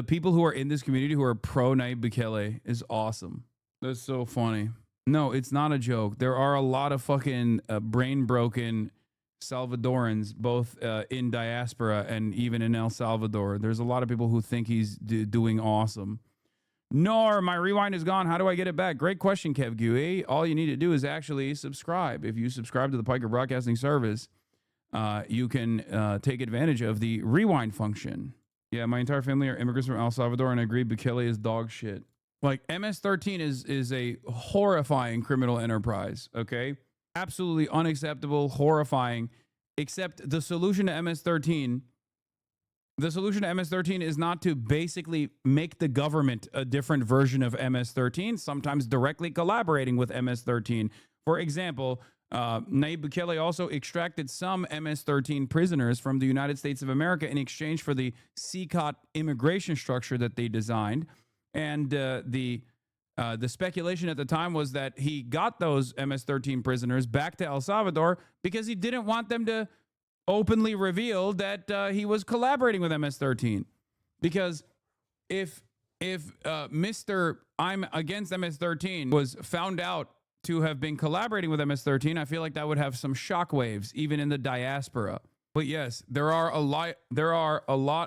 people who are in this community who are pro Nayib Bukele is awesome. That's so funny. No, it's not a joke. There are a lot of fucking brain broken Salvadorans, both in diaspora and even in El Salvador. There's a lot of people who think he's doing awesome. Nor, my rewind is gone. How do I get it back? Great question, Kev Gui. All you need to do is actually subscribe. If you subscribe to the Piker Broadcasting Service, you can take advantage of the rewind function. Yeah, my entire family are immigrants from El Salvador, and I agree Bukele is dog shit. Like, MS-13 is a horrifying criminal enterprise, okay? Absolutely unacceptable, horrifying, except the solution to MS-13... The solution to MS-13 is not to basically make the government a different version of MS-13, sometimes directly collaborating with MS-13. For example, Nayib Bukele also extracted some MS-13 prisoners from the United States of America in exchange for the CCOT immigration structure that they designed. And the speculation at the time was that he got those MS-13 prisoners back to El Salvador because he didn't want them to openly revealed that he was collaborating with MS-13, because if Mr. I'm against MS-13 was found out to have been collaborating with MS-13, I feel like that would have some shockwaves even in the diaspora. But yes, there are a lot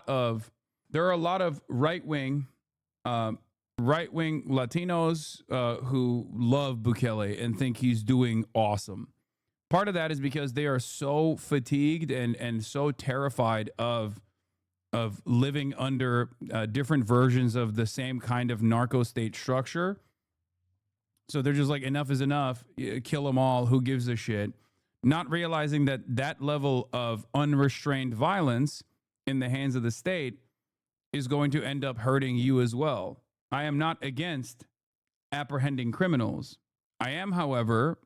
of right-wing Latinos who love Bukele and think he's doing awesome. Part of that is because they are so fatigued and so terrified of living under different versions of the same kind of narco state structure. So they're just like, enough is enough. Kill them all. Who gives a shit? Not realizing that that level of unrestrained violence in the hands of the state is going to end up hurting you as well. I am not against apprehending criminals. I am, however,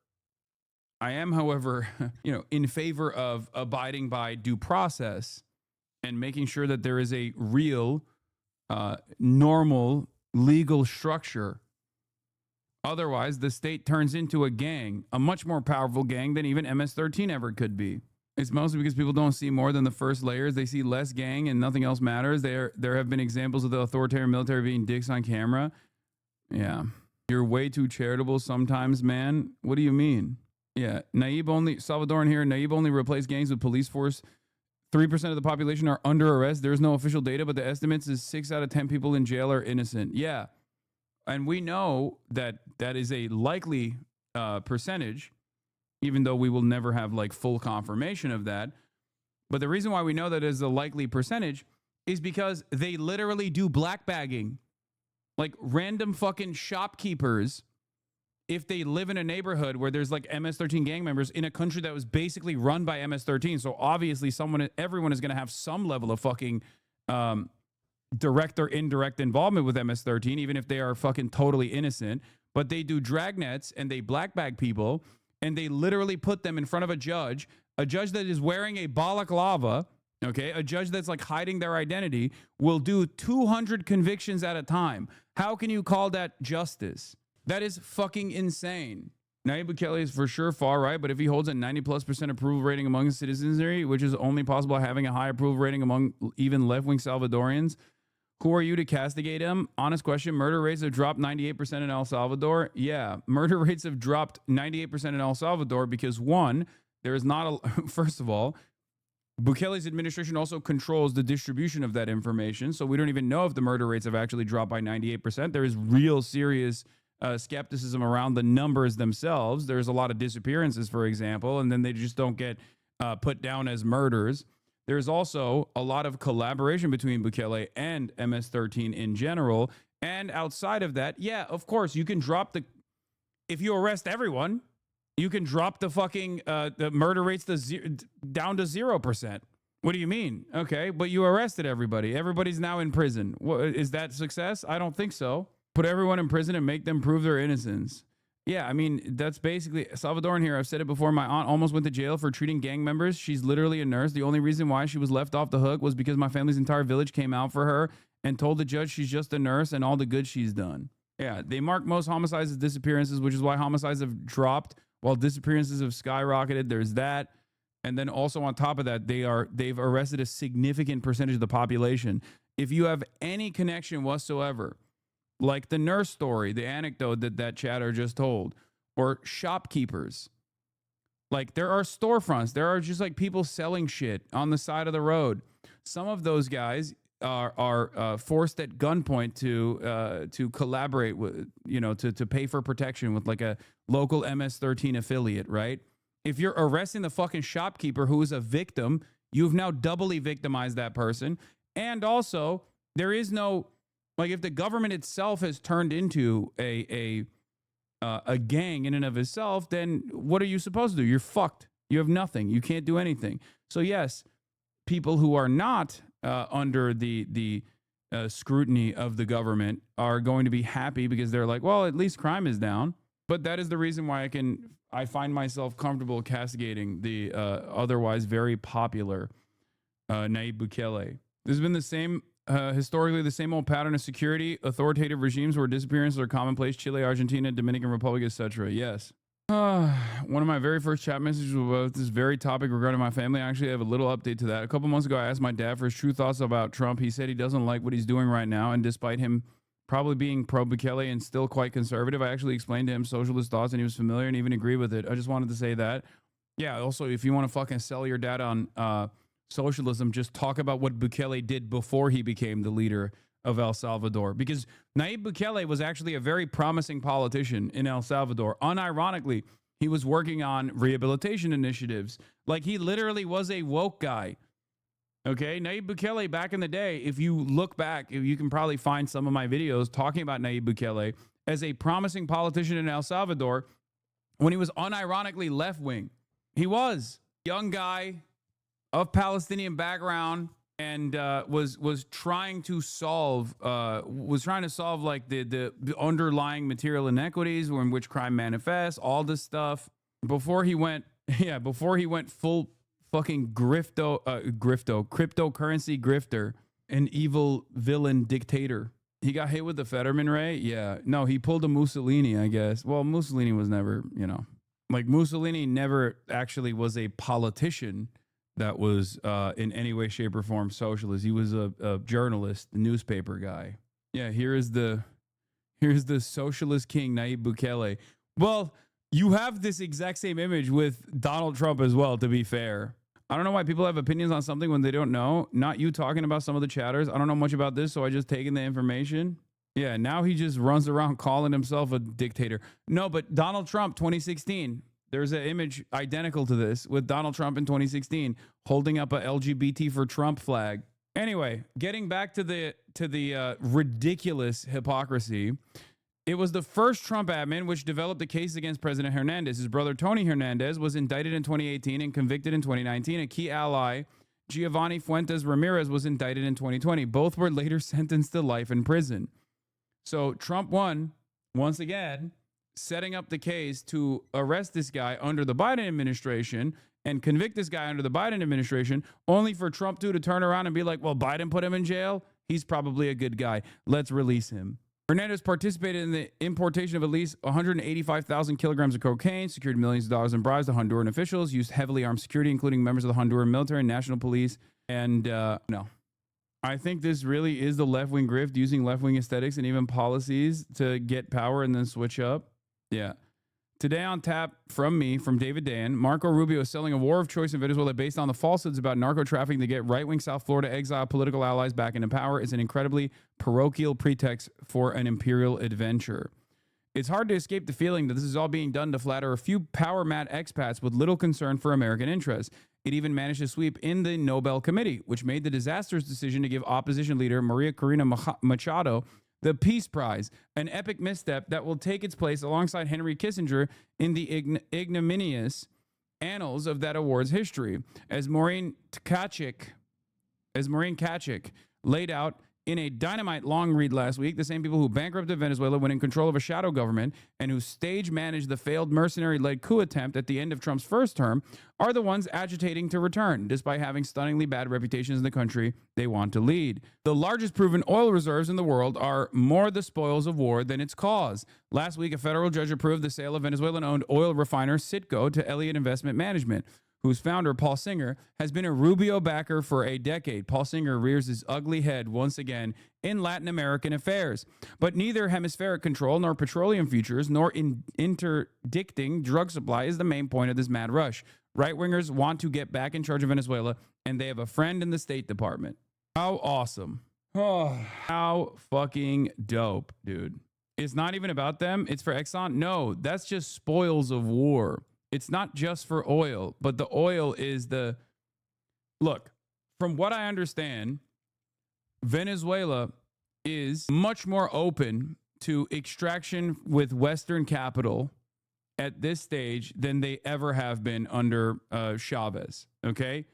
in favor of abiding by due process and making sure that there is a real, normal legal structure. Otherwise, the state turns into a gang, a much more powerful gang than even MS-13 ever could be. It's mostly because people don't see more than the first layers. They see less gang and nothing else matters. There have been examples of the authoritarian military being dicks on camera. Yeah. You're way too charitable sometimes, man. What do you mean? Yeah. Salvadoran here, Naib only replaced gangs with police force. 3% of the population are under arrest. There's no official data, but the estimates is 6 out of 10 people in jail are innocent. Yeah. And we know that that is a likely percentage, even though we will never have like full confirmation of that. But the reason why we know that is a likely percentage is because they literally do black bagging. Like random fucking shopkeepers, if they live in a neighborhood where there's like MS-13 gang members in a country that was basically run by MS-13. So obviously everyone is going to have some level of fucking direct or indirect involvement with MS-13, even if they are fucking totally innocent. But they do dragnets and they black bag people and they literally put them in front of a judge that is wearing a balaclava. Okay, a judge that's like hiding their identity will do 200 convictions at a time. How can you call that justice? That is fucking insane. Nayib Bukele is for sure far right, but if he holds a 90+% approval rating among citizenry, which is only possible having a high approval rating among even left-wing Salvadorians, who are you to castigate him? Honest question. Murder rates have dropped 98% in El Salvador. Yeah, murder rates have dropped 98% in El Salvador because one, there is not a, first of all, Bukele's administration also controls the distribution of that information. So we don't even know if the murder rates have actually dropped by 98%. There is real serious skepticism around the numbers themselves. There's a lot of disappearances, for example, and then they just don't get put down as murders. There's also a lot of collaboration between Bukele and MS-13 in general. And outside of that, yeah, of course, you can drop if you arrest everyone, you can drop the fucking the murder rates down to 0%. What do you mean? Okay, but you arrested everybody. Everybody's now in prison. Is that success? I don't think so. Put everyone in prison and make them prove their innocence. Yeah, I mean, that's basically Salvadoran here. I've said it before. My aunt almost went to jail for treating gang members. She's literally a nurse. The only reason why she was left off the hook was because my family's entire village came out for her and told the judge she's just a nurse and all the good she's done. Yeah, they mark most homicides as disappearances, which is why homicides have dropped while disappearances have skyrocketed. There's that. And then also on top of that, they've arrested a significant percentage of the population. If you have any connection whatsoever, like the nurse story, the anecdote that chatter just told, or shopkeepers, like there are storefronts, there are just like people selling shit on the side of the road. Some of those guys are forced at gunpoint to collaborate with, to pay for protection with like a local MS-13 affiliate, right? If you're arresting the fucking shopkeeper who is a victim, you've now doubly victimized that person. And also, there is no, like, if the government itself has turned into a gang in and of itself, then what are you supposed to do? You're fucked. You have nothing. You can't do anything. So yes, people who are not under the scrutiny of the government are going to be happy because they're like, well, at least crime is down. But that is the reason why I find myself comfortable castigating the otherwise very popular Nayib Bukele. There's been the same, historically, the same old pattern of security, authoritative regimes where disappearances are commonplace, Chile, Argentina, Dominican Republic, etc. Yes. One of my very first chat messages was about this very topic regarding my family. I actually have a little update to that. A couple months ago, I asked my dad for his true thoughts about Trump. He said he doesn't like what he's doing right now, and despite him probably being pro-Bukele and still quite conservative, I actually explained to him socialist thoughts, and he was familiar and even agreed with it. I just wanted to say that. Yeah, also, if you want to fucking sell your dad on socialism, just talk about what Bukele did before he became the leader of El Salvador. Because Nayib Bukele was actually a very promising politician in El Salvador. Unironically, he was working on rehabilitation initiatives. Like, he literally was a woke guy. Okay, Nayib Bukele back in the day, if you look back, you can probably find some of my videos talking about Nayib Bukele as a promising politician in El Salvador when he was unironically left-wing. He was. Young guy of Palestinian background, and was trying to solve like the underlying material inequities in which crime manifests, all this stuff before he went full fucking cryptocurrency grifter, an evil villain dictator. He got hit with the Fetterman ray. Yeah, no, he pulled a Mussolini, I guess. Well, Mussolini was never, like Mussolini never actually was a politician that was in any way, shape, or form socialist. He was a journalist, a newspaper guy. Yeah, here's the socialist king, Nayib Bukele. Well, you have this exact same image with Donald Trump as well, to be fair. I don't know why people have opinions on something when they don't know. Not you talking about some of the chatters. I don't know much about this, so I just taken the information. Yeah, now he just runs around calling himself a dictator. No, but Donald Trump, 2016. There's an image identical to this with Donald Trump in 2016 holding up a LGBT for Trump flag. Anyway, getting back to the ridiculous hypocrisy. It was the first Trump admin which developed a case against President Hernandez. His brother, Tony Hernandez, was indicted in 2018 and convicted in 2019. A key ally, Giovanni Fuentes Ramirez, was indicted in 2020. Both were later sentenced to life in prison. So Trump won, once again, setting up the case to arrest this guy under the Biden administration and convict this guy under the Biden administration, only for Trump to turn around and be like, well, Biden put him in jail. He's probably a good guy. Let's release him. Hernandez participated in the importation of at least 185,000 kilograms of cocaine, secured millions of dollars in bribes to Honduran officials, used heavily armed security, including members of the Honduran military and national police. And no, I think this really is the left-wing grift, using left-wing aesthetics and even policies to get power and then switch up. Yeah. Today on tap from me, from David Dan, Marco Rubio is selling a war of choice in Venezuela based on the falsehoods about narco trafficking to get right-wing South Florida exile political allies back into power. Is an incredibly parochial pretext for an imperial adventure. It's hard to escape the feeling that this is all being done to flatter a few power-mad expats with little concern for American interests. It even managed to sweep in the Nobel Committee, which made the disastrous decision to give opposition leader Maria Corina Machado the Peace Prize, an epic misstep that will take its place alongside Henry Kissinger in the ignominious annals of that award's history. As Maureen Kachik laid out in a dynamite long read last week, the same people who bankrupted Venezuela when in control of a shadow government and who stage managed the failed mercenary-led coup attempt at the end of Trump's first term are the ones agitating to return, despite having stunningly bad reputations in the country they want to lead. The largest proven oil reserves in the world are more the spoils of war than its cause. Last week, a federal judge approved the sale of Venezuelan-owned oil refiner Citgo to Elliott Investment Management, whose founder, Paul Singer, has been a Rubio backer for a decade. Paul Singer rears his ugly head once again in Latin American affairs. But neither hemispheric control, nor petroleum futures, nor interdicting drug supply is the main point of this mad rush. Right-wingers want to get back in charge of Venezuela, and they have a friend in the State Department. How awesome. Oh, how fucking dope, dude. It's not even about them. It's for Exxon. No, that's just spoils of war. It's not just for oil, but the oil is the... Look, from what I understand, Venezuela is much more open to extraction with Western capital at this stage than they ever have been under Chavez, okay?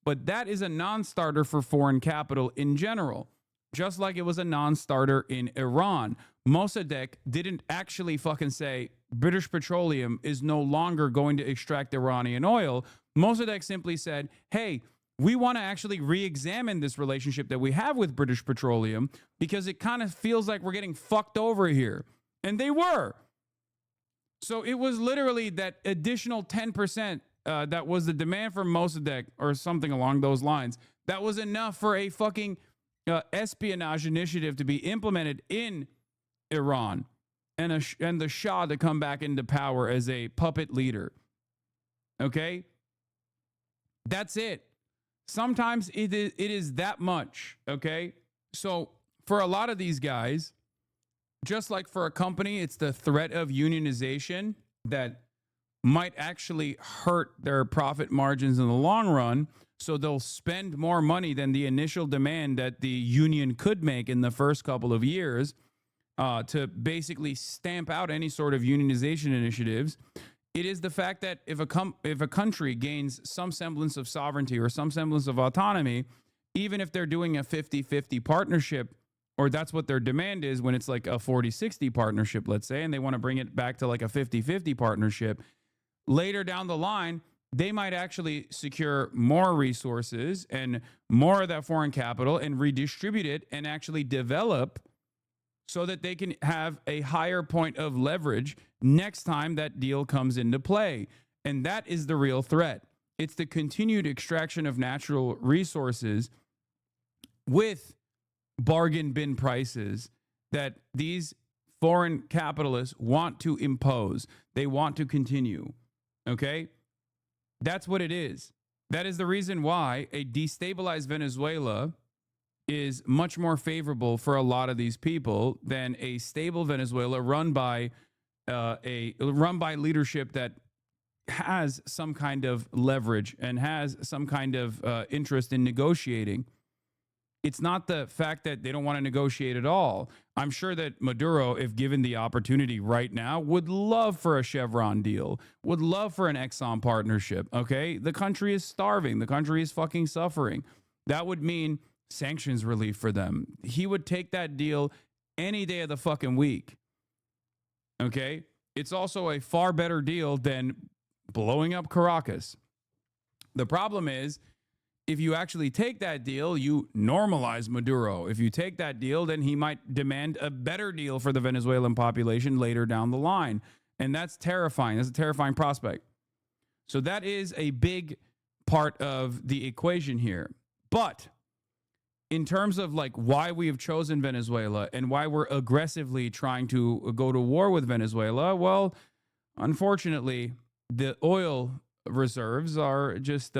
But that is a non-starter for foreign capital in general, just like it was a non-starter in Iran. Mossadegh didn't actually fucking say British Petroleum is no longer going to extract Iranian oil. Mossadegh simply said, hey, we want to actually re-examine this relationship that we have with British Petroleum because it kind of feels like we're getting fucked over here. And they were. So it was literally that additional 10% that was the demand for Mossadegh or something along those lines. That was enough for a fucking espionage initiative to be implemented in Iran and the Shah to come back into power as a puppet leader. Okay? That's it. Sometimes it is that much, okay? So for a lot of these guys, just like for a company, it's the threat of unionization that might actually hurt their profit margins in the long run. So they'll spend more money than the initial demand that the union could make in the first couple of years to basically stamp out any sort of unionization initiatives. It is the fact that if a country gains some semblance of sovereignty or some semblance of autonomy, even if they're doing a 50-50 partnership, or that's what their demand is when it's like a 40-60 partnership, let's say, and they want to bring it back to like a 50-50 partnership, later down the line, they might actually secure more resources and more of that foreign capital and redistribute it and actually develop so that they can have a higher point of leverage next time that deal comes into play. And that is the real threat. It's the continued extraction of natural resources with bargain bin prices that these foreign capitalists want to impose. They want to continue. Okay? That's what it is. That is the reason why a destabilized Venezuela is much more favorable for a lot of these people than a stable Venezuela run by leadership that has some kind of leverage and has some kind of interest in negotiating. It's not the fact that they don't want to negotiate at all. I'm sure that Maduro, if given the opportunity right now, would love for a Chevron deal, would love for an Exxon partnership, okay? The country is starving. The country is fucking suffering. That would mean sanctions relief for them. He would take that deal any day of the fucking week, okay? It's also a far better deal than blowing up Caracas. The problem is, if you actually take that deal, you normalize Maduro. If you take that deal, then he might demand a better deal for the Venezuelan population later down the line. And that's terrifying. That's a terrifying prospect. So that is a big part of the equation here. But in terms of like why we have chosen Venezuela and why we're aggressively trying to go to war with Venezuela, well, unfortunately, the oil reserves are just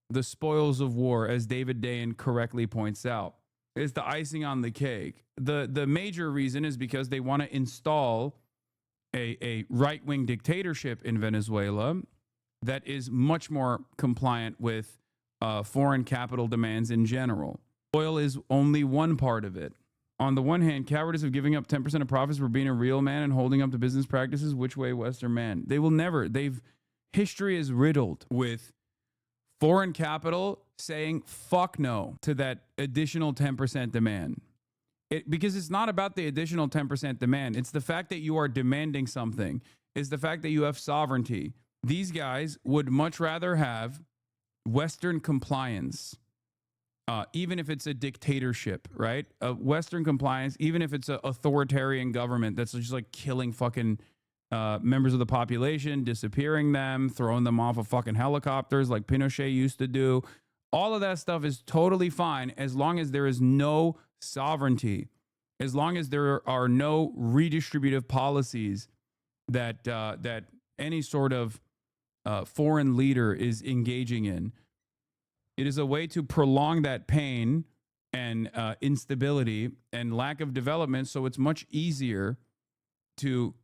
the spoils of war, as David Dayen correctly points out. It's the icing on the cake. The major reason is because they want to install a right-wing dictatorship in Venezuela that is much more compliant with foreign capital demands in general. Oil is only one part of it. On the one hand, cowardice of giving up 10% of profits for being a real man and holding up to business practices, which way, Western man? They will never. History is riddled with foreign capital saying fuck no to that additional 10% demand. Because it's not about the additional 10% demand. It's the fact that you are demanding something. It's the fact that you have sovereignty. These guys would much rather have Western compliance, even if it's a dictatorship, right? Western compliance, even if it's an authoritarian government that's just like killing fucking members of the population, disappearing them, throwing them off of fucking helicopters like Pinochet used to do. All of that stuff is totally fine as long as there is no sovereignty, as long as there are no redistributive policies that any sort of foreign leader is engaging in. It is a way to prolong that pain and instability and lack of development, so it's much easier to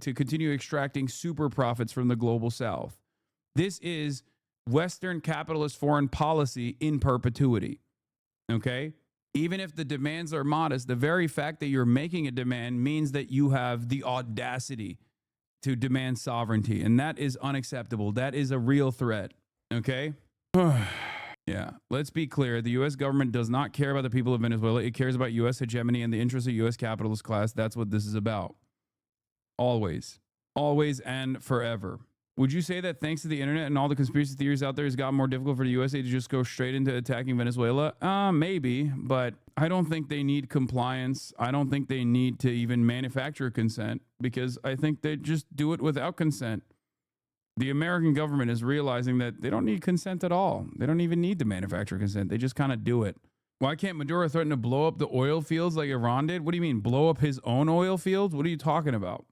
continue extracting super profits from the global south. This is Western capitalist foreign policy in perpetuity, okay? Even if the demands are modest, the very fact that you're making a demand means that you have the audacity to demand sovereignty, and that is unacceptable. That is a real threat, okay? Yeah, let's be clear. The U.S. government does not care about the people of Venezuela. It cares about U.S. hegemony and the interests of U.S. capitalist class. That's what this is about. Always. Always and forever. Would you say that thanks to the internet and all the conspiracy theories out there, it's gotten more difficult for the USA to just go straight into attacking Venezuela? Maybe, but I don't think they need compliance. I don't think they need to even manufacture consent, because I think they just do it without consent. The American government is realizing that they don't need consent at all. They don't even need to manufacture consent. They just kind of do it. Why can't Maduro threaten to blow up the oil fields like Iran did? What do you mean, blow up his own oil fields? What are you talking about?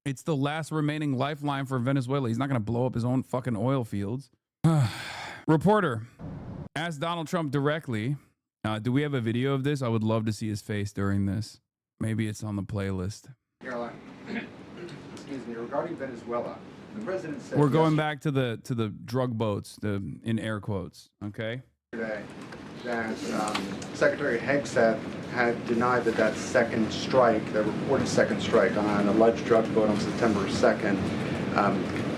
It's the last remaining lifeline for Venezuela. He's not going to blow up his own fucking oil fields. Reporter asked Donald Trump directly, do we have a video of this? I would love to see his face during this. Maybe it's on the playlist. Caroline, excuse me, regarding Venezuela, the president said we're going back to the drug boats, in air quotes, okay? Yesterday that Secretary Hegseth had denied that second strike, the reported second strike on an alleged drug boat on September 2nd,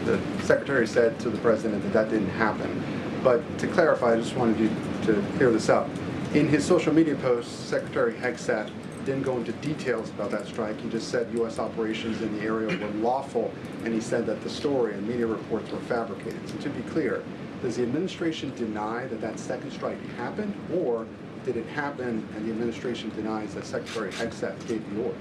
the secretary said to the president that didn't happen. But to clarify, I just wanted you to clear this up. In his social media post, Secretary Hegseth didn't go into details about that strike. He just said U.S. operations in the area were lawful, and he said that the story and media reports were fabricated. So to be clear, does the administration deny that that second strike happened, or did it happen and the administration denies that Secretary Hegseth gave the order?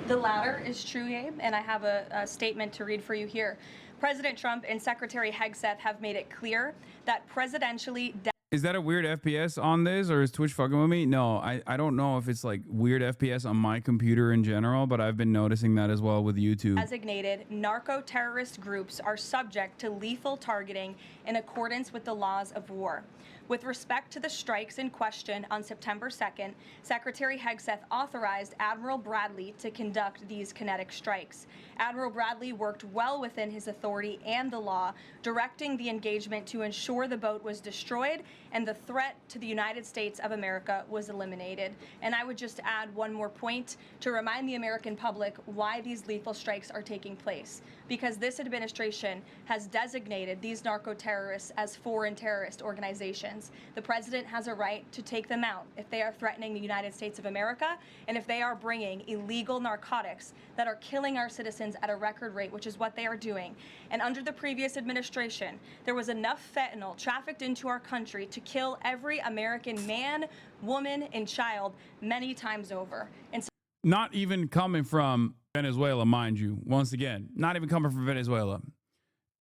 The latter is true, Abe, and I have a statement to read for you here. President Trump and Secretary Hegseth have made it clear that presidentially... Is that a weird FPS on this, or is Twitch fucking with me? No, I don't know if it's like weird FPS on my computer in general, but I've been noticing that as well with YouTube. Designated narco-terrorist groups are subject to lethal targeting in accordance with the laws of war. With respect to the strikes in question on September 2nd, Secretary Hegseth authorized Admiral Bradley to conduct these kinetic strikes. Admiral Bradley worked well within his authority and the law, directing the engagement to ensure the boat was destroyed and the threat to the United States of America was eliminated. And I would just add one more point to remind the American public why these lethal strikes are taking place. Because this administration has designated these narco-terrorists as foreign terrorist organizations. The president has a right to take them out if they are threatening the United States of America and if they are bringing illegal narcotics that are killing our citizens at a record rate, which is what they are doing. And under the previous administration, there was enough fentanyl trafficked into our country to kill every American man, woman, and child many times over. And so Not even coming from Venezuela, mind you. Once again, not even coming from Venezuela.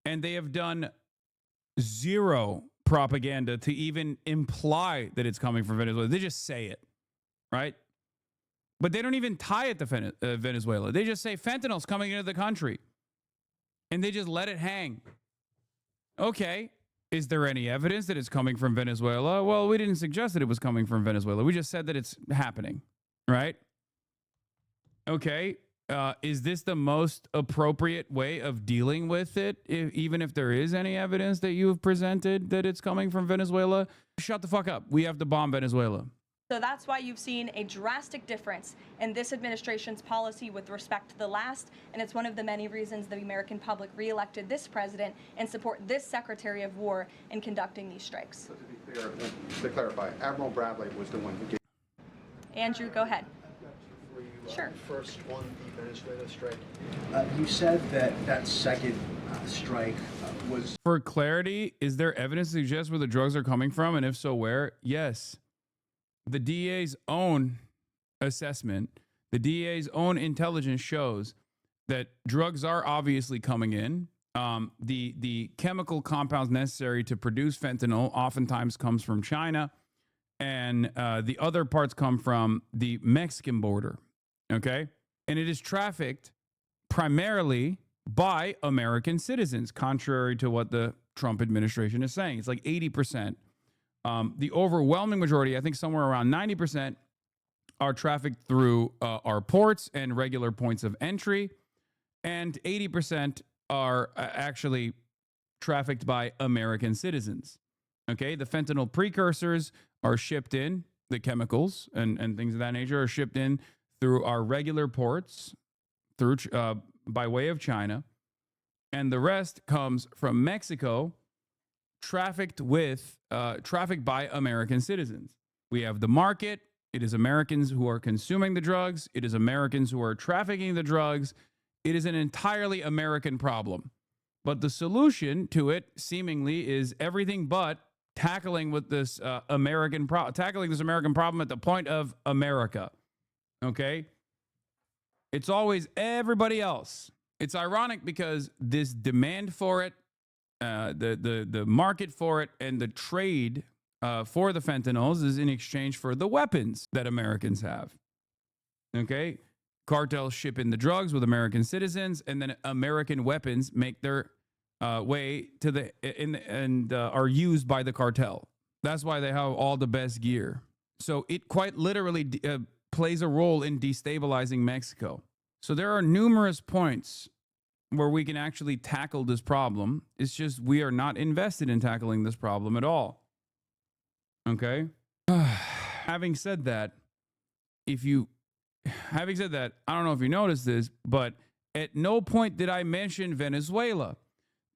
And they have done zero propaganda to even imply that it's coming from Venezuela. They just say it, right? But they don't even tie it to Venezuela. They just say fentanyl's coming into the country. And they just let it hang. Okay. Is there any evidence that it's coming from Venezuela? Well, we didn't suggest that it was coming from Venezuela. We just said that it's happening, right? Okay. Is this the most appropriate way of dealing with it? Even if there is any evidence that you have presented that it's coming from Venezuela, shut the fuck up. We have to bomb Venezuela. So that's why you've seen a drastic difference in this administration's policy with respect to the last, and it's one of the many reasons the American public reelected this president and support this Secretary of War in conducting these strikes. So to be clear, to clarify, Admiral Bradley was the one who gave... Andrew, go ahead. Sure. First on the Venezuela strike, you said that that second strike was... For clarity, is there evidence to suggest where the drugs are coming from? And if so, where? Yes. The DA's own assessment, the DA's own intelligence shows that drugs are obviously coming in. The chemical compounds necessary to produce fentanyl oftentimes comes from China, and the other parts come from the Mexican border. Okay. And it is trafficked primarily by American citizens, contrary to what the Trump administration is saying. It's like 80%. The overwhelming majority, I think somewhere around 90%, are trafficked through our ports and regular points of entry. And 80% are actually trafficked by American citizens. Okay. The fentanyl precursors are shipped in, the chemicals and things of that nature are shipped in through our regular ports, through by way of China, and the rest comes from Mexico, trafficked by American citizens. We have the market. It is Americans who are consuming the drugs. It is Americans who are trafficking the drugs. It is an entirely American problem. But the solution to it, seemingly, is everything but tackling this American problem at the point of America. Okay? It's always everybody else. It's ironic because this demand for it, the market for it, and the trade for the fentanyls is in exchange for the weapons that Americans have. Okay? Cartels ship in the drugs with American citizens, and then American weapons make their way to are used by the cartel. That's why they have all the best gear. So it quite literally plays a role in destabilizing Mexico. So there are numerous points where we can actually tackle this problem. It's just we are not invested in tackling this problem at all. Okay? Having said that, I don't know if you noticed this, but at no point did I mention Venezuela.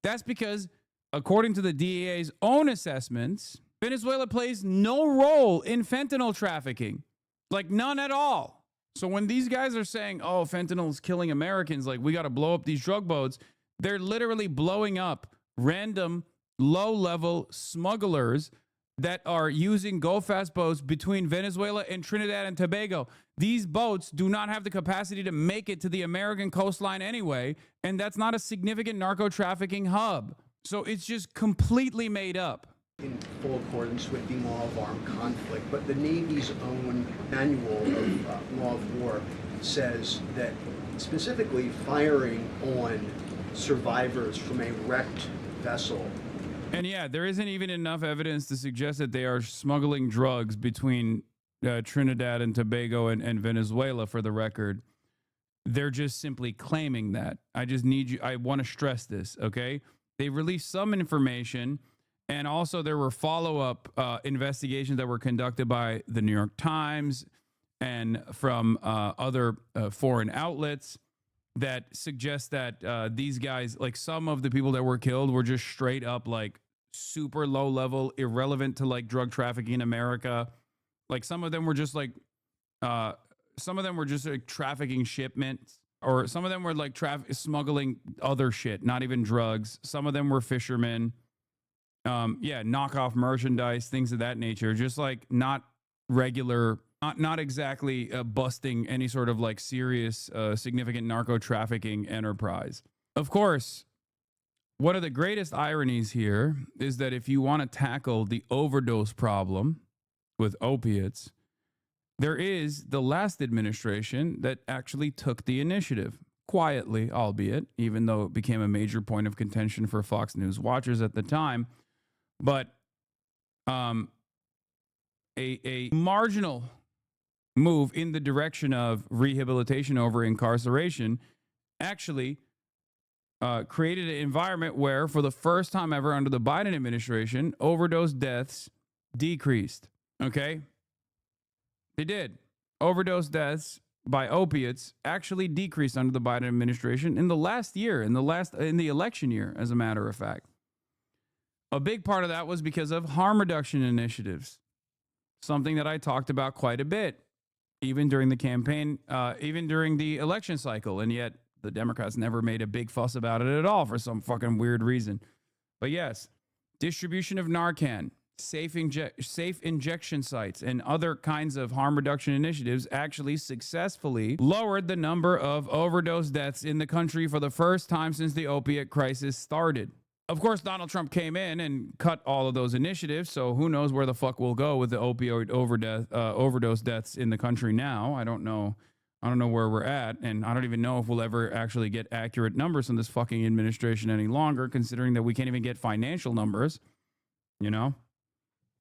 That's because, according to the DEA's own assessments, Venezuela plays no role in fentanyl trafficking, like none at all. So when these guys are saying, oh, fentanyl is killing Americans, like we got to blow up these drug boats, they're literally blowing up random low-level smugglers that are using go-fast boats between Venezuela and Trinidad and Tobago. These boats do not have the capacity to make it to the American coastline anyway, and that's not a significant narco-trafficking hub. So it's just completely made up. In full accordance with the law of armed conflict, but the Navy's own manual of law of war says that specifically firing on survivors from a wrecked vessel. And yeah, there isn't even enough evidence to suggest that they are smuggling drugs between Trinidad and Tobago and Venezuela, for the record. They're just simply claiming that. I want to stress this, okay? They released some information, and also there were follow-up investigations that were conducted by the New York Times and from other foreign outlets that suggest that these guys, like some of the people that were killed, were just straight up like super low level, irrelevant to like drug trafficking in America. Like some of them were just like trafficking shipments, or some of them were like smuggling other shit, not even drugs. Some of them were fishermen. Knockoff merchandise, things of that nature, just like not regular, not exactly busting any sort of like serious, significant narco trafficking enterprise. Of course, one of the greatest ironies here is that if you want to tackle the overdose problem with opiates, there is the last administration that actually took the initiative, quietly, albeit, even though it became a major point of contention for Fox News watchers at the time. But a marginal move in the direction of rehabilitation over incarceration actually created an environment where, for the first time ever under the Biden administration, overdose deaths decreased. Okay? They did. Overdose deaths by opiates actually decreased under the Biden administration in the last year, in the election year, as a matter of fact. A big part of that was because of harm reduction initiatives, something that I talked about quite a bit, even during the campaign, even during the election cycle. And yet the Democrats never made a big fuss about it at all for some fucking weird reason. But yes, distribution of Narcan, safe injection sites, and other kinds of harm reduction initiatives actually successfully lowered the number of overdose deaths in the country for the first time since the opiate crisis started. Of course, Donald Trump came in and cut all of those initiatives, so who knows where the fuck we'll go with the opioid overdose deaths in the country now. I don't know where we're at, and I don't even know if we'll ever actually get accurate numbers from this fucking administration any longer, considering that we can't even get financial numbers. You know?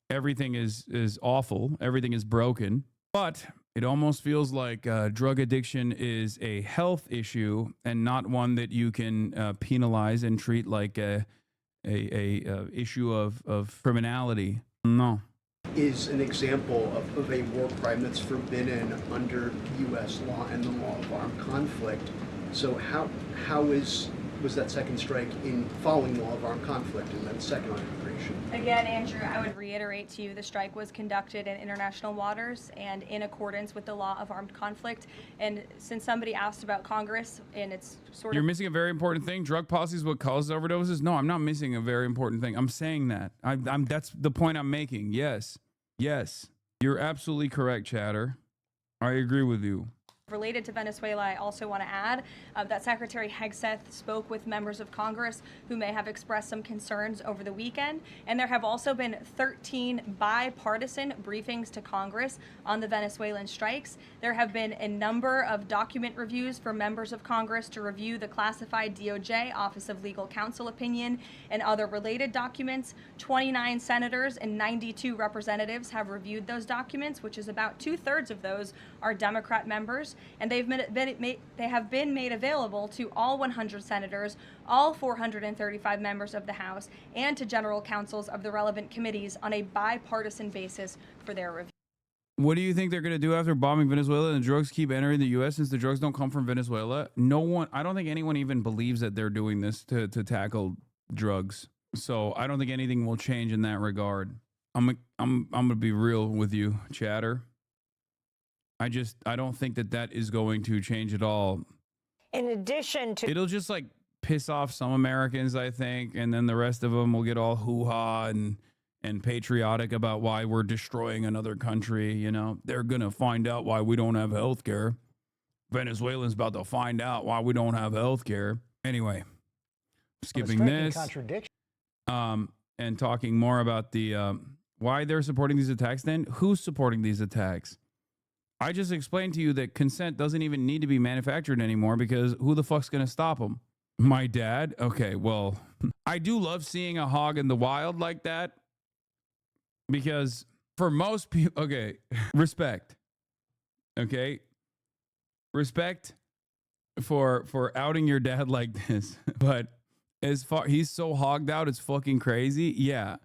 Everything is awful. Everything is broken. But it almost feels like drug addiction is a health issue and not one that you can penalize and treat like a issue of criminality. No. Is an example of a war crime that's forbidden under U.S. law and the law of armed conflict. So how was that second strike in following law of armed conflict and then second on immigration? Again, Andrew, I would reiterate to you the strike was conducted in international waters and in accordance with the law of armed conflict. And since somebody asked about Congress and it's sort You're of... missing a very important thing. Drug policy is what causes overdoses. No, I'm not missing a very important thing. I'm saying that. That's the point I'm making. Yes. You're absolutely correct, Chatter. I agree with you. Related to Venezuela, I also want to add that Secretary Hegseth spoke with members of Congress who may have expressed some concerns over the weekend. And there have also been 13 bipartisan briefings to Congress on the Venezuelan strikes. There have been a number of document reviews for members of Congress to review the classified DOJ Office of Legal Counsel opinion and other related documents. 29 senators and 92 representatives have reviewed those documents, which is about 2/3 of those are Democrat members. And they have been made available to all 100 senators, all 435 members of the House, and to general counsels of the relevant committees on a bipartisan basis for their review. What do you think they're going to do after bombing Venezuela and the drugs keep entering the U.S. since the drugs don't come from Venezuela? I don't think anyone even believes that they're doing this to tackle drugs. So I don't think anything will change in that regard. I'm gonna be real with you, chatter. I don't think that is going to change at all. In addition to, it'll just like piss off some Americans, I think, and then the rest of them will get all hoo-ha and patriotic about why we're destroying another country. You know, they're gonna find out why we don't have health care. Venezuelans about to find out why we don't have health care. Anyway, skipping this. Contradiction. And talking more about the why they're supporting these attacks. Then who's supporting these attacks? I just explained to you that consent doesn't even need to be manufactured anymore because who the fuck's gonna stop them? My dad? Okay, well, I do love seeing a hog in the wild like that because for most people, okay, respect. Okay, respect for outing your dad like this, but as far he's so hogged out, it's fucking crazy. Yeah,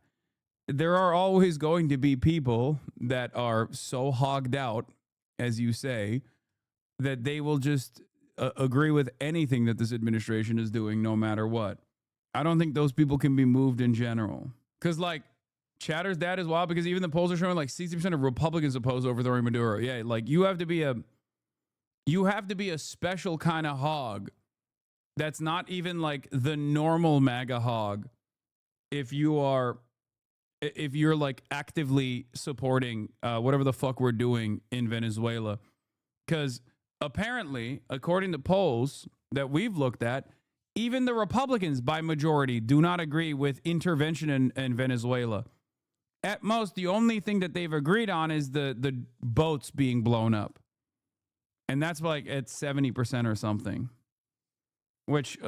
there are always going to be people that are so hogged out, as you say, that they will just agree with anything that this administration is doing, no matter what. I don't think those people can be moved in general. Because, like, Chatter's dad is wild because even the polls are showing like 60% of Republicans oppose overthrowing Maduro. Yeah, like you have to be a special kind of hog that's not even like the normal MAGA hog if you're like actively supporting whatever the fuck we're doing in Venezuela. Because apparently, according to polls that we've looked at, even the Republicans by majority do not agree with intervention in Venezuela. At most, the only thing that they've agreed on is the boats being blown up. And that's like at 70% or something. Which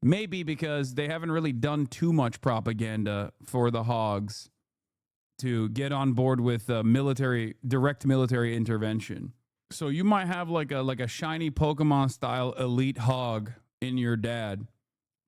maybe because they haven't really done too much propaganda for the hogs to get on board with direct military intervention. So you might have like a shiny Pokemon style elite hog in your dad.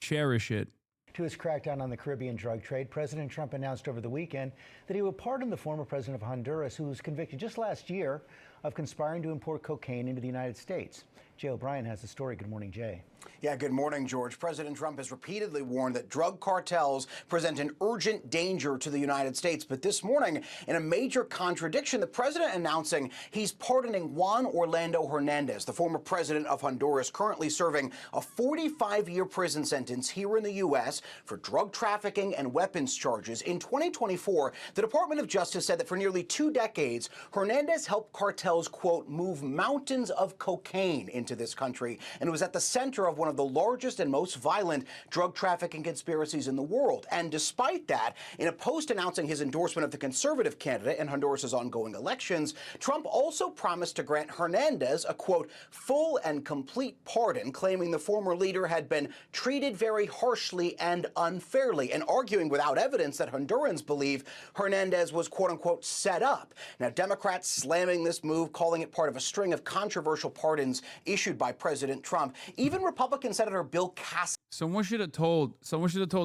Cherish it. To his crackdown on the Caribbean drug trade, President Trump announced over the weekend that he would pardon the former president of Honduras, who was convicted just last year of conspiring to import cocaine into the United States. Jay O'Brien has the story. Good morning, Jay. Yeah, good morning, George. President Trump has repeatedly warned that drug cartels present an urgent danger to the United States. But this morning, in a major contradiction, the president announcing he's pardoning Juan Orlando Hernandez, the former president of Honduras, currently serving a 45-year prison sentence here in the U.S. for drug trafficking and weapons charges. In 2024, the Department of Justice said that for nearly 2 decades, Hernandez helped cartels, quote, move mountains of cocaine into this country, and was at the center of one of the largest and most violent drug trafficking conspiracies in the world. And despite that, in a post announcing his endorsement of the conservative candidate in Honduras' ongoing elections, Trump also promised to grant Hernandez a, quote, full and complete pardon, claiming the former leader had been treated very harshly and unfairly, and arguing without evidence that Hondurans believe Hernandez was, quote unquote, set up. Now, Democrats slamming this move, calling it part of a string of controversial pardons issued by President Trump. Even Republican Senator Bill Cassidy. Someone should have told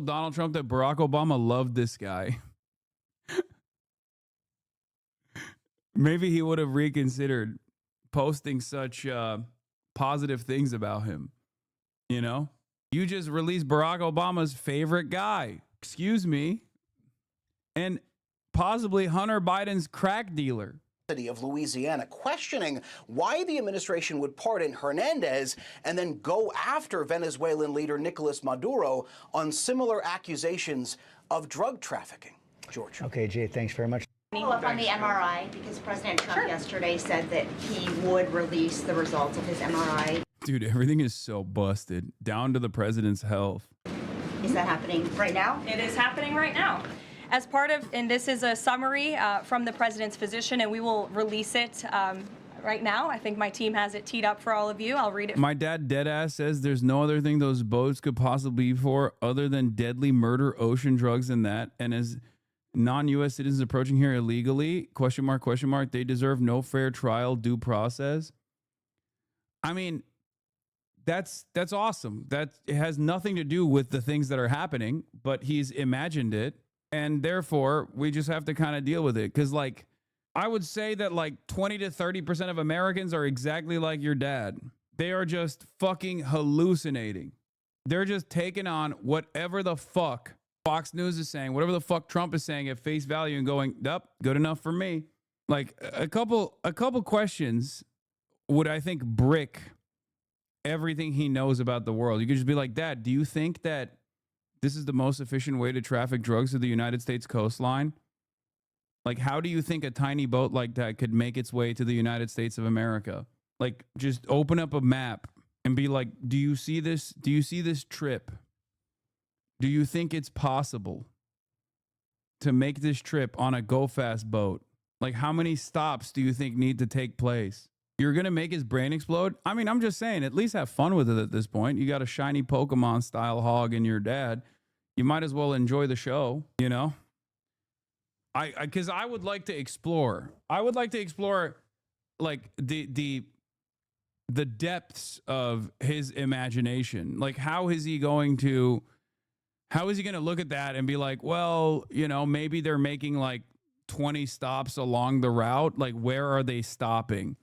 Donald Trump that Barack Obama loved this guy. Maybe he would have reconsidered posting such positive things about him. You know, you just released Barack Obama's favorite guy. Excuse me. And possibly Hunter Biden's crack dealer of Louisiana, questioning why the administration would pardon Hernandez and then go after Venezuelan leader Nicolas Maduro on similar accusations of drug trafficking. George. Okay, Jay, thanks very much. Follow up on the MRI, because President Trump yesterday said that he would release the results of his MRI. Dude, everything is so busted, down to the president's health. Is that happening right now? It is happening right now. As part of, and this is a summary from the president's physician, and we will release it right now. I think my team has it teed up for all of you. I'll read it. My dad deadass says there's no other thing those boats could possibly be for other than deadly murder, ocean drugs, and that. And as non-U.S. citizens approaching here illegally, question mark, they deserve no fair trial, due process. I mean, that's awesome. That it has nothing to do with the things that are happening, but he's imagined it. And therefore, we just have to kind of deal with it. Because, like, I would say that, like, 20 to 30% of Americans are exactly like your dad. They are just fucking hallucinating. They're just taking on whatever the fuck Fox News is saying, whatever the fuck Trump is saying at face value and going, yup, good enough for me. Like a couple questions would, I think, brick everything he knows about the world. You could just be like, Dad, do you think that this is the most efficient way to traffic drugs to the United States coastline? Like, how do you think a tiny boat like that could make its way to the United States of America? Like, just open up a map and be like, do you see this? Do you see this trip? Do you think it's possible to make this trip on a go-fast boat? Like, how many stops do you think need to take place? You're going to make his brain explode? I mean, I'm just saying, at least have fun with it at this point. You got a shiny Pokemon-style hog in your dad. You might as well enjoy the show, you know? Because I would like to explore. I would like to explore, like, the depths of his imagination. Like, how is he going to look at that and be like, well, you know, maybe they're making like 20 stops along the route. Like, where are they stopping?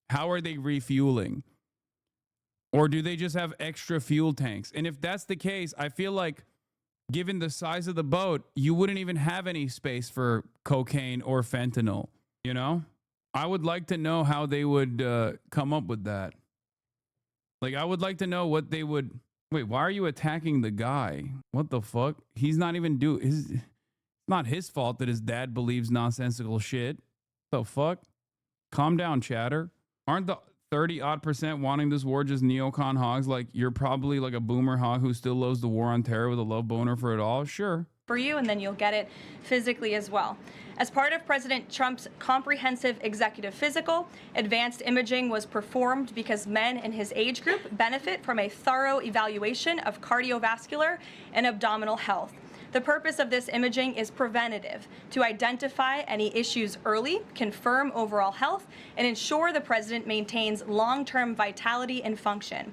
How are they refueling? Or do they just have extra fuel tanks? And if that's the case, I feel like, given the size of the boat, you wouldn't even have any space for cocaine or fentanyl, you know? I would like to know how they would come up with that. Like, I would like to know what they would... Wait, why are you attacking the guy? What the fuck? He's not even it's not his fault that his dad believes nonsensical shit. The fuck? Calm down, chatter. Aren't the 30-odd% wanting this war just neocon hogs? Like, you're probably like a boomer hog who still loves the war on terror with a love boner for it all? Sure. For you, and then you'll get it physically as well. As part of President Trump's comprehensive executive physical, advanced imaging was performed because men in his age group benefit from a thorough evaluation of cardiovascular and abdominal health. The purpose of this imaging is preventative, to identify any issues early, confirm overall health, and ensure the president maintains long-term vitality and function.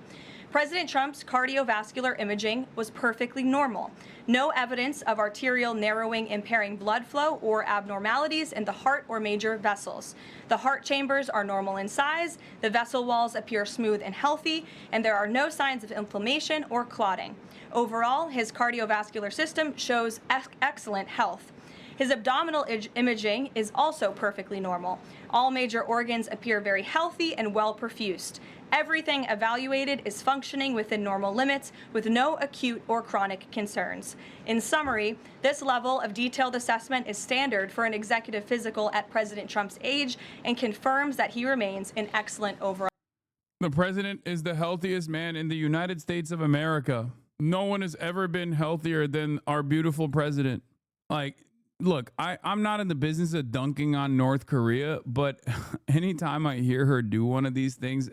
President Trump's cardiovascular imaging was perfectly normal. No evidence of arterial narrowing impairing blood flow or abnormalities in the heart or major vessels. The heart chambers are normal in size, the vessel walls appear smooth and healthy, and there are no signs of inflammation or clotting. Overall, his cardiovascular system shows excellent health. His abdominal imaging is also perfectly normal. All major organs appear very healthy and well perfused. Everything evaluated is functioning within normal limits with no acute or chronic concerns. In summary, this level of detailed assessment is standard for an executive physical at President Trump's age and confirms that he remains in excellent overall. The president is the healthiest man in the United States of America. No one has ever been healthier than our beautiful president. Like, look, I'm not in the business of dunking on North Korea, but anytime I hear her do one of these things,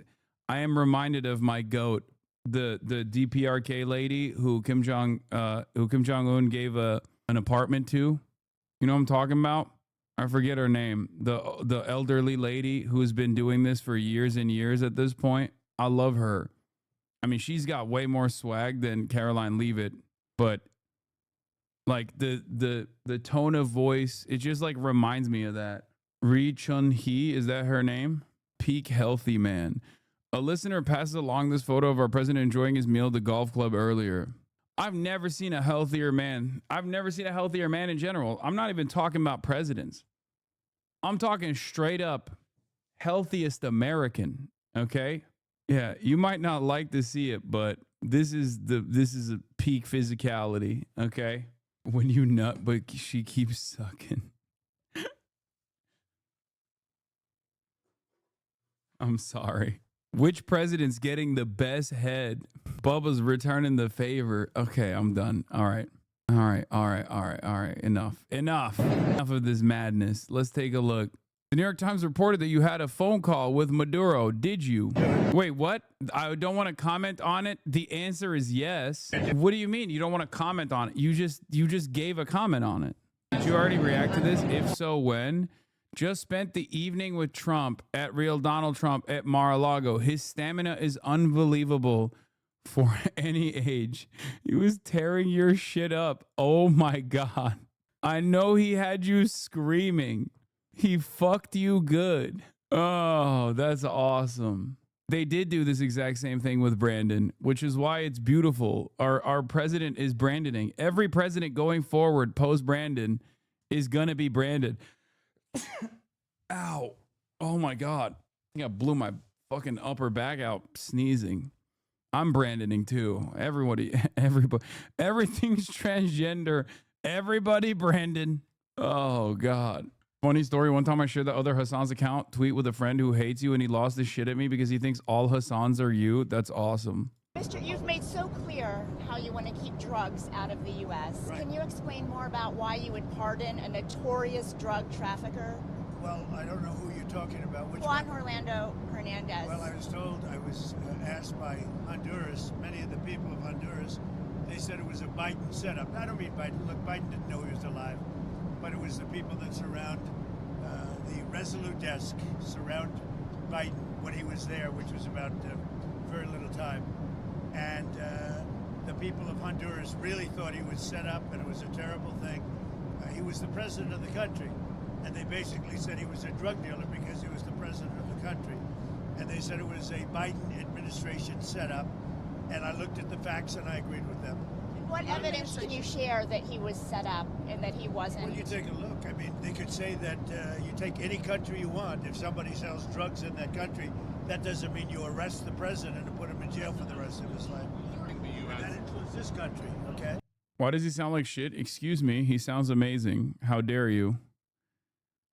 I am reminded of my goat, the DPRK lady who Kim Jong-un gave an apartment to. You know what I'm talking about? I forget her name. The elderly lady who's been doing this for years and years at this point. I love her. I mean, she's got way more swag than Caroline Leavitt, but like the tone of voice, it just like reminds me of that. Ri Chun-hee, is that her name? Peak healthy man. A listener passes along this photo of our president enjoying his meal at the golf club earlier. I've never seen a healthier man. I've never seen a healthier man in general. I'm not even talking about presidents. I'm talking straight up healthiest American. Okay. Yeah. You might not like to see it, but this is a peak physicality. Okay. When you nut, but she keeps sucking. I'm sorry. Which president's getting the best head? Bubba's returning the favor. Okay, I'm done. All right. Enough of this madness. Let's take a look. The New York Times reported that you had a phone call with Maduro. Did you? Wait, what? I don't want to comment on it. The answer is yes. What do you mean you don't want to comment on it? You just gave a comment on it. Did you already react to this? If so, when? Just spent the evening with Trump at Real Donald Trump at Mar-a-Lago. His stamina is unbelievable for any age. He was tearing your shit up. Oh my God. I know he had you screaming. He fucked you good. Oh, that's awesome. They did do this exact same thing with Brandon, which is why it's beautiful. Our president is Brandoning. Every president going forward post Brandon is going to be Brandon. Ow. Oh my God. I think I blew my fucking upper back out sneezing. I'm Brandoning too. Everybody, everything's transgender. Everybody Brandon. Oh God. Funny story. One time I shared the other Hassan's account tweet with a friend who hates you and he lost his shit at me because he thinks all Hassans are you. That's awesome. Mr. You've made so clear how you want to keep drugs out of the U.S. Right. Can you explain more about why you would pardon a notorious drug trafficker? Well, I don't know who you're talking about. Which Juan one? Orlando Hernandez. Well, I was asked by Honduras, many of the people of Honduras, they said it was a Biden setup. I don't mean Biden. Look, Biden didn't know he was alive, but it was the people that surround the Resolute desk, surround Biden when he was there, which was about very little time. And the people of Honduras really thought he was set up and it was a terrible thing. He was the president of the country. And they basically said he was a drug dealer because he was the president of the country. And they said it was a Biden administration setup. And I looked at the facts and I agreed with them. What evidence can you share that he was set up and that he wasn't? Well, you take a look. I mean, they could say that you take any country you want. If somebody sells drugs in that country, that doesn't mean you arrest the president and put him in jail for the rest of his life. That includes this country, okay? Why does he sound like shit? Excuse me. He sounds amazing. How dare you?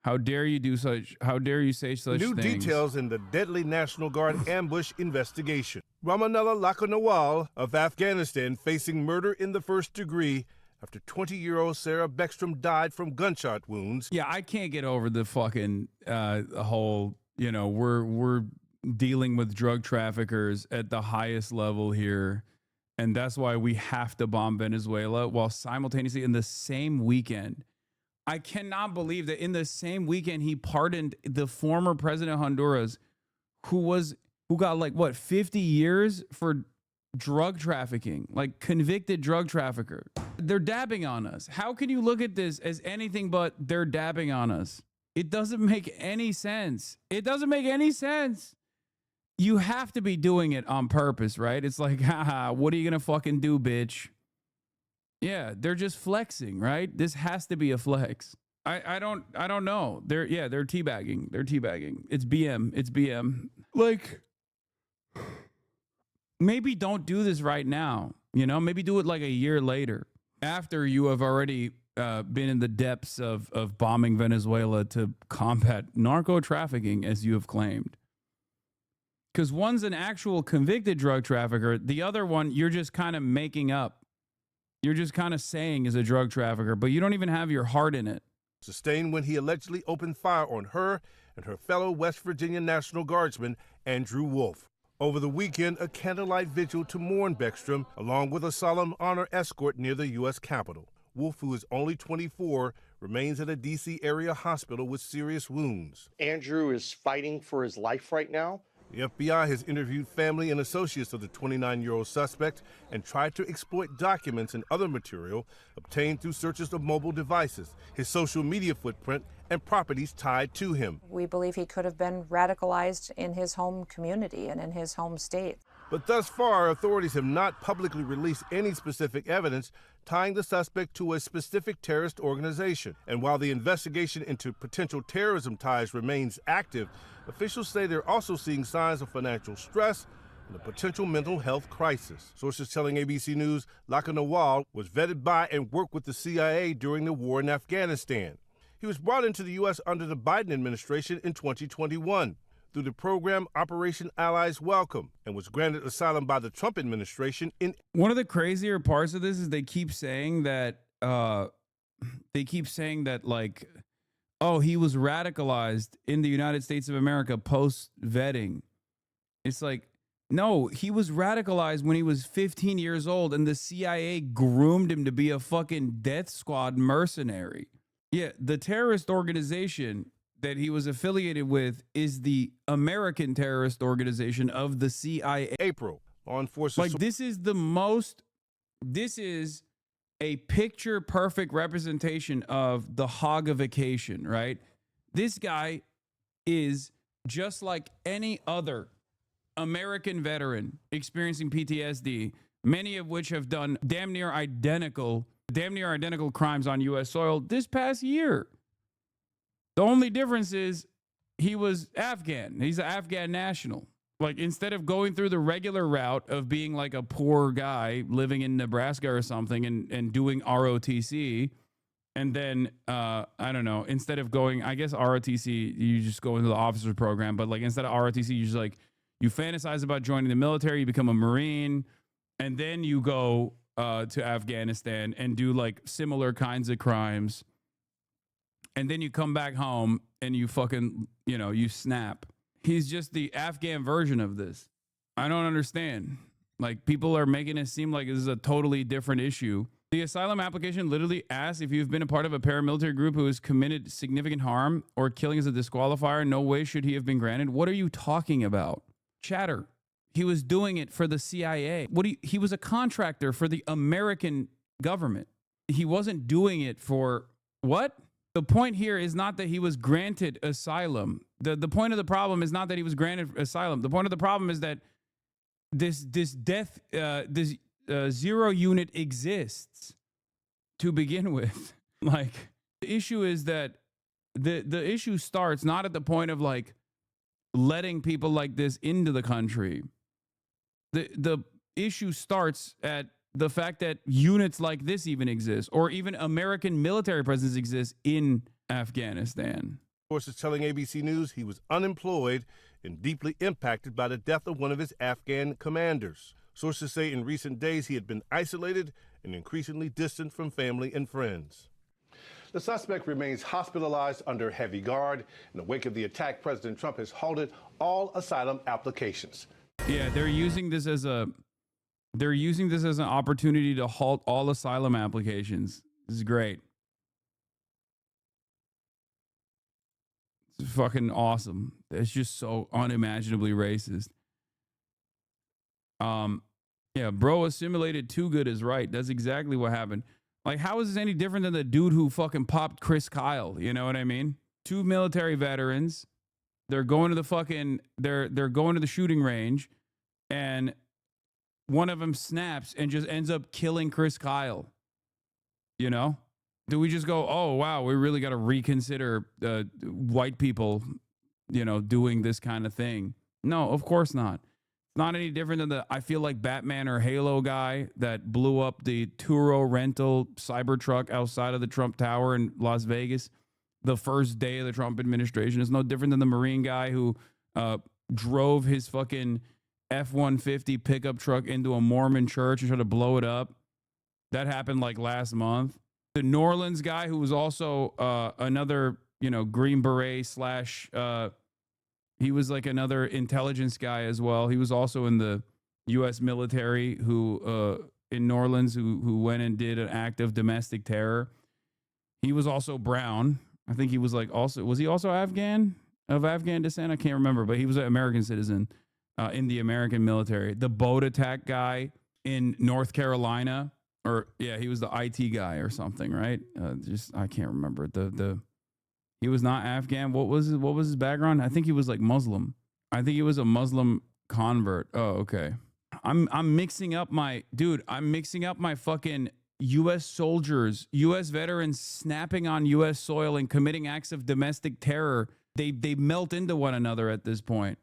How dare you do such? How dare you say such New things? details in the deadly National Guard ambush investigation. Ramanullah Lakanawal of Afghanistan facing murder in the first degree after 20-year-old Sarah Beckstrom died from gunshot wounds. Yeah, I can't get over the fucking whole, we're dealing with drug traffickers at the highest level here. And that's why we have to bomb Venezuela, while simultaneously in the same weekend, I cannot believe that in the same weekend he pardoned the former president of Honduras who got like what 50 years for drug trafficking, like convicted drug trafficker. They're dabbing on us. How can you look at this as anything but they're dabbing on us? It doesn't make any sense. It doesn't make any sense. You have to be doing it on purpose, right? It's like, haha, what are you gonna fucking do, bitch? Yeah, they're just flexing, right? This has to be a flex. I don't know. They're teabagging. They're teabagging. It's BM. It's BM. Like, maybe don't do this right now. Maybe do it like a year later after you have already been in the depths of bombing Venezuela to combat narco trafficking, as you have claimed. Because one's an actual convicted drug trafficker. The other one, you're just kind of making up. You're just kind of saying is a drug trafficker, but you don't even have your heart in it. Sustained when he allegedly opened fire on her and her fellow West Virginia National Guardsman, Andrew Wolf. Over the weekend, a candlelight vigil to mourn Beckstrom, along with a solemn honor escort near the U.S. Capitol. Wolf, who is only 24, remains at a D.C. area hospital with serious wounds. Andrew is fighting for his life right now. The FBI has interviewed family and associates of the 29-year-old suspect and tried to exploit documents and other material obtained through searches of mobile devices, his social media footprint, and properties tied to him. We believe he could have been radicalized in his home community and in his home state. But thus far, authorities have not publicly released any specific evidence tying the suspect to a specific terrorist organization. And while the investigation into potential terrorism ties remains active, officials say they're also seeing signs of financial stress and a potential mental health crisis. Sources telling ABC News Lakanawal was vetted by and worked with the CIA during the war in Afghanistan. He was brought into the U.S. under the Biden administration in 2021 through the program Operation Allies Welcome, and was granted asylum by the Trump administration in... One of the crazier parts of this is they keep saying that like, oh, he was radicalized in the United States of America post-vetting. It's like, no, he was radicalized when he was 15 years old and the CIA groomed him to be a fucking death squad mercenary. Yeah, the terrorist organization that he was affiliated with is the American terrorist organization of the CIA. April, on forces. Like, this is a picture perfect representation of the hogification, right? This guy is just like any other American veteran experiencing PTSD, many of which have done damn near identical crimes on U.S. soil this past year. The only difference is he was Afghan. He's an Afghan national. Like, instead of going through the regular route of being like a poor guy living in Nebraska or something and doing ROTC, and then, I don't know, instead of going, I guess ROTC, you just go into the officer program, but like instead of ROTC, you just like, you fantasize about joining the military, you become a Marine, and then you go to Afghanistan and do like similar kinds of crimes. And then you come back home and you fucking, you snap. He's just the Afghan version of this. I don't understand. Like, people are making it seem like this is a totally different issue. The asylum application literally asks if you've been a part of a paramilitary group who has committed significant harm or killing as a disqualifier. No way should he have been granted. What are you talking about? Chatter. He was doing it for the CIA. He was a contractor for the American government. He wasn't doing it for what? The point here is not that he was granted asylum. The point of the problem is not that he was granted asylum. The point of the problem is that this zero unit exists to begin with. Like, the issue is that the issue starts not at the point of like letting people like this into the country. The issue starts at the fact that units like this even exist, or even American military presence exists in Afghanistan. Sources telling ABC News he was unemployed and deeply impacted by the death of one of his Afghan commanders. Sources say in recent days he had been isolated and increasingly distant from family and friends. The suspect remains hospitalized under heavy guard. In the wake of the attack, President Trump has halted all asylum applications. Yeah, they're using this as an opportunity to halt all asylum applications. This is great. It's fucking awesome. It's just so unimaginably racist. Yeah, bro assimilated too good is right. That's exactly what happened. Like, how is this any different than the dude who fucking popped Chris Kyle? You know what I mean? Two military veterans. They're going to the fucking, they're going to the shooting range, and one of them snaps and just ends up killing Chris Kyle. You know? Do we just go, oh, wow, we really got to reconsider white people, doing this kind of thing? No, of course not. It's not any different than the, I feel like, Batman or Halo guy that blew up the Turo rental Cybertruck outside of the Trump Tower in Las Vegas the first day of the Trump administration. It's no different than the Marine guy who drove his fucking F-150 pickup truck into a Mormon church and tried to blow it up. That happened like last month. The New Orleans guy who was also another, Green Beret slash, he was like another intelligence guy as well. He was also in the U.S. military who, in New Orleans, who went and did an act of domestic terror. He was also brown. I think he was like also, was he also Afghan, of Afghan descent? I can't remember, but he was an American citizen in the American military. The boat attack guy in North Carolina, or yeah, he was the IT guy or something, right? I can't remember. He was not Afghan. What was his background? I think he was like Muslim. I think he was a Muslim convert. Oh, okay. I'm mixing up my fucking U.S. soldiers, U.S. veterans snapping on U.S. soil and committing acts of domestic terror. They melt into one another at this point.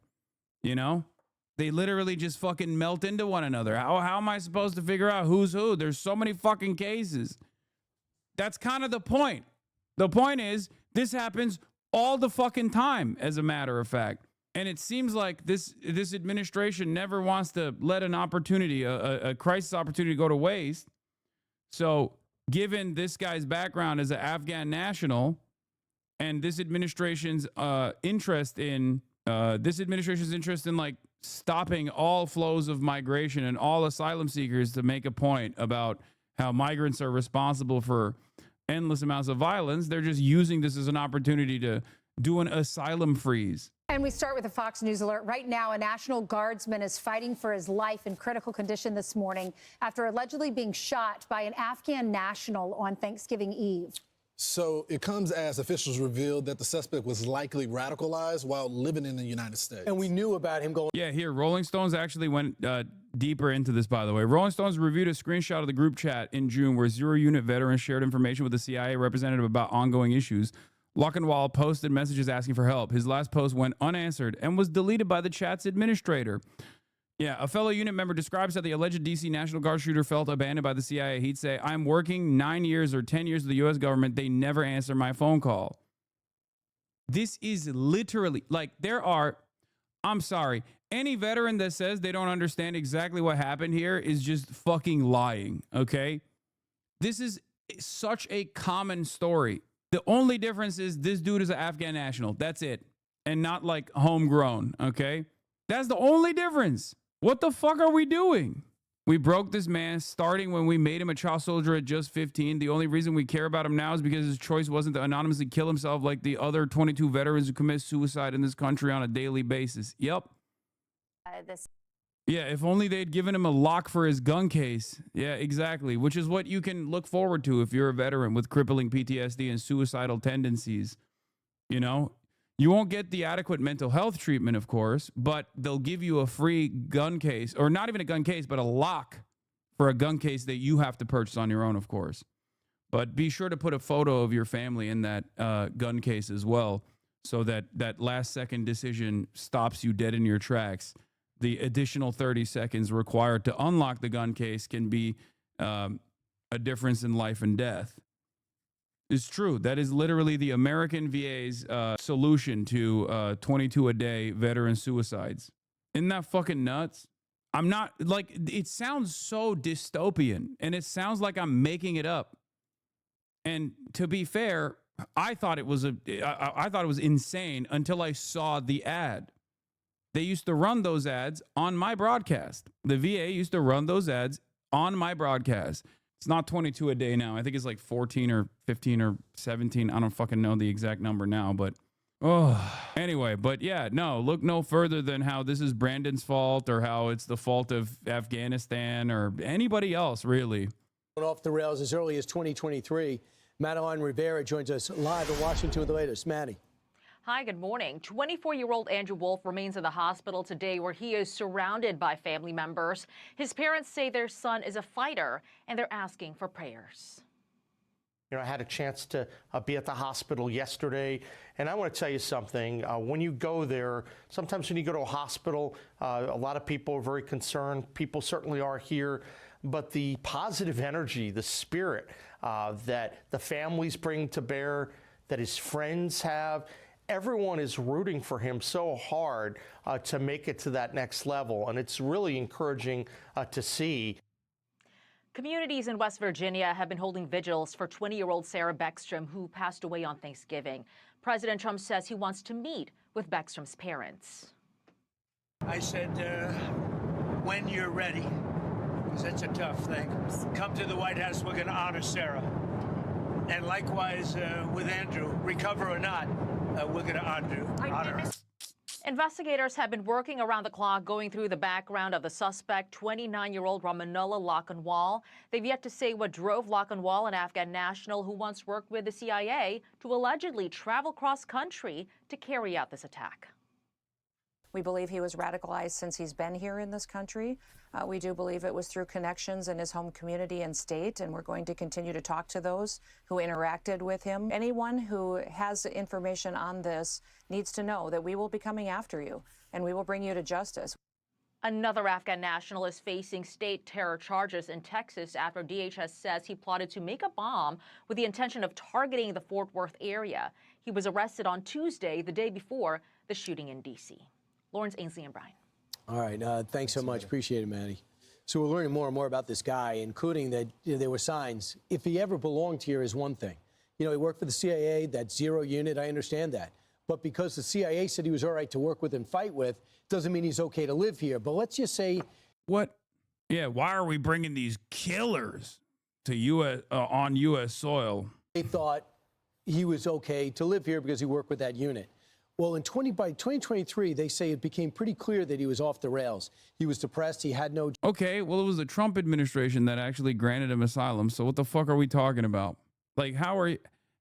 They literally just fucking melt into one another. How am I supposed to figure out who's who? There's so many fucking cases. That's kind of the point. The point is, this happens all the fucking time, as a matter of fact. And it seems like this administration never wants to let an opportunity, a crisis opportunity, go to waste. So given this guy's background as an Afghan national and this administration's interest in like stopping all flows of migration and all asylum seekers to make a point about how migrants are responsible for endless amounts of violence, they're just using this as an opportunity to do an asylum freeze. And we start with a Fox News alert. Right now, a National Guardsman is fighting for his life in critical condition this morning after allegedly being shot by an Afghan national on Thanksgiving Eve. So it comes as officials revealed that the suspect was likely radicalized while living in the United States. And we knew about him going. Yeah, here, Rolling Stones actually went deeper into this, by the way. Rolling Stones reviewed a screenshot of the group chat in June where zero-unit veterans shared information with the CIA representative about ongoing issues. Lockenwall posted messages asking for help. His last post went unanswered and was deleted by the chat's administrator. Yeah, a fellow unit member describes how the alleged D.C. National Guard shooter felt abandoned by the CIA. He'd say, I'm working 9 years or 10 years with the U.S. government. They never answer my phone call. This is literally, like, I'm sorry, any veteran that says they don't understand exactly what happened here is just fucking lying, okay? This is such a common story. The only difference is this dude is an Afghan national. That's it. And not, like, homegrown, okay? That's the only difference. What the fuck are we doing? We broke this man starting when we made him a child soldier at just 15. The only reason we care about him now is because his choice wasn't to anonymously kill himself like the other 22 veterans who commit suicide in this country on a daily basis. Yep. Yeah, if only they'd given him a lock for his gun case. Yeah, exactly. Which is what you can look forward to if you're a veteran with crippling PTSD and suicidal tendencies. You know? You won't get the adequate mental health treatment, of course, but they'll give you a free gun case, or not even a gun case, but a lock for a gun case that you have to purchase on your own, of course. But be sure to put a photo of your family in that gun case as well, so that that last second decision stops you dead in your tracks. The additional 30 seconds required to unlock the gun case can be a difference in life and death. It's true. That is literally the American VA's solution to 22 a day veteran suicides. Isn't that fucking nuts? I'm not, like, it sounds so dystopian and it sounds like I'm making it up. And to be fair, I thought it was insane until I saw the ad. They used to run those ads on my broadcast. The VA used to run those ads on my broadcast. It's not 22 a day now. I think it's like 14 or 15 or 17. I don't fucking know the exact number now, but anyway, but yeah, no, look no further than how this is Brandon's fault or how it's the fault of Afghanistan or anybody else, really. Off the rails as early as 2023. Madeline Rivera joins us live in Washington with the latest. Maddie. Hi, good morning. 24-year-old Andrew Wolf remains in the hospital today where he is surrounded by family members. His parents say their son is a fighter and they're asking for prayers. You know, I had a chance to be at the hospital yesterday, and I want to tell you something. When you go there, sometimes when you go to a hospital, a lot of people are very concerned. People certainly are here. But the positive energy, the spirit that the families bring to bear, that his friends have, everyone is rooting for him so hard to make it to that next level, and it's really encouraging to see. Communities in West Virginia have been holding vigils for 20-year-old Sarah Beckstrom, who passed away on Thanksgiving. President Trump says he wants to meet with Beckstrom's parents. I said, when you're ready, because that's a tough thing, come to the White House, we're going to honor Sarah. And likewise with Andrew, recover or not, we're going to honor her. Investigators have been working around the clock going through the background of the suspect, 29-year-old Ramanullah Lockenwall. They've yet to say what drove Lockenwall, an Afghan national who once worked with the CIA, to allegedly travel cross-country to carry out this attack. We believe he was radicalized since he's been here in this country. We do believe it was through connections in his home community and state, and we're going to continue to talk to those who interacted with him. Anyone who has information on this needs to know that we will be coming after you, and we will bring you to justice. Another Afghan national is facing state terror charges in Texas after DHS says he plotted to make a bomb with the intention of targeting the Fort Worth area. He was arrested on Tuesday, the day before the shooting in D.C. Lawrence, Ainsley, and Brian. All right. Thanks so much. Appreciate it, Maddie. So we're learning more and more about this guy, including that there were signs. If he ever belonged here is one thing. You know, he worked for the CIA, that zero unit. I understand that. But because the CIA said he was all right to work with and fight with, doesn't mean he's okay to live here. But let's just say. What? Yeah. Why are we bringing these killers to U.S. On U.S. soil? They thought he was okay to live here because he worked with that unit. Well, by 2023, they say it became pretty clear that he was off the rails. He was depressed. He had no. Okay, well, it was the Trump administration that actually granted him asylum. So what the fuck are we talking about? Like, how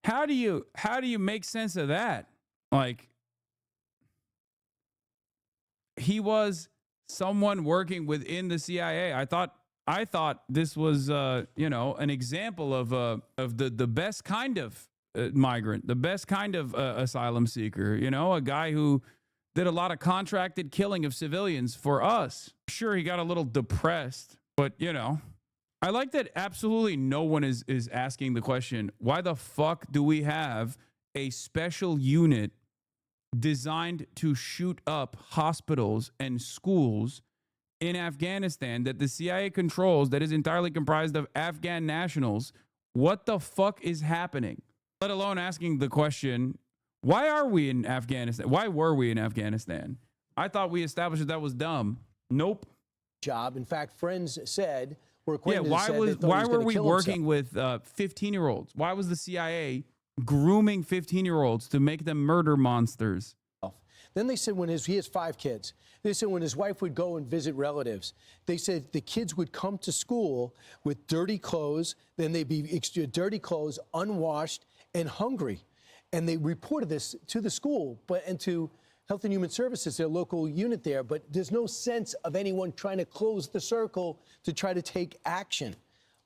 How do you make sense of that? Like, he was someone working within the CIA. I thought this was an example of the best kind of migrant, the best kind of asylum seeker, a guy who did a lot of contracted killing of civilians for us. Sure, he got a little depressed, but I like that absolutely no one is asking the question, why the fuck do we have a special unit designed to shoot up hospitals and schools in Afghanistan that the CIA controls, that is entirely comprised of Afghan nationals? What the fuck is happening? Let alone asking the question, why are we in Afghanistan? Why were we in Afghanistan? I thought we established that was dumb. Nope. Job. In fact, friends said, why were we working with 15-year-olds? Why was the CIA grooming 15-year-olds to make them murder monsters? Then they said he has 5 kids. They said when his wife would go and visit relatives, they said the kids would come to school with dirty clothes, then they'd be dirty clothes, unwashed, and hungry. And they reported this to the school, and to Health and Human Services, their local unit there, but there's no sense of anyone trying to close the circle to try to take action.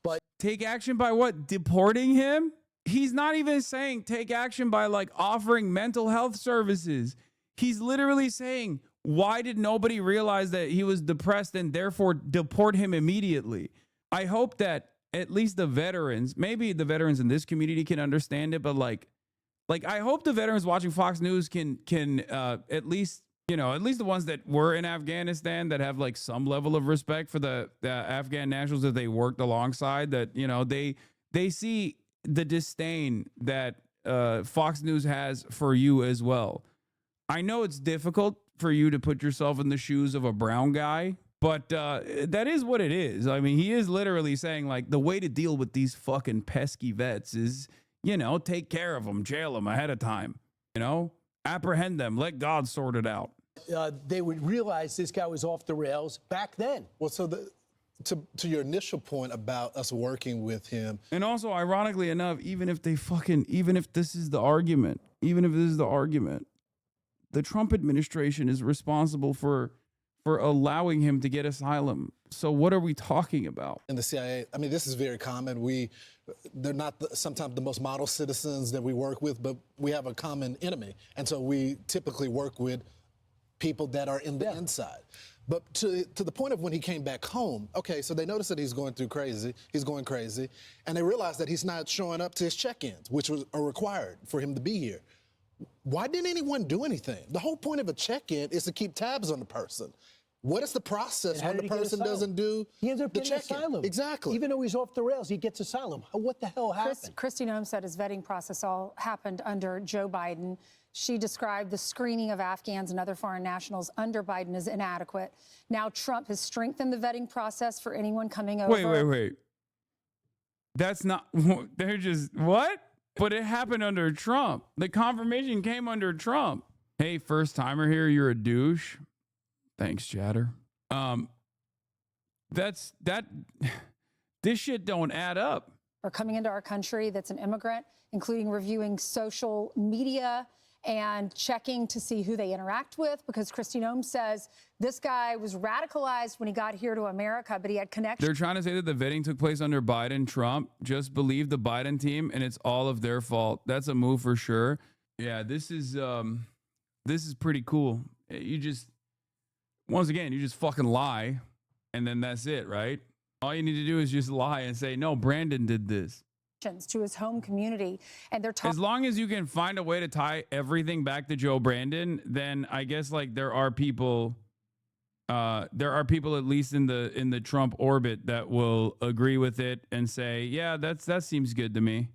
But take action by what? Deporting him? He's not even saying take action by like offering mental health services. He's literally saying, why did nobody realize that he was depressed and therefore deport him immediately? I hope that at least the veterans, maybe the veterans in this community can understand it, but like I hope the veterans watching Fox News can at least the ones that were in Afghanistan that have like some level of respect for the Afghan nationals that they worked alongside, that they see the disdain that Fox News has for you as well. I know it's difficult for you to put yourself in the shoes of a brown guy, but that is what it is. I mean, he is literally saying like the way to deal with these fucking pesky vets is, take care of them, jail them ahead of time, apprehend them, let God sort it out. They would realize this guy was off the rails back then. Well, so to your initial point about us working with him. And also, ironically enough, even if this is the argument, the Trump administration is responsible for allowing him to get asylum. So what are we talking about? And the CIA, I mean, this is very common. They're not sometimes the most model citizens that we work with, but we have a common enemy. And so we typically work with people that are in the inside. But to the point of when he came back home, okay, so they noticed that he's going crazy, and they realized that he's not showing up to his check-ins, which are required for him to be here. Why didn't anyone do anything? The whole point of a check-in is to keep tabs on the person. What is the process when the person doesn't do he ends up the getting check-in? asylum. Exactly. Even though he's off the rails, he gets asylum. What the hell happened? Kristi Noem said his vetting process all happened under Joe Biden. She described the screening of Afghans and other foreign nationals under Biden as inadequate. Now Trump has strengthened the vetting process for anyone coming over. Wait. That's not, they're just, what? But it happened under Trump. The confirmation came under Trump. Hey, first timer here, you're a douche. Thanks, Chatter. This shit don't add up. Or coming into our country that's an immigrant, including reviewing social media and checking to see who they interact with, because Kristi Noem says this guy was radicalized when he got here to America, but he had connections. They're trying to say that the vetting took place under Biden, Trump. Just believe the Biden team, and it's all of their fault. That's a move for sure. Yeah, this is pretty cool. You just fucking lie, and then that's it, right? All you need to do is just lie and say, no, Brandon did this. To his home community, and they're as long as you can find a way to tie everything back to Joe Brandon, then I guess like there are people at least in the Trump orbit that will agree with it and say, yeah, that seems good to me.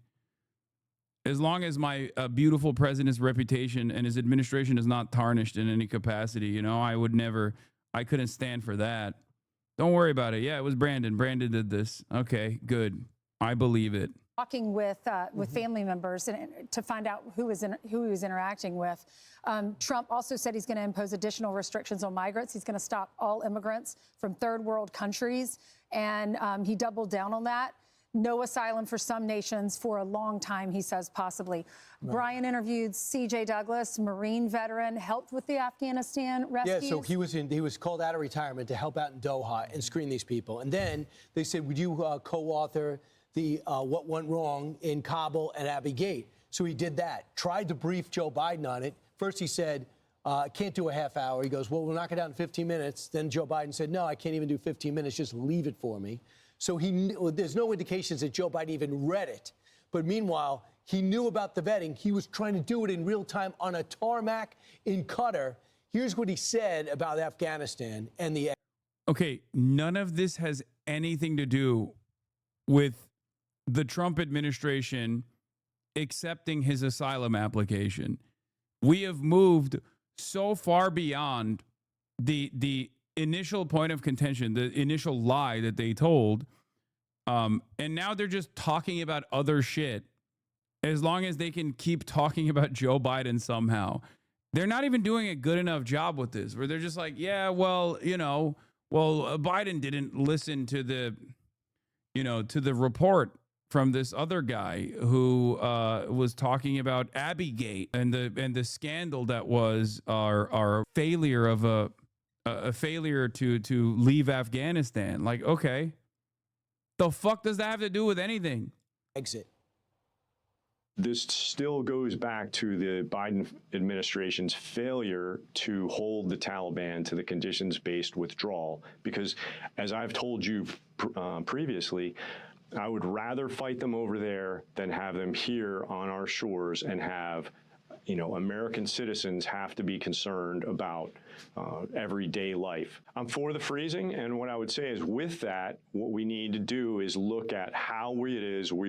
As long as my beautiful president's reputation and his administration is not tarnished in any capacity, I couldn't stand for that. Don't worry about it. Yeah, it was Brandon. Brandon did this. Okay, good. I believe it. Talking with family members and to find out who he was interacting with. Trump also said he's going to impose additional restrictions on migrants. He's going to stop all immigrants from third world countries, and he doubled down on that. no asylum for some nations for a long time, he says, possibly. Right. Brian interviewed C.J. Douglas, Marine veteran, helped with the Afghanistan rescues. Yeah, so he was called out of retirement to help out in Doha and screen these people. And then they said, would you co-author the What Went Wrong in Kabul and Abbey Gate? So he did that, tried to brief Joe Biden on it. First he said, can't do a half hour. He goes, well, we'll knock it out in 15 minutes. Then Joe Biden said, no, I can't even do 15 minutes. Just leave it for me. So there's no indications that Joe Biden even read it. But meanwhile, he knew about the vetting. He was trying to do it in real time on a tarmac in Qatar. Here's what he said about Afghanistan and the... Okay, none of this has anything to do with the Trump administration accepting his asylum application. We have moved so far beyond the initial point of contention, the initial lie that they told, and now they're just talking about other shit as long as they can keep talking about Joe Biden somehow. They're not even doing a good enough job with this, where they're just like, yeah, well, Biden didn't listen to the report from this other guy who was talking about Abbey Gate and the scandal that was our failure of a failure to leave Afghanistan. Like, okay, the fuck does that have to do with anything? Exit. This still goes back to the Biden administration's failure to hold the Taliban to the conditions-based withdrawal. Because as I've told you previously, I would rather fight them over there than have them here on our shores and have, American citizens have to be concerned about everyday life. I'm for the freezing, and what I would say is with that, what we need to do is look at how we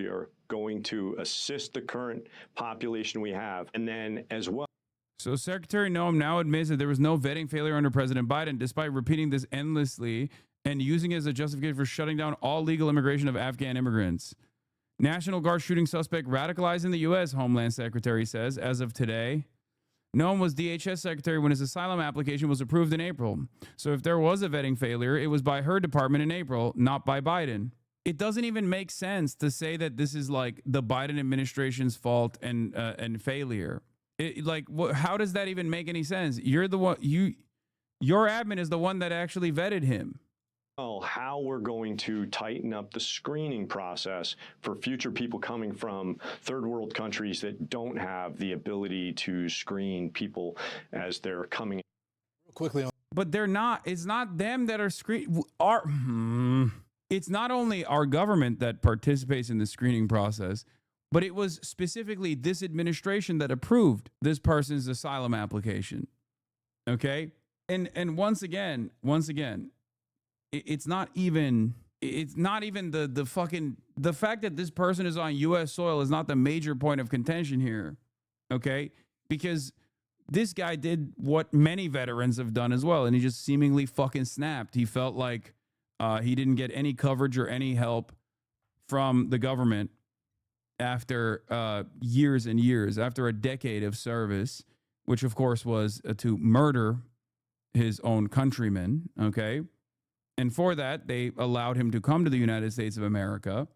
are going to assist the current population we have, and then as well. So Secretary Noem now admits that there was no vetting failure under President Biden, despite repeating this endlessly and using it as a justification for shutting down all legal immigration of Afghan immigrants. National Guard shooting suspect radicalized in the U.S., Homeland Secretary says, as of today. Noem was DHS Secretary when his asylum application was approved in April. So if there was a vetting failure, it was by her department in April, not by Biden. It doesn't even make sense to say that this is like the Biden administration's fault and failure. How does that even make any sense? You're the one, your admin is the one that actually vetted him. How we're going to tighten up the screening process for future people coming from third world countries that don't have the ability to screen people as they're coming. Quickly on. But they're not. It's not them that are screening. It's not only our government that participates in the screening process, but it was specifically this administration that approved this person's asylum application. Okay? And once again, it's not even the fact that this person is on U.S. soil is not the major point of contention here. Okay? Because this guy did what many veterans have done as well, and he just seemingly fucking snapped. He felt like he didn't get any coverage or any help from the government after years and years, after a decade of service, which of course was to murder his own countrymen, okay? And for that, they allowed him to come to the United States of America,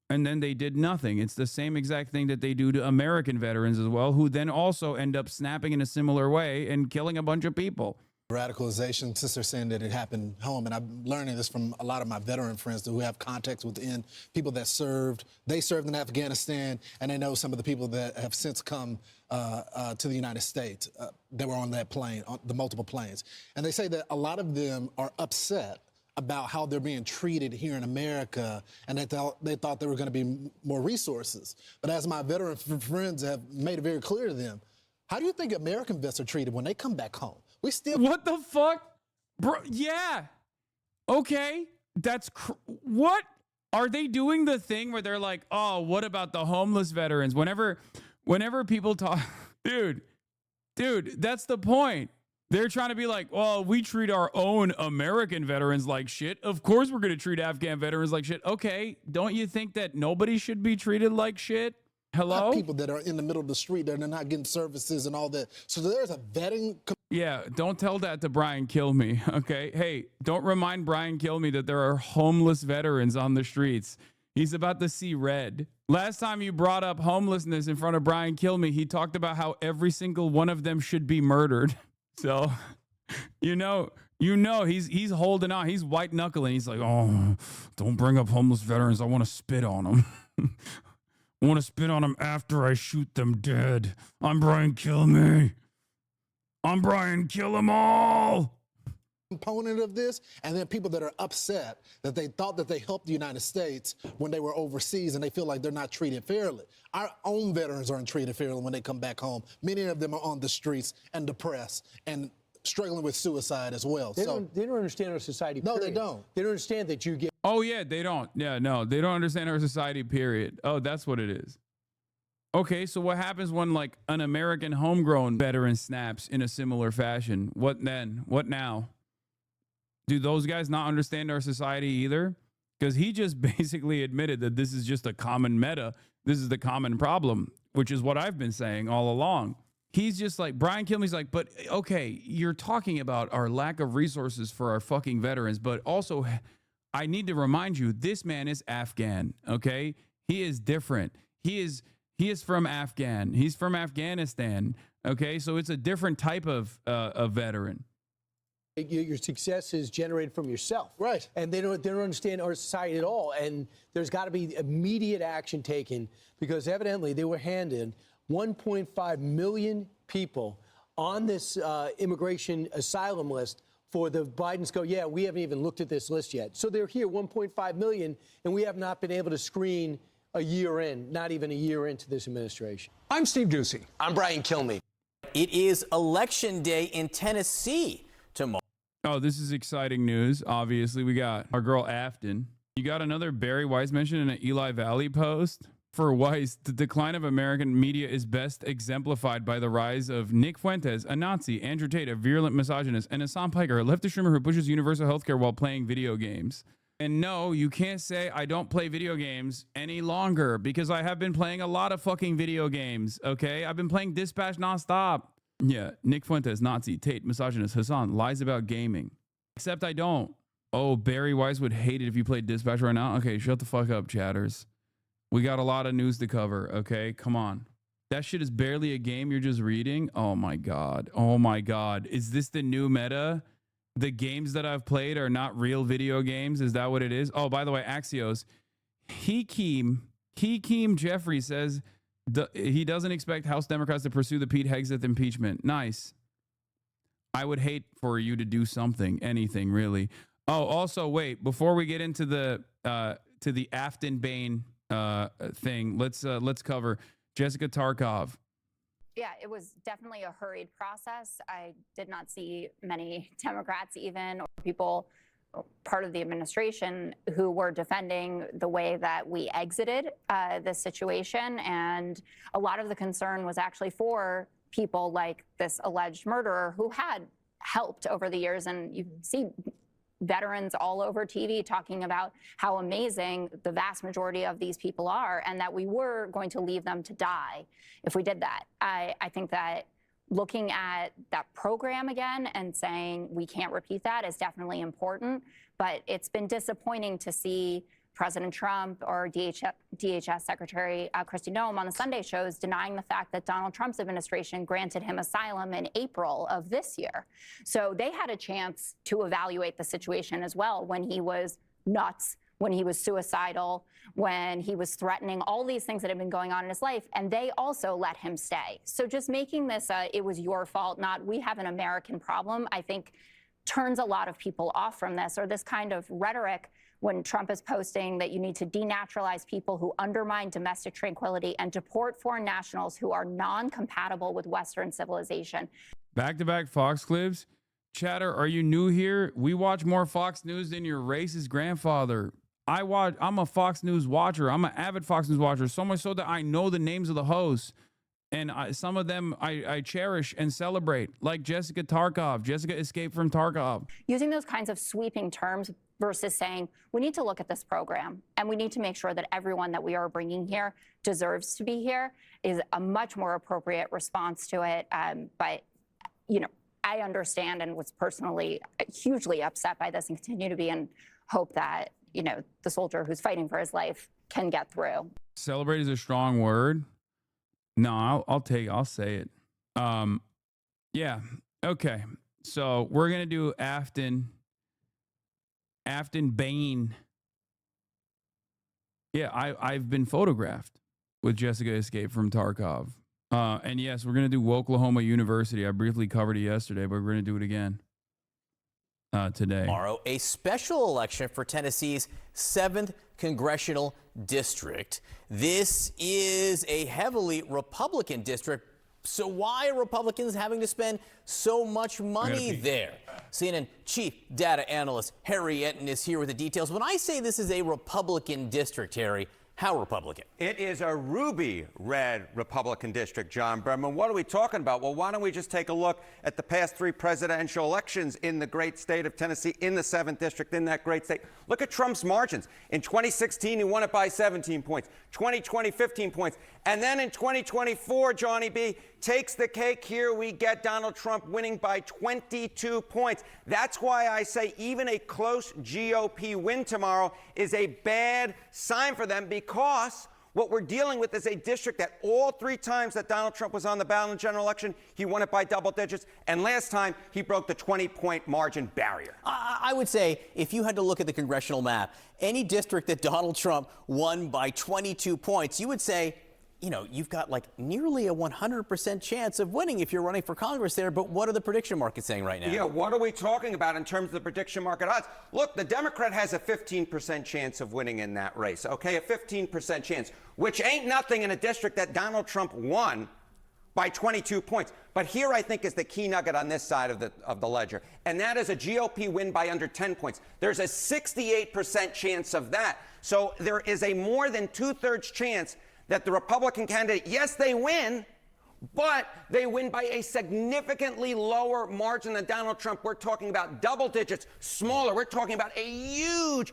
and then they did nothing. It's the same exact thing that they do to American veterans as well, who then also end up snapping in a similar way and killing a bunch of people. Radicalization, since they're saying that it happened home, and I'm learning this from a lot of my veteran friends who have contacts within people that served. They served in Afghanistan, and they know some of the people that have since come to the United States that were on that plane, on the multiple planes. And they say that a lot of them are upset about how they're being treated here in America, and they thought there were going to be more resources. But as my veteran friends have made it very clear to them, how do you think American vets are treated when they come back home? We still... What the fuck? Bro, yeah. Okay. What? Are they doing the thing where they're like, oh, what about the homeless veterans? Whenever people talk... Dude, that's the point. They're trying to be like, well, we treat our own American veterans like shit. Of course we're going to treat Afghan veterans like shit. Okay, don't you think that nobody should be treated like shit? Hello? People that are in the middle of the street, they're not getting services and all that. So there's a vetting... Yeah, don't tell that to Brian Kilme, okay? Hey, don't remind Brian Kilme that there are homeless veterans on the streets. He's about to see red. Last time you brought up homelessness in front of Brian Kilmeade, he talked about how every single one of them should be murdered. So, you know, he's holding on. He's white knuckling. He's like, oh, don't bring up homeless veterans. I want to spit on them. I want to spit on them after I shoot them dead. I'm Brian Kilmeade. I'm Brian Kill 'em all. Component of this, and then people that are upset that they thought that they helped the United States when they were overseas and they feel like they're not treated fairly. Our own veterans aren't treated fairly when they come back home. Many of them are on the streets and depressed and struggling with suicide as well. They don't understand our society. No, period. they don't. They don't understand that you get. Oh, yeah, they don't. Yeah, no, they don't understand our society, period. Oh, that's what it is. Okay, so what happens when, like, an American homegrown veteran snaps in a similar fashion? What then? What now? Do those guys not understand our society either? Because he just basically admitted that this is just a common meta. This is the common problem, which is what I've been saying all along. He's just like, Brian Kilmeade's like, but okay, you're talking about our lack of resources for our fucking veterans, but also I need to remind you, this man is Afghan, okay? He is different. He is from Afghan. He's from Afghanistan, okay? So it's a different type of veteran. Your success is generated from yourself, right? And they don't understand our society at all. And there's got to be immediate action taken because evidently they were handed 1.5 million people on this immigration asylum list for the Bidens go, yeah, we haven't even looked at this list yet. So they're here, 1.5 million, and we have not been able to screen a year in, not even a year into this administration. I'm Steve Doocy. I'm Brian Kilmeade. It is Election Day in Tennessee tomorrow. Oh, this is exciting news. Obviously, we got our girl Afton. You got another Barry Weiss mention in an Eli Valley post. For Weiss, the decline of American media is best exemplified by the rise of Nick Fuentes, a Nazi, Andrew Tate, a virulent misogynist, and Hassan Piker, a leftist streamer who pushes universal health care while playing video games. And no, you can't say I don't play video games any longer because I have been playing a lot of fucking video games, okay? I've been playing Dispatch nonstop. Yeah, Nick Fuentes, Nazi, Tate, misogynist, Hassan, lies about gaming. Except I don't. Oh, Barry Weiss would hate it if you played Dispatch right now. Okay, shut the fuck up, chatters. We got a lot of news to cover, okay? Come on. That shit is barely a game you're just reading? Oh my God. Oh my God. Is this the new meta? The games that I've played are not real video games? Is that what it is? Oh, by the way, Axios. Hakeem Jeffrey says he doesn't expect House Democrats to pursue the Pete Hegseth impeachment. Nice. I would hate for you to do something, anything really. Oh, also, wait, before we get into the Afton Bain thing, let's cover Jessica Tarkov. Yeah, it was definitely a hurried process. I did not see many Democrats even or people part of the administration who were defending the way that we exited this situation. And a lot of the concern was actually for people like this alleged murderer who had helped over the years. And you see veterans all over TV talking about how amazing the vast majority of these people are and that we were going to leave them to die if we did that. I think that looking at that program again and saying we can't repeat that is definitely important, but it's been disappointing to see President Trump or DHS Secretary Kristi Noem on the Sunday shows denying the fact that Donald Trump's administration granted him asylum in April of this year. So they had a chance to evaluate the situation as well when he was nuts, when he was suicidal, when he was threatening, all these things that had been going on in his life, and they also let him stay. So just making this it was your fault, not we have an American problem, I think turns a lot of people off from this, or this kind of rhetoric when Trump is posting that you need to denaturalize people who undermine domestic tranquility and deport foreign nationals who are non-compatible with Western civilization. Back-to-back Fox clips. Chatter, are you new here? We watch more Fox News than your racist grandfather. I'm a Fox News watcher. I'm an avid Fox News watcher, so much so that I know the names of the hosts. And some of them I cherish and celebrate, like Jessica Tarkov. Jessica escaped from Tarkov. Using those kinds of sweeping terms versus saying, we need to look at this program and we need to make sure that everyone that we are bringing here deserves to be here is a much more appropriate response to it. But, you know, I understand and was personally hugely upset by this and continue to be and hope that, the soldier who's fighting for his life can get through. Celebrate is a strong word. No, I'll say it. Yeah. Okay. So we're going to do Afton Bain. Yeah, I've been photographed with Jessica Escape from Tarkov. And yes, we're going to do Oklahoma University. I briefly covered it yesterday, but we're going to do it again today. Tomorrow, a special election for Tennessee's 7th congressional district. This is a heavily Republican district. So why are Republicans having to spend so much money there? CNN chief data analyst Harry Enton is here with the details. When I say this is a Republican district, Harry, how Republican? It is a ruby red Republican district, John Berman. What are we talking about? Well, why don't we just take a look at the past 3 presidential elections in the great state of Tennessee, in the 7th district, in that great state. Look at Trump's margins. In 2016, he won it by 17 points. 2020, 15 points. And then in 2024, Johnny B, takes the cake here. We get Donald Trump winning by 22 points. That's why I say even a close GOP win tomorrow is a bad sign for them, because what we're dealing with is a district that all 3 times that Donald Trump was on the ballot in the general election, he won it by double digits. And last time, he broke the 20-point margin barrier. I would say if you had to look at the congressional map, any district that Donald Trump won by 22 points, you would say, you've got like nearly a 100% chance of winning if you're running for Congress there. But what are the prediction markets saying right now? Yeah, what are we talking about in terms of the prediction market odds? Look, the Democrat has a 15% chance of winning in that race, okay? A 15% chance, which ain't nothing in a district that Donald Trump won by 22 points. But here I think is the key nugget on this side of the ledger, and that is a GOP win by under 10 points. There's a 68% chance of that. So there is a more than 2/3 chance that the Republican candidate, yes, they win, but they win by a significantly lower margin than Donald Trump. We're talking about double digits, smaller. We're talking about a huge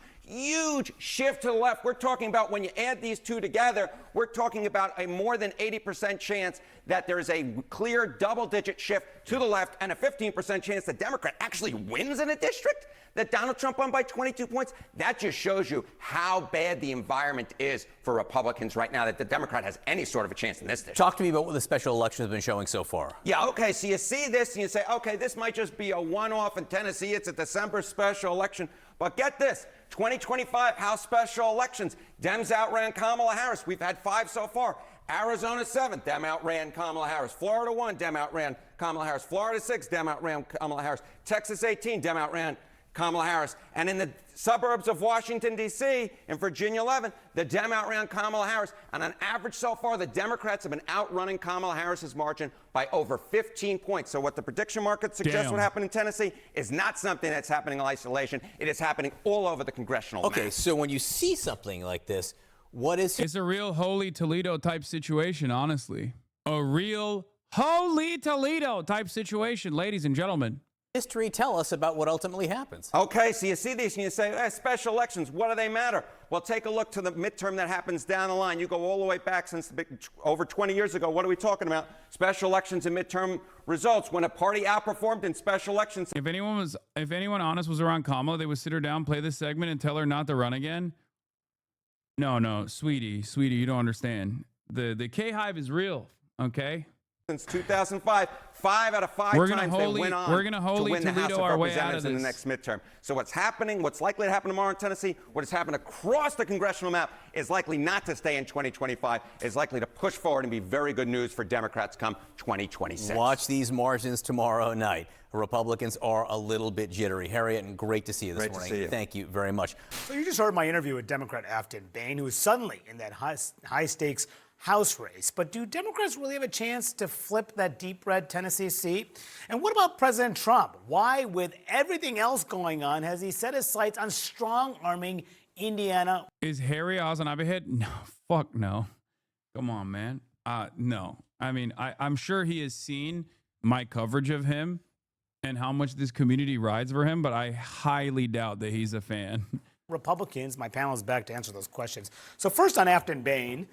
shift to the left. We're talking about, when you add these two together, we're talking about a more than 80% chance that there is a clear double-digit shift to the left, and a 15% chance the Democrat actually wins in a district that Donald Trump won by 22 points. That just shows you how bad the environment is for Republicans right now, that the Democrat has any sort of a chance in this district. Talk to me about what the special election has been showing so far. Yeah, okay, so you see this and you say, okay, this might just be a one-off in Tennessee. It's a December special election. But get this, 2025 House special elections. Dems outran Kamala Harris. We've had 5 so far. Arizona 7, Dem outran Kamala Harris. Florida 1, Dem outran Kamala Harris. Florida 6, Dem outran Kamala Harris. Texas 18, Dem outran Kamala Harris. And in the suburbs of Washington, D.C., in Virginia 11, the Dem outran Kamala Harris. And on average so far, the Democrats have been outrunning Kamala Harris's margin by over 15 points. So what the prediction market suggests would happen in Tennessee is not something that's happening in isolation. It is happening all over the congressional map. Okay, so when you see something like this, what is... It's a real Holy Toledo type situation, honestly. A real Holy Toledo type situation, ladies and gentlemen. History tell us about what ultimately happens. Okay, so you see these and you say, special elections, what do they matter? Well, take a look to the midterm that happens down the line. You go all the way back since over 20 years ago. What are we talking about? Special elections and midterm results. When a party outperformed in special elections. If anyone honest was around Kamala, they would sit her down, play this segment, and tell her not to run again. No, sweetie, you don't understand. The K-Hive is real, okay? Since 2005, 5 out of 5 times they went on to win the House of Representatives in the next midterm. So what's likely to happen tomorrow in Tennessee, what has happened across the congressional map is likely not to stay in 2025, is likely to push forward and be very good news for Democrats come 2026. Watch these margins tomorrow night. Republicans are a little bit jittery. Harriet, great to see you this morning. To see you. Thank you very much. So you just heard my interview with Democrat Afton Bain, who is suddenly in that high-stakes House race. But do Democrats really have a chance to flip that deep red Tennessee seat? And what about President Trump? Why, with everything else going on, has he set his sights on strong-arming Indiana? Is Harry Hasanabi hit? No, fuck no. Come on, man. No. I mean, I'm sure he has seen my coverage of him and how much this community rides for him, but I highly doubt that he's a fan. Republicans, my panel is back to answer those questions. So first on Afton Bain,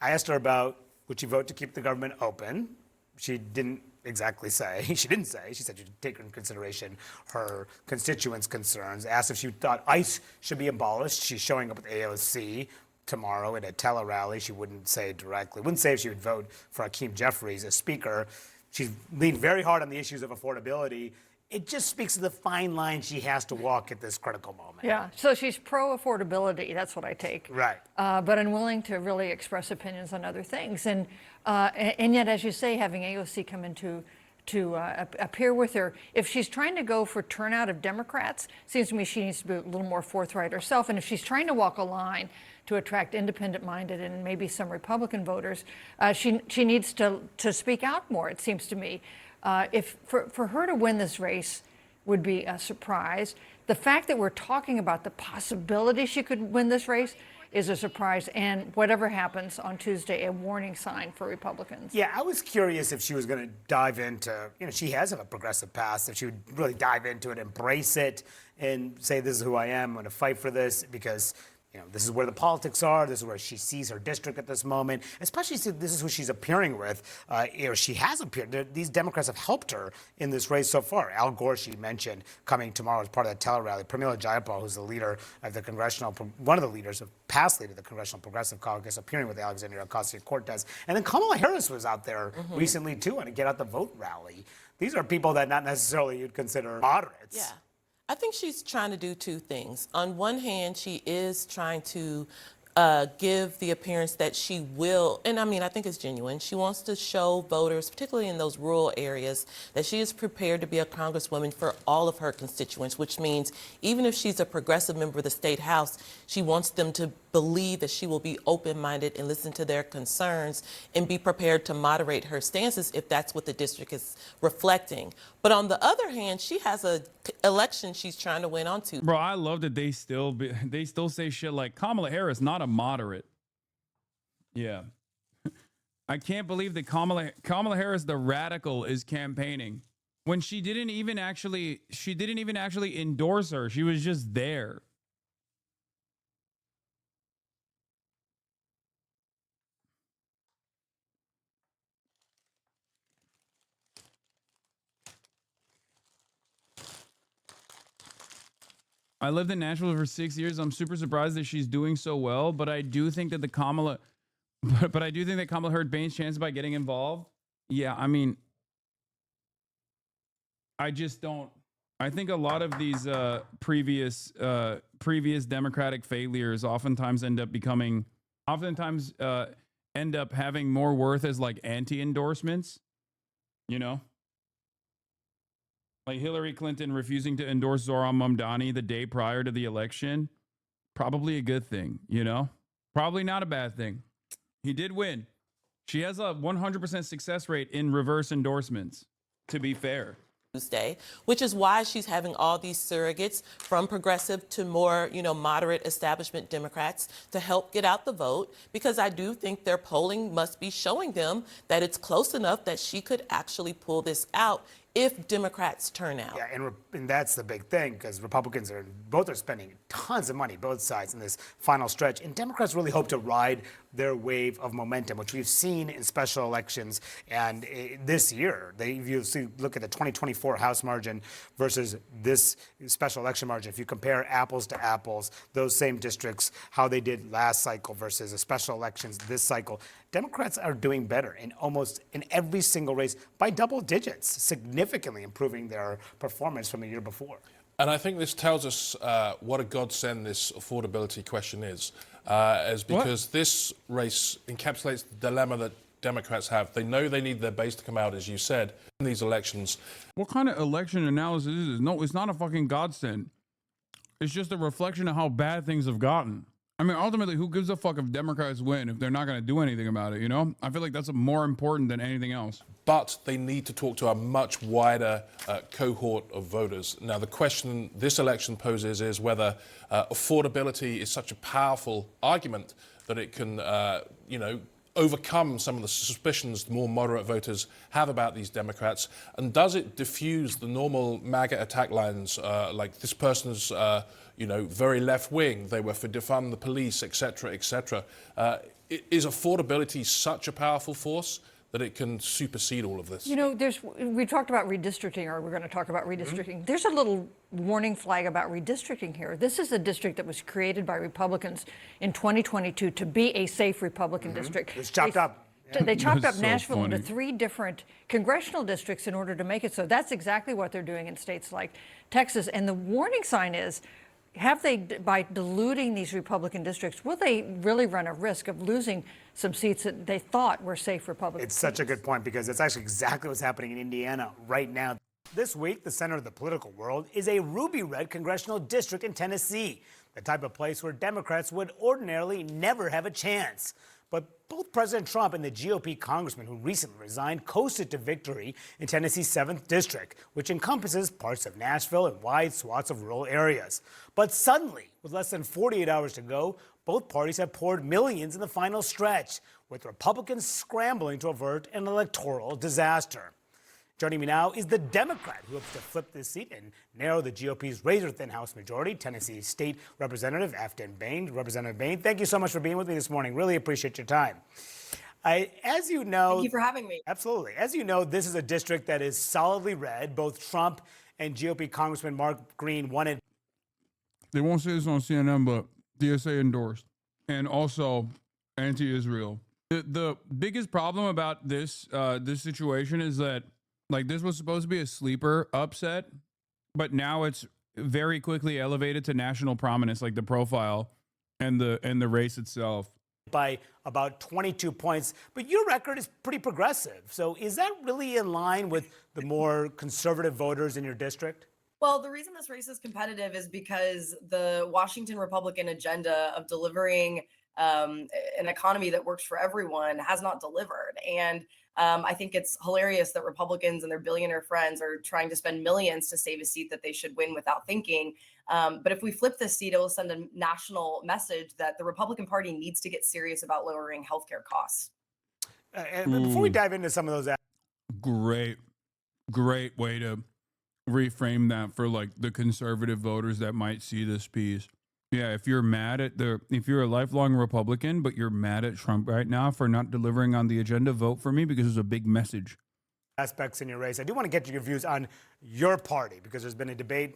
I asked her about would she vote to keep the government open. She didn't exactly say. She didn't say. She said she'd take into consideration her constituents' concerns. Asked if she thought ICE should be abolished. She's showing up at the AOC tomorrow at a tele-rally. She wouldn't say directly. Wouldn't say if she would vote for Hakeem Jeffries as speaker. She's leaned very hard on the issues of affordability. It just speaks to the fine line she has to walk at this critical moment. Yeah, so she's pro-affordability, that's what I take. Right. But unwilling to really express opinions on other things. And yet, as you say, having AOC come in to appear with her, if she's trying to go for turnout of Democrats, seems to me she needs to be a little more forthright herself. And if she's trying to walk a line to attract independent-minded and maybe some Republican voters, she needs to speak out more, it seems to me. If for her to win this race would be a surprise. The fact that we're talking about the possibility she could win this race is a surprise, and whatever happens on Tuesday, a warning sign for Republicans. Yeah, I was curious if she was going to dive into, she has a progressive past, if she would really dive into it, embrace it, and say, this is who I am, I'm going to fight for this, because this is where the politics are. This is where she sees her district at this moment. Especially since this is who she's appearing with. She has appeared. These Democrats have helped her in this race so far. Al Gore, she mentioned, coming tomorrow as part of that tele-rally. Pramila Jayapal, who's the leader of the one of the leaders of past leader of the Congressional Progressive Caucus, appearing with Alexandria Ocasio-Cortez. And then Kamala Harris was out there recently, too, on a Get Out the Vote rally. These are people that not necessarily you'd consider moderates. Yeah. I think she's trying to do two things. On one hand, she is trying to give the appearance that she will, and I think it's genuine, she wants to show voters, particularly in those rural areas, that she is prepared to be a congresswoman for all of her constituents, which means even if she's a progressive member of the state house, she wants them to believe that she will be open-minded and listen to their concerns and be prepared to moderate her stances if that's what the district is reflecting. But on the other hand, she has an election she's trying to win on Tuesday. Bro, I love that they still say shit like Kamala Harris, not a moderate. Yeah. I can't believe that Kamala Harris, the radical, is campaigning when she didn't even actually endorse her. She was just there. I lived in Nashville for 6 years. I'm super surprised that she's doing so well, but I do think that Kamala hurt Bain's chances by getting involved. Yeah, I just don't. I think a lot of these previous Democratic failures oftentimes end up having more worth as like anti-endorsements, Like Hillary Clinton refusing to endorse Zohran Mamdani the day prior to the election, probably a good thing, Probably not a bad thing. He did win. She has a 100% success rate in reverse endorsements, to be fair. Tuesday, which is why she's having all these surrogates from progressive to more, moderate establishment Democrats to help get out the vote, because I do think their polling must be showing them that it's close enough that she could actually pull this out if Democrats turn out. Yeah, and that's the big thing, because Republicans are spending tons of money, both sides, in this final stretch. And Democrats really hope to ride their wave of momentum, which we've seen in special elections. And this year, if you look at the 2024 House margin versus this special election margin, if you compare apples to apples, those same districts, how they did last cycle versus the special elections this cycle, Democrats are doing better in almost in every single race by double digits, significantly improving their performance from the year before. And I think this tells us what a godsend this affordability question is, because this race encapsulates the dilemma that Democrats have. They know they need their base to come out, as you said, in these elections. What kind of election analysis is this? No, it's not a fucking godsend. It's just a reflection of how bad things have gotten. Ultimately, who gives a fuck if Democrats win if they're not going to do anything about it, I feel like that's more important than anything else. But they need to talk to a much wider cohort of voters. Now, the question this election poses is whether affordability is such a powerful argument that it can, overcome some of the suspicions the more moderate voters have about these Democrats. And does it diffuse the normal MAGA attack lines, like this person's very left wing, they were for defund the police, etc., etc. Is affordability such a powerful force that it can supersede all of this? You know, we talked about redistricting, or we're going to talk about redistricting. There's a little warning flag about redistricting here. This is a district that was created by Republicans in 2022 to be a safe Republican district. It's chopped up. They chopped up so Nashville into funny. 3 different congressional districts in order to make it so. That's exactly what they're doing in states like Texas. And the warning sign is, by diluting these Republican districts, will they really run a risk of losing some seats that they thought were safe Republican It's seats? such a good point because it's actually exactly what's happening in Indiana right now. This week, the center of the political world is a ruby red congressional district in Tennessee, the type of place where Democrats would ordinarily never have a chance. But both President Trump and the GOP congressman who recently resigned coasted to victory in Tennessee's 7th district, which encompasses parts of Nashville and wide swaths of rural areas. But suddenly, with less than 48 hours to go, both parties have poured millions in the final stretch, with Republicans scrambling to avert an electoral disaster. Joining me now is the Democrat who hopes to flip this seat and narrow the GOP's razor-thin House majority, Tennessee State Representative Afton Bain. Representative Bain, thank you so much for being with me this morning. Really appreciate your time. As you know, thank you for having me. Absolutely. As you know, this is a district that is solidly red. Both Trump and GOP Congressman Mark Green wanted. They won't say this on CNN, but DSA endorsed, and also anti-Israel. The biggest problem about this this situation is that, like, this was supposed to be a sleeper upset, but now it's very quickly elevated to national prominence, like the profile and the race itself. By about 22 points, but your record is pretty progressive. So is that really in line with the more conservative voters in your district? Well, the reason this race is competitive is because the Washington Republican agenda of delivering an economy that works for everyone has not delivered. And I think it's hilarious that Republicans and their billionaire friends are trying to spend millions to save a seat that they should win without thinking. But if we flip this seat, it will send a national message that the Republican Party needs to get serious about lowering healthcare costs. And before we dive into some of those, Great way to reframe that for, like, the conservative voters that might see this piece. Yeah, if you're if you're a lifelong Republican, but you're mad at Trump right now for not delivering on the agenda, vote for me because it's a big message. aspects in your race, I do want to get your views on your party, because there's been a debate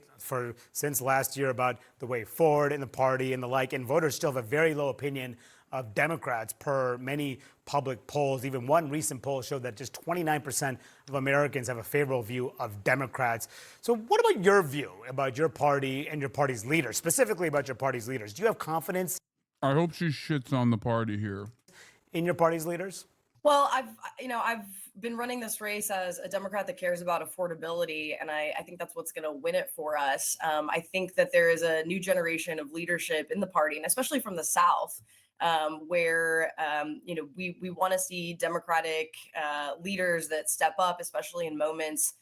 since last year about the way forward in the party and the like, and voters still have a very low opinion of Democrats per many public polls. Even one recent poll showed that just 29% of Americans have a favorable view of Democrats. So what about your view about your party and your party's leaders, specifically about your party's leaders? Do you have confidence? I hope she shits on the party here. In your party's leaders? Well, I've been running this race as a Democrat that cares about affordability, and I think that's what's going to win it for us. I think that there is a new generation of leadership in the party, and especially from the South, where we want to see Democratic leaders that step up, especially in moments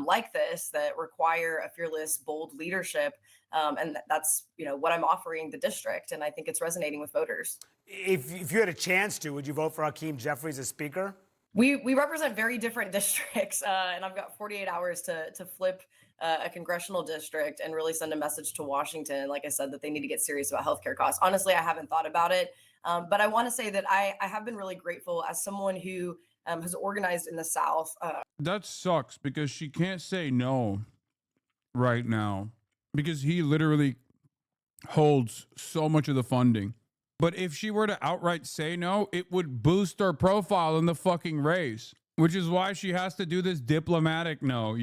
like this that require a fearless, bold leadership. And that's what I'm offering the district, and I think it's resonating with voters. If you had a chance to, would you vote for Hakeem Jeffries as Speaker? We represent very different districts, and I've got 48 hours to flip a congressional district and really send a message to Washington, like I said, that they need to get serious about healthcare costs. Honestly, I haven't thought about it, but I want to say that I have been really grateful as someone who has organized in the South. That sucks because she can't say no right now because he literally holds so much of the funding. But if she were to outright say no, it would boost her profile in the fucking race, which is why she has to do this diplomatic no,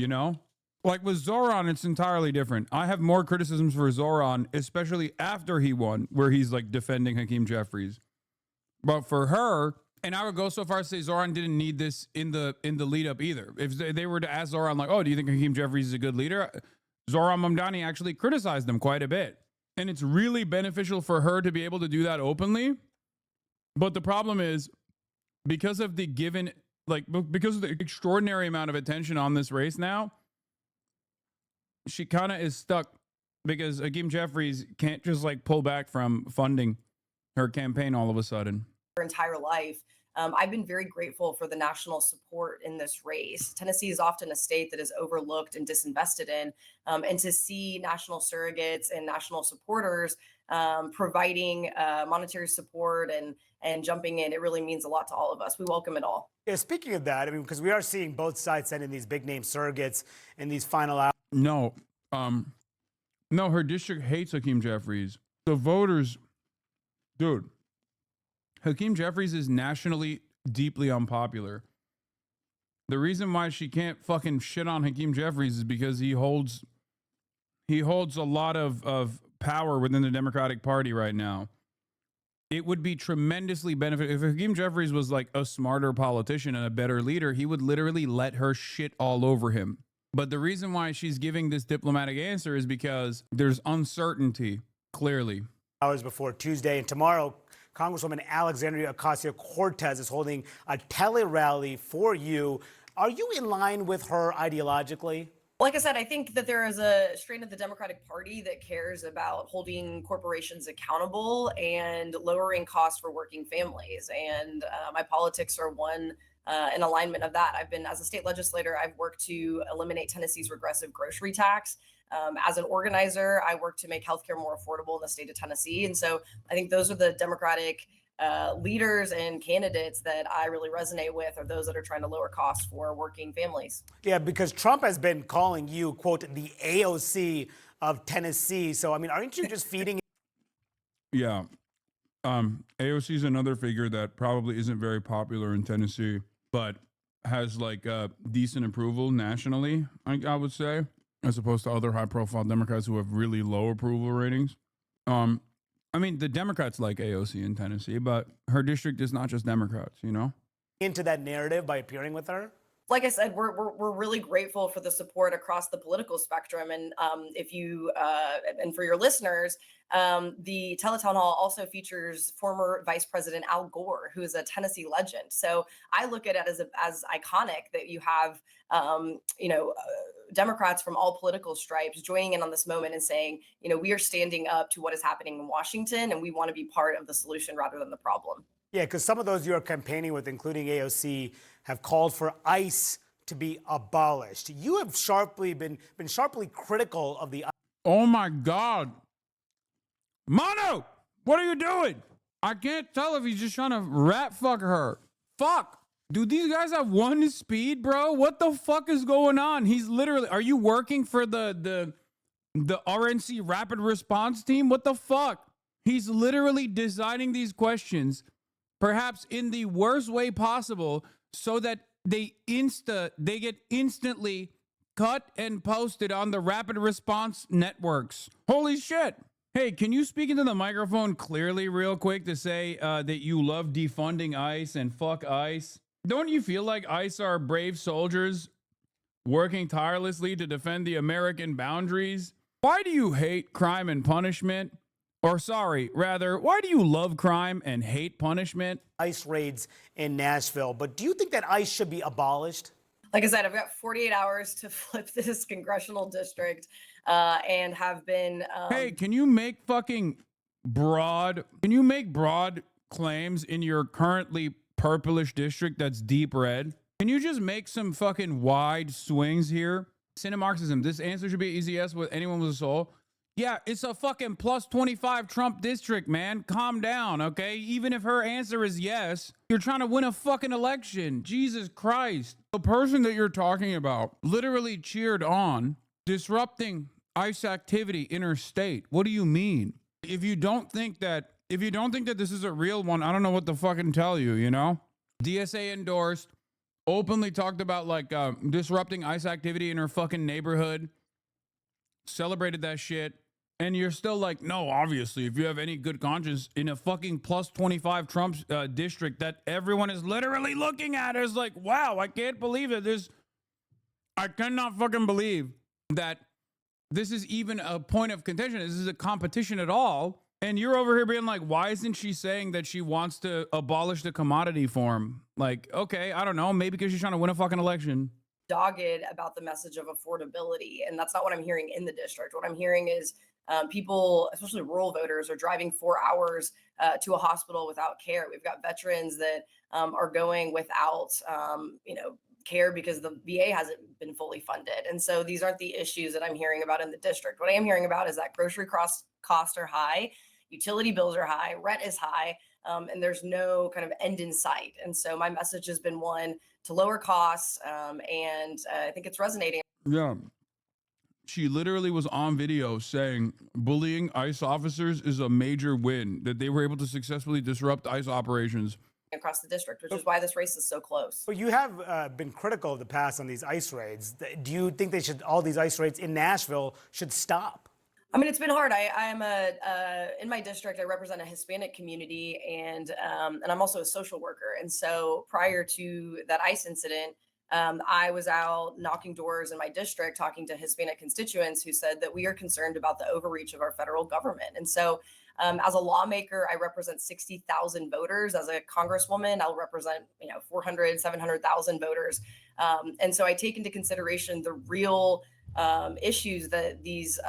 Like with Zoran, it's entirely different. I have more criticisms for Zoran, especially after he won, where he's like defending Hakeem Jeffries. But for her, and I would go so far as to say Zoran didn't need this in the lead up either. If they were to ask Zoran, like, oh, do you think Hakeem Jeffries is a good leader? Zoran Mamdani actually criticized him quite a bit. And it's really beneficial for her to be able to do that openly. But the problem is, because of the extraordinary amount of attention on this race now, she kind of is stuck because Hakeem Jeffries can't just like pull back from funding her campaign all of a sudden. Her entire life. I've been very grateful for the national support in this race. Tennessee is often a state that is overlooked and disinvested in. And to see national surrogates and national supporters providing monetary support and jumping in. It really means a lot to all of us. We welcome it all. Yeah, speaking of that, I mean, because we are seeing both sides sending these big name surrogates in these final hours. No, no, her district hates Hakeem Jeffries. The voters, dude, Hakeem Jeffries is nationally deeply unpopular. The reason why she can't fucking shit on Hakeem Jeffries is because he holds a lot of power within the Democratic Party right now. It would be tremendously beneficial if Hakeem Jeffries was like a smarter politician and a better leader. He would literally let her shit all over him. But the reason why she's giving this diplomatic answer is because there's uncertainty, clearly. Hours before Tuesday, and tomorrow, Congresswoman Alexandria Ocasio-Cortez is holding a tele-rally for you. Are you in line with her ideologically? Like I said, I think that there is a strain of the Democratic Party that cares about holding corporations accountable and lowering costs for working families. And my politics are one in alignment of that. As a state legislator, I've worked to eliminate Tennessee's regressive grocery tax. As an organizer, I work to make healthcare more affordable in the state of Tennessee. And so I think those are the Democratic leaders and candidates that I really resonate with, are those that are trying to lower costs for working families. Yeah, because Trump has been calling you, quote, the AOC of Tennessee. So, I mean, aren't you just feeding? Yeah. AOC is another figure that probably isn't very popular in Tennessee, but has like decent approval nationally, I would say, as opposed to other high-profile Democrats who have really low approval ratings. I mean, the Democrats like AOC in Tennessee, but her district is not just Democrats, you know? Into that narrative by appearing with her? Like I said, we're really grateful for the support across the political spectrum. And if you and for your listeners, the Teletown Hall also features former Vice President Al Gore, who is a Tennessee legend. So I look at it as iconic that you have, Democrats from all political stripes joining in on this moment and saying, we are standing up to what is happening in Washington, and we want to be part of the solution rather than the problem. Yeah, because some of those you're campaigning with, including AOC, have called for ICE to be abolished. You have been sharply critical of the. Oh my God. Mono, what are you doing? I can't tell if he's just trying to rat fuck her. Fuck. Do these guys have one speed, bro? What the fuck is going on? He's literally, are you working for the RNC rapid response team? What the fuck? He's literally designing these questions, perhaps in the worst way possible, so that they get instantly cut and posted on the rapid response networks. Holy shit. Hey, can you speak into the microphone clearly real quick to say that you love defunding ICE and fuck ICE? Don't you feel like ICE are brave soldiers working tirelessly to defend the American boundaries? Why do you hate crime and punishment? Or sorry, rather, why do you love crime and hate punishment? ICE raids in Nashville, but do you think that ICE should be abolished? Like I said, I've got 48 hours to flip this congressional district and have been... Hey, can you make broad claims in your currently purplish district that's deep red? Can you just make some fucking wide swings here? Cinemarxism, this answer should be easy yes with anyone with a soul. Yeah, it's a fucking plus 25 Trump district, man. Calm down, okay? Even if her answer is yes, you're trying to win a fucking election. Jesus Christ. The person that you're talking about literally cheered on disrupting ICE activity interstate. What do you mean? If you don't think that this is a real one, I don't know what to fucking tell you, you know? DSA endorsed, openly talked about like disrupting ICE activity in her fucking neighborhood, celebrated that shit. And you're still like, no, obviously, if you have any good conscience in a fucking plus 25 Trump district that everyone is literally looking at, is like, wow, I can't believe it. I cannot fucking believe that this is even a point of contention. This is a competition at all. And you're over here being like, why isn't she saying that she wants to abolish the commodity form? Like, okay, I don't know. Maybe because she's trying to win a fucking election. Dogged about the message of affordability. And that's not what I'm hearing in the district. What I'm hearing is people, especially rural voters, are driving 4 hours to a hospital without care. We've got veterans that are going without, care because the VA hasn't been fully funded. And so these aren't the issues that I'm hearing about in the district. What I am hearing about is that grocery costs are high. utility bills are high, rent is high, and there's no kind of end in sight. And so my message has been one to lower costs, and I think it's resonating. Yeah. She literally was on video saying bullying ICE officers is a major win, that they were able to successfully disrupt ICE operations. Across the district, which is why this race is so close. But you have been critical of the past on these ICE raids. Do you think all these ICE raids in Nashville should stop? I mean, it's been hard. I'm in my district, I represent a Hispanic community, and I'm also a social worker. And so prior to that ICE incident, I was out knocking doors in my district, talking to Hispanic constituents who said that we are concerned about the overreach of our federal government. And so as a lawmaker, I represent 60,000 voters. As a congresswoman, I'll represent 400, 700,000 voters. And so I take into consideration the real issues that these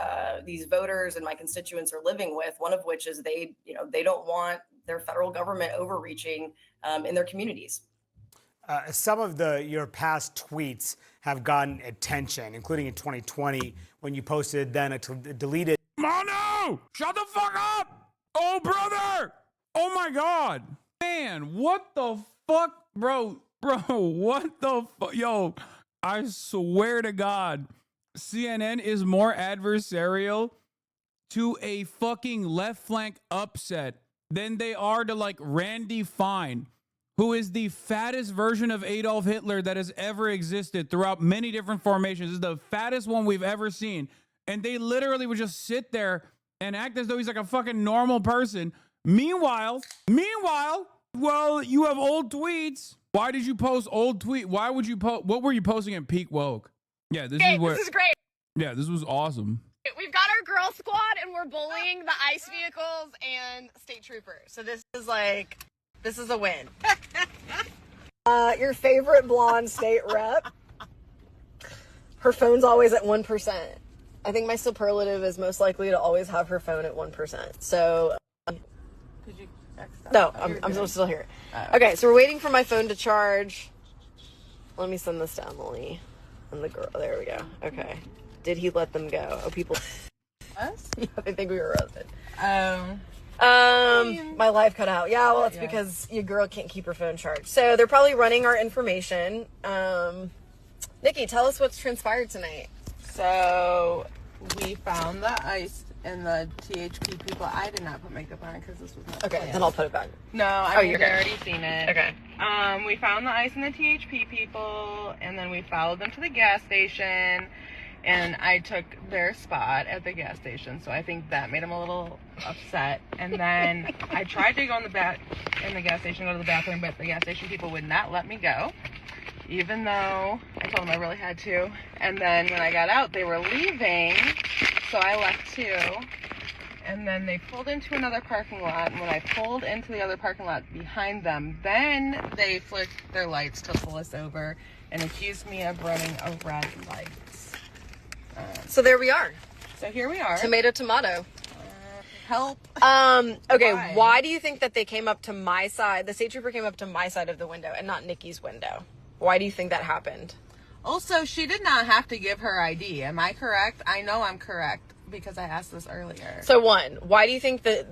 voters and my constituents are living with. One of which is they don't want their federal government overreaching in their communities. Some of your past tweets have gotten attention, including in 2020 when you posted then a deleted. Mono, shut the fuck up! Oh, brother! Oh my God, man, what the fuck, bro, what the fuck, yo! I swear to God, CNN is more adversarial to a fucking left flank upset than they are to like Randy Fine, who is the fattest version of Adolf Hitler that has ever existed throughout many different formations. This is the fattest one we've ever seen. And they literally would just sit there and act as though he's like a fucking normal person. Meanwhile, well, you have old tweets. Why did you post old tweet? Why would you post? What were you posting at Peak Woke? Yeah, this is great. Yeah, this was awesome. We've got our girl squad and we're bullying the ICE vehicles and state troopers. So this is a win. Your favorite blonde state rep. Her phone's always at 1%. I think my superlative is most likely to always have her phone at 1%. So, Could you text that? no, I'm still here. Okay, so we're waiting for my phone to charge. Let me send this to Emily and the girl. There we go. Okay. Did he let them go? Oh, people. Us? Yeah, they think we were arrested. Oh. My life cut out. Yeah, well, it's because your girl can't keep her phone charged. So they're probably running our information. Nikki, tell us what's transpired tonight. So we found the ICE and the THP people. I did not put makeup on because this was not Okay, planned. then I'll put it back. No, you're I've good. already seen it. Okay. We found the ICE and the THP people, and then we followed them to the gas station, and I took their spot at the gas station, so I think that made them a little upset. And then I tried to go in the gas station, go to the bathroom, but the gas station people would not let me go, even though I told them I really had to. And then when I got out, they were leaving, so I left too. And then they pulled into another parking lot, and when I pulled into the other parking lot behind them, then they flicked their lights to pull us over and accused me of running a red light. So there we are. So here we are. Tomato. Help. Okay, Why? why do you think that they came up to my side? The state trooper came up to my side of the window and not Nikki's window. Why do you think that happened? Also, she did not have to give her ID. Am I correct? I know I'm correct because I asked this earlier. So why do you think that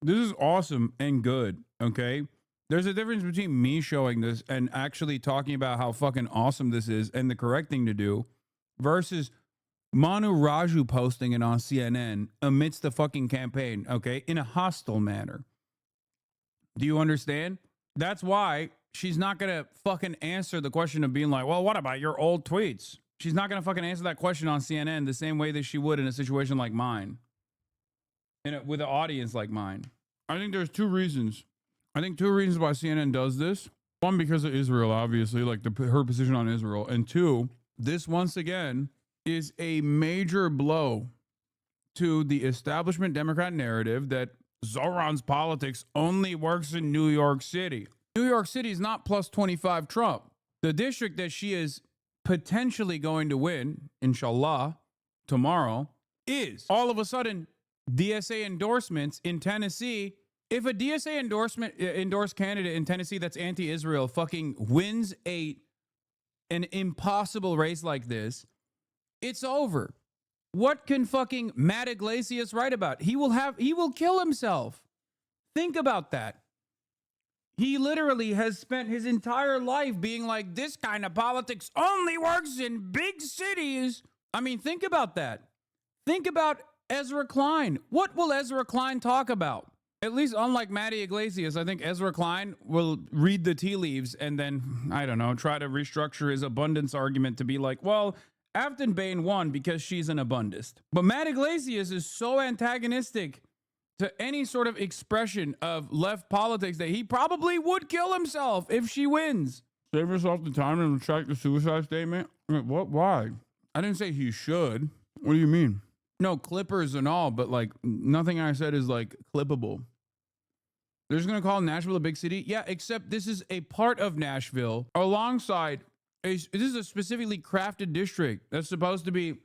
This is awesome and good, okay? There's a difference between me showing this and actually talking about how fucking awesome this is and the correct thing to do versus Manu Raju posting it on CNN amidst the fucking campaign, okay, in a hostile manner. Do you understand? That's why she's not going to fucking answer the question of being like, well, what about your old tweets? She's not going to fucking answer that question on CNN the same way that she would in a situation like mine, with an audience like mine. I think there's two reasons. I think two reasons why CNN does this. One, because of Israel, obviously, like her position on Israel. And two, this once again is a major blow to the establishment Democrat narrative that Zoran's politics only works in New York City. New York City is not plus 25 Trump. The district that she is potentially going to win, inshallah, tomorrow, is all of a sudden DSA endorsements in Tennessee. If a DSA endorsed candidate in Tennessee that's anti-Israel fucking wins an impossible race like this, it's over. What can fucking Matt Iglesias write about? He will kill himself. Think about that. He literally has spent his entire life being like, this kind of politics only works in big cities. I mean, think about that. Think about Ezra Klein. What will Ezra Klein talk about? At least unlike Matty Iglesias, I think Ezra Klein will read the tea leaves and then, I don't know, try to restructure his abundance argument to be like, well, Afton Bain won because she's an abundist. But Matt Iglesias is so antagonistic to any sort of expression of left politics that he probably would kill himself if she wins. Save yourself the time and retract the suicide statement? What? Why? I didn't say he should. What do you mean? No, clippers and all, but like nothing I said is like clippable. They're just going to call Nashville a big city? Yeah, except this is a part of Nashville alongside, this is a specifically crafted district that's supposed to be,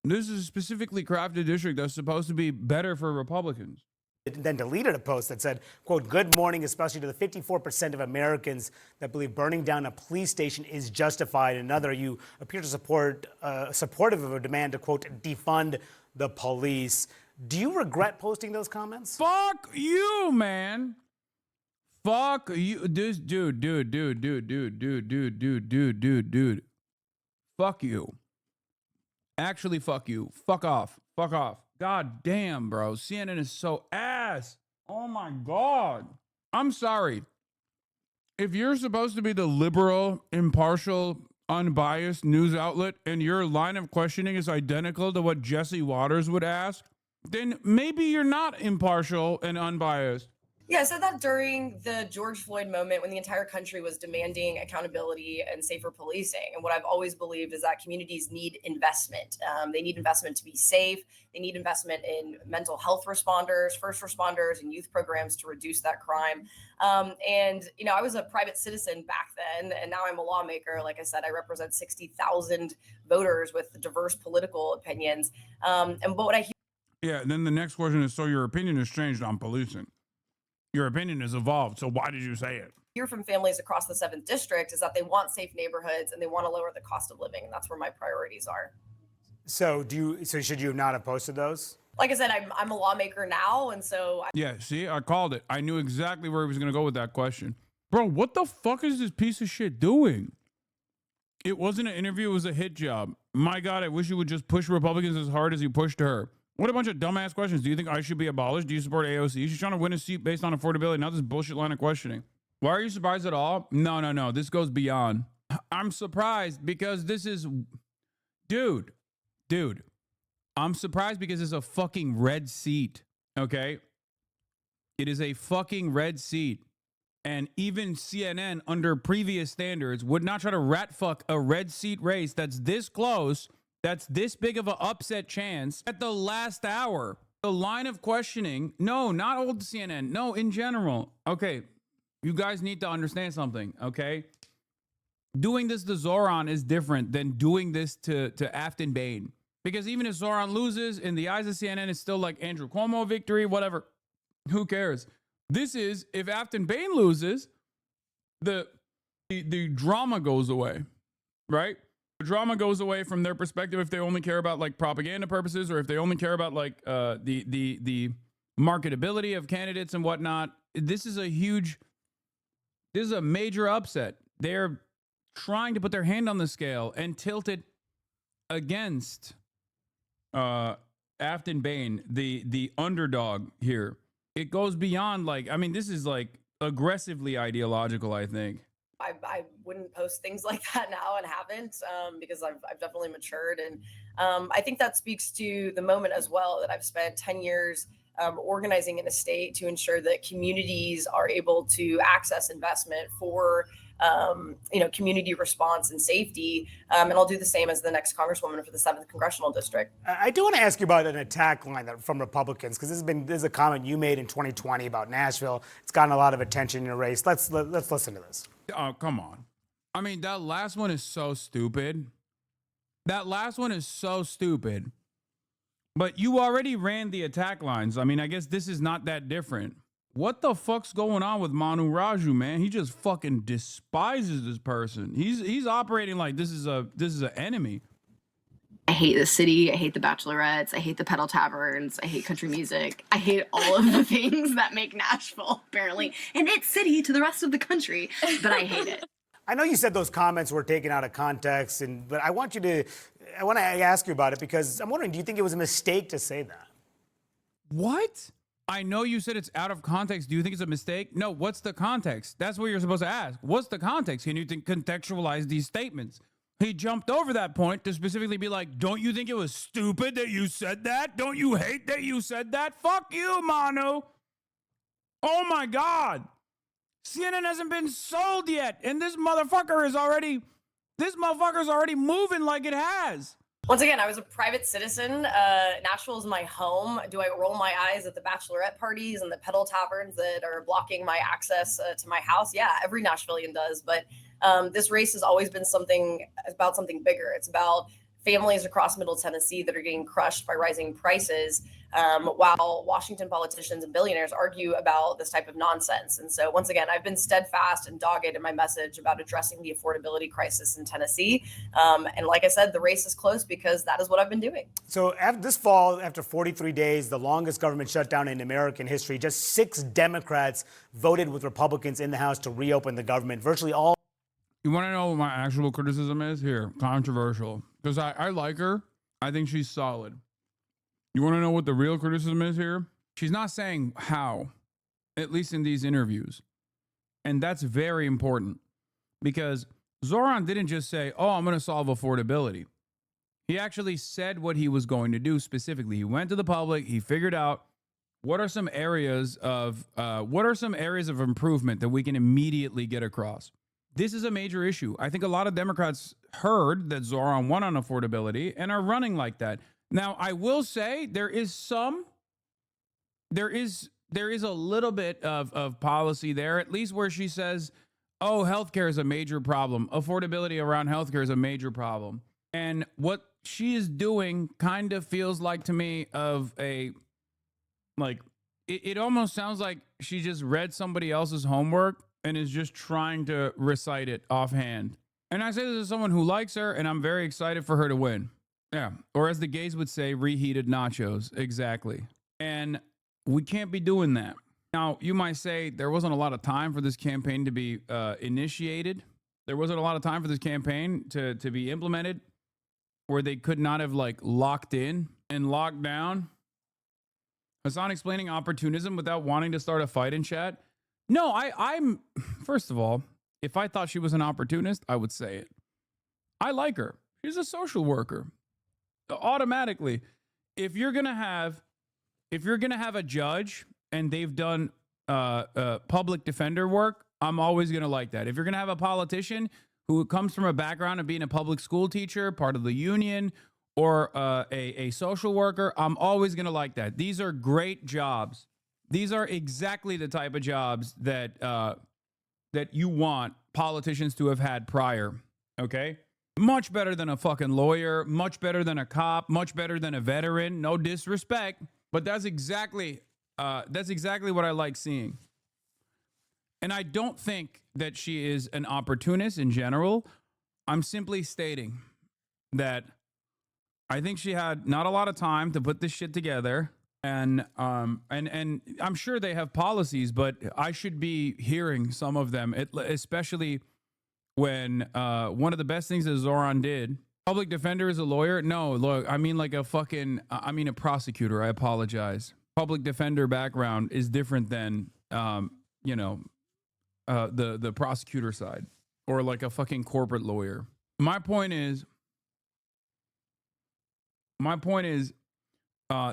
this is a specifically crafted district that's supposed to be better for Republicans. It then deleted a post that said, quote, good morning, especially to the 54% of Americans that believe burning down a police station is justified. Another, you appear to support, supportive of a demand to, quote, defund the police. Do you regret posting those comments? Fuck you, man. Fuck you. This dude. Fuck you. Actually, fuck you. Fuck off. Fuck off. God damn, bro. CNN is so ass. Oh my God. I'm sorry. If you're supposed to be the liberal, impartial, unbiased news outlet and your line of questioning is identical to what Jesse Waters would ask, then maybe you're not impartial and unbiased. Yeah, I said that during the George Floyd moment when the entire country was demanding accountability and safer policing. And what I've always believed is that communities need investment. They need investment to be safe. They need investment in mental health responders, first responders, and youth programs to reduce that crime. And, you know, I was a private citizen back then, and now I'm a lawmaker. Like I said, I represent 60,000 voters with diverse political opinions. But what I hear. Yeah, then the next question is, so your opinion has changed on policing. Your opinion has evolved, so why did you say it? Hear from families across the 7th district is that they want safe neighborhoods and they want to lower the cost of living, and that's where my priorities are. So should you not have posted those? Like I said, I'm a lawmaker now, and so Yeah, see, I called it. I knew exactly where he was going to go with that question. Bro, what the fuck is this piece of shit doing? It wasn't an interview, it was a hit job. My God, I wish you would just push Republicans as hard as you pushed her. What a bunch of dumbass questions. Do you think ICE should be abolished? Do you support AOC? She's trying to win a seat based on affordability, not this bullshit line of questioning. Why are you surprised at all? No. This goes beyond. I'm surprised because this is... Dude. I'm surprised because it's a fucking red seat, okay? It is a fucking red seat. And even CNN, under previous standards, would not try to rat fuck a red seat race that's this close, that's this big of an upset chance at the last hour. The line of questioning, no, not old CNN, no, in general. Okay, you guys need to understand something, okay? Doing this to Zoran is different than doing this to Afton Bain. Because even if Zoran loses, in the eyes of CNN, it's still like Andrew Cuomo victory, whatever. Who cares? This is, if Afton Bain loses, the drama goes away, right? The drama goes away from their perspective if they only care about like propaganda purposes, or if they only care about like the marketability of candidates and whatnot. This is a major upset. They're trying to put their hand on the scale and tilt it against Afton Bain, the underdog here. It goes beyond like, I mean, this is like aggressively ideological, I think. I wouldn't post things like that now and haven't because I've definitely matured. And I think that speaks to the moment as well that I've spent 10 years organizing in a state to ensure that communities are able to access investment for community response and safety. And I'll do the same as the next Congresswoman for the 7th Congressional District. I do want to ask you about an attack line from Republicans, because this is a comment you made in 2020 about Nashville. It's gotten a lot of attention in your race. Let's listen to this. Oh, come on. I mean, that last one is so stupid. But you already ran the attack lines. I mean, I guess this is not that different. What the fuck's going on with Manu Raju, man? He just fucking despises this person. He's operating like this is an enemy. I hate the city. I hate the bachelorettes. I hate the pedal taverns. I hate country music. I hate all of the things that make Nashville apparently an it city to the rest of the country, but I hate it. I know you said those comments were taken out of context, but I want to ask you about it because I'm wondering, do you think it was a mistake to say that? What? I know you said it's out of context. Do you think it's a mistake? No, what's the context? That's what you're supposed to ask. What's the context? Can you contextualize these statements? He jumped over that point to specifically be like, don't you think it was stupid that you said that? Don't you hate that you said that? Fuck you, Manu. Oh my God. CNN hasn't been sold yet. And this motherfucker's already moving like it has. Once again, I was a private citizen. Nashville is my home. Do I roll my eyes at the bachelorette parties and the pedal taverns that are blocking my access to my house? Yeah, every Nashvilleian does. But this race has always been about something bigger. It's about families across Middle Tennessee that are getting crushed by rising prices, while Washington politicians and billionaires argue about this type of nonsense. And so once again, I've been steadfast and dogged in my message about addressing the affordability crisis in Tennessee. And like I said, the race is close because that is what I've been doing. So this fall, after 43 days, the longest government shutdown in American history, just 6 Democrats voted with Republicans in the House to reopen the government. Virtually all. You want to know what my actual criticism is? Here, controversial. Because I like her. I think she's solid. You want to know what the real criticism is here? She's not saying how, at least in these interviews. And that's very important. Because Zoran didn't just say, oh, I'm going to solve affordability. He actually said what he was going to do specifically. He went to the public. He figured out what are some areas of improvement that we can immediately get across. This is a major issue. I think a lot of Democrats heard that Zoran won on affordability and are running like that. Now, I will say there is a little bit of policy there, at least where she says, oh, healthcare is a major problem. Affordability around healthcare is a major problem. And what she is doing kind of feels like to me it almost sounds like she just read somebody else's homework and is just trying to recite it offhand. And I say this as someone who likes her, and I'm very excited for her to win. Yeah. Or as the gays would say, reheated nachos. Exactly. And we can't be doing that. Now, you might say there wasn't a lot of time for this campaign to be initiated. There wasn't a lot of time for this campaign to be implemented, where they could not have locked in and locked down. Hassan explaining opportunism without wanting to start a fight in chat. No, I'm first of all, if I thought she was an opportunist, I would say it. I like her. She's a social worker. Automatically, if you're gonna have a judge and they've done public defender work, I'm always gonna like that. If you're gonna have a politician who comes from a background of being a public school teacher, part of the union, or a social worker, I'm always gonna like that. These are great jobs. These are exactly the type of jobs that you want politicians to have had prior, okay? Much better than a fucking lawyer, much better than a cop, much better than a veteran. No disrespect, but that's exactly what I like seeing. And I don't think that she is an opportunist in general. I'm simply stating that I think she had not a lot of time to put this shit together. And I'm sure they have policies, but I should be hearing some of them, especially when one of the best things that Zoran did. Public defender is a lawyer? No, look, I mean a prosecutor. I apologize. Public defender background is different than the prosecutor side, or like a fucking corporate lawyer. My point is.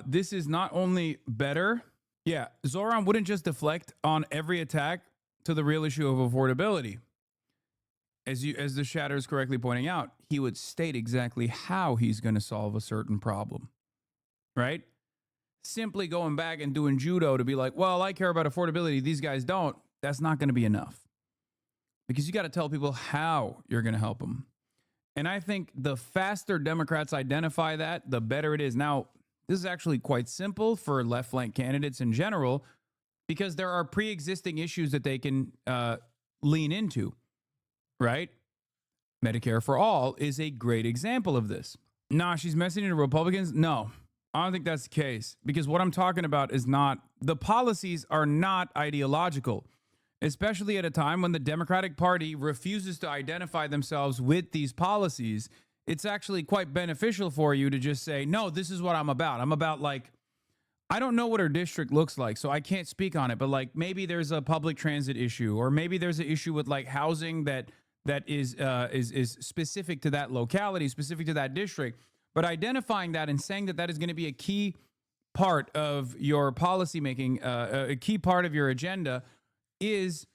This is not only better. Yeah, Zoran wouldn't just deflect on every attack to the real issue of affordability. As the Shatter is correctly pointing out, he would state exactly how he's going to solve a certain problem, right? Simply going back and doing judo to be like, well, I care about affordability, these guys don't, that's not going to be enough. Because you got to tell people how you're going to help them. And I think the faster Democrats identify that, the better it is. Now, this is actually quite simple for left-flank candidates in general, because there are pre-existing issues that they can lean into, right? Medicare for all is a great example of this. Nah, she's messing into Republicans. No, I don't think that's the case, because what I'm talking about is not, the policies are not ideological, especially at a time when the Democratic Party refuses to identify themselves with these policies. It's actually quite beneficial for you to just say, no, this is what I'm about. I'm about, like, I don't know what her district looks like, so I can't speak on it, but like maybe there's a public transit issue, or maybe there's an issue with like housing that is specific to that locality, specific to that district. But identifying that and saying that that is going to be a key part of your policymaking, a key part of your agenda, is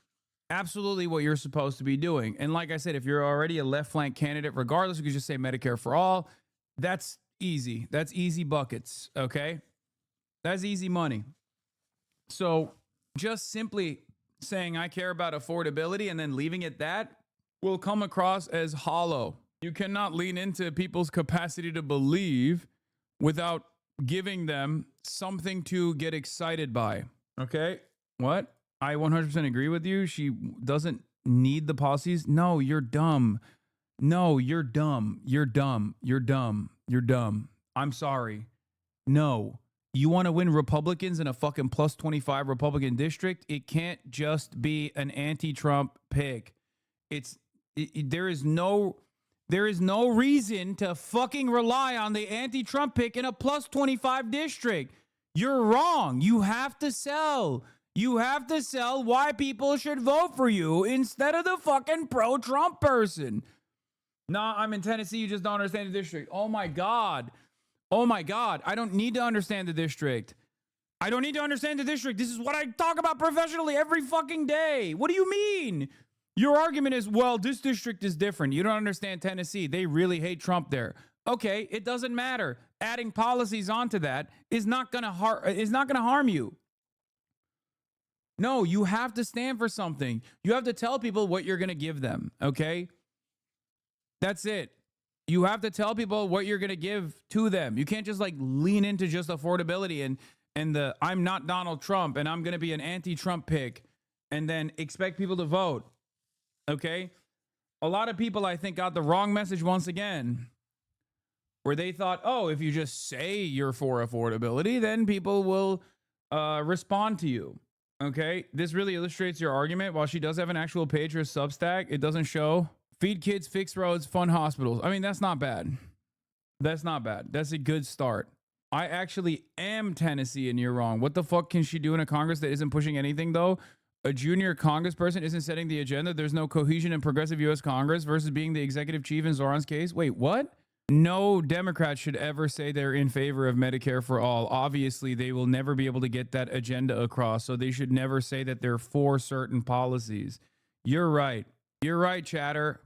absolutely what you're supposed to be doing. And like I said, if you're already a left flank candidate, regardless, you could just say Medicare for all. That's easy. That's easy buckets. Okay. That's easy money. So just simply saying I care about affordability and then leaving it that will come across as hollow. You cannot lean into people's capacity to believe without giving them something to get excited by. Okay? What? I 100% agree with you. She doesn't need the policies. No, you're dumb. No, you're dumb. You're dumb. You're dumb. You're dumb. I'm sorry. No. You want to win Republicans in a fucking plus 25 Republican district? It can't just be an anti-Trump pick. There is no reason to fucking rely on the anti-Trump pick in a plus 25 district. You're wrong. You have to sell. You have to sell why people should vote for you instead of the fucking pro-Trump person. Nah, I'm in Tennessee. You just don't understand the district. Oh my God. Oh my God, I don't need to understand the district. I don't need to understand the district. This is what I talk about professionally every fucking day. What do you mean? Your argument is, well, this district is different. You don't understand Tennessee. They really hate Trump there. Okay, it doesn't matter. Adding policies onto that is not going to harm you. No, you have to stand for something. You have to tell people what you're going to give them, okay? That's it. You have to tell people what you're going to give to them. You can't just like lean into just affordability and the I'm not Donald Trump and I'm going to be an anti-Trump pick and then expect people to vote. Okay? A lot of people, I think, got the wrong message once again, where they thought, oh, if you just say you're for affordability, then people will respond to you. Okay? This really illustrates your argument. While she does have an actual page for Substack, it doesn't show. Feed kids, fix roads, fund hospitals. I mean, that's not bad. That's not bad. That's a good start. I actually am Tennessee and you're wrong. What the fuck can she do in a Congress that isn't pushing anything, though? A junior congressperson isn't setting the agenda. There's no cohesion in progressive U.S. Congress versus being the executive chief in Zoran's case. Wait, what? No Democrat should ever say they're in favor of Medicare for all. Obviously, they will never be able to get that agenda across, so they should never say that they're for certain policies. You're right. You're right, chatter.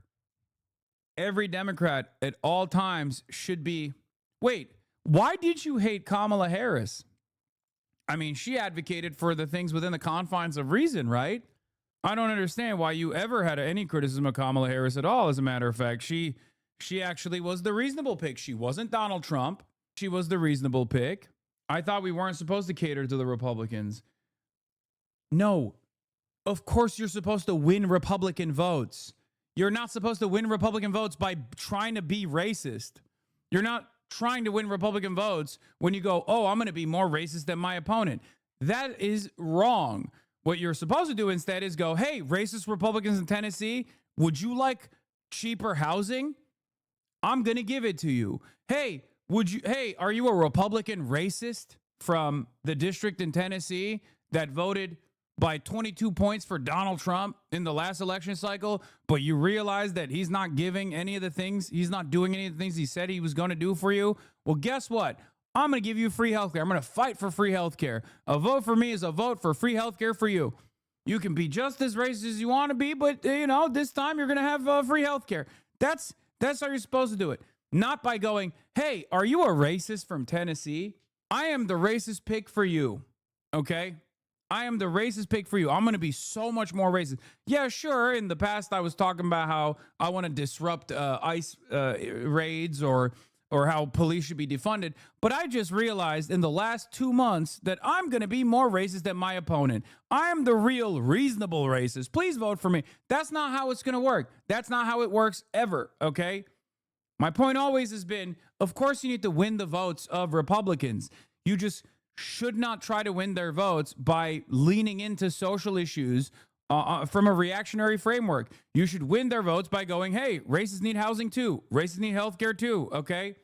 Every Democrat at all times should be... Wait, why did you hate Kamala Harris? I mean, she advocated for the things within the confines of reason, right? I don't understand why you ever had any criticism of Kamala Harris at all. As a matter of fact, she actually was the reasonable pick. She wasn't Donald Trump. She was the reasonable pick. I thought we weren't supposed to cater to the Republicans. No, of course you're supposed to win Republican votes. You're not supposed to win Republican votes by trying to be racist. You're not trying to win Republican votes when you go, oh, I'm going to be more racist than my opponent. That is wrong. What you're supposed to do instead is go, hey, racist Republicans in Tennessee, would you like cheaper housing? I'm going to give it to you. Hey, are you a Republican racist from the district in Tennessee that voted by 22 points for Donald Trump in the last election cycle, but you realize that he's not giving any of the things, he's not doing any of the things he said he was going to do for you? Well, guess what? I'm going to give you free healthcare. I'm going to fight for free healthcare. A vote for me is a vote for free healthcare for you. You can be just as racist as you want to be, but this time you're going to have free healthcare. That's how you're supposed to do it. Not by going, hey, are you a racist from Tennessee? I am the racist pick for you. Okay? I am the racist pick for you. I'm going to be so much more racist. Yeah, sure. In the past, I was talking about how I want to disrupt ICE raids or how police should be defunded. But I just realized in the last 2 months that I'm going to be more racist than my opponent. I'm the real reasonable racist. Please vote for me. That's not how it's going to work. That's not how it works ever, okay? My point always has been, of course you need to win the votes of Republicans. You just should not try to win their votes by leaning into social issues from a reactionary framework. You should win their votes by going, hey, racists need housing too. Racists need healthcare too, okay?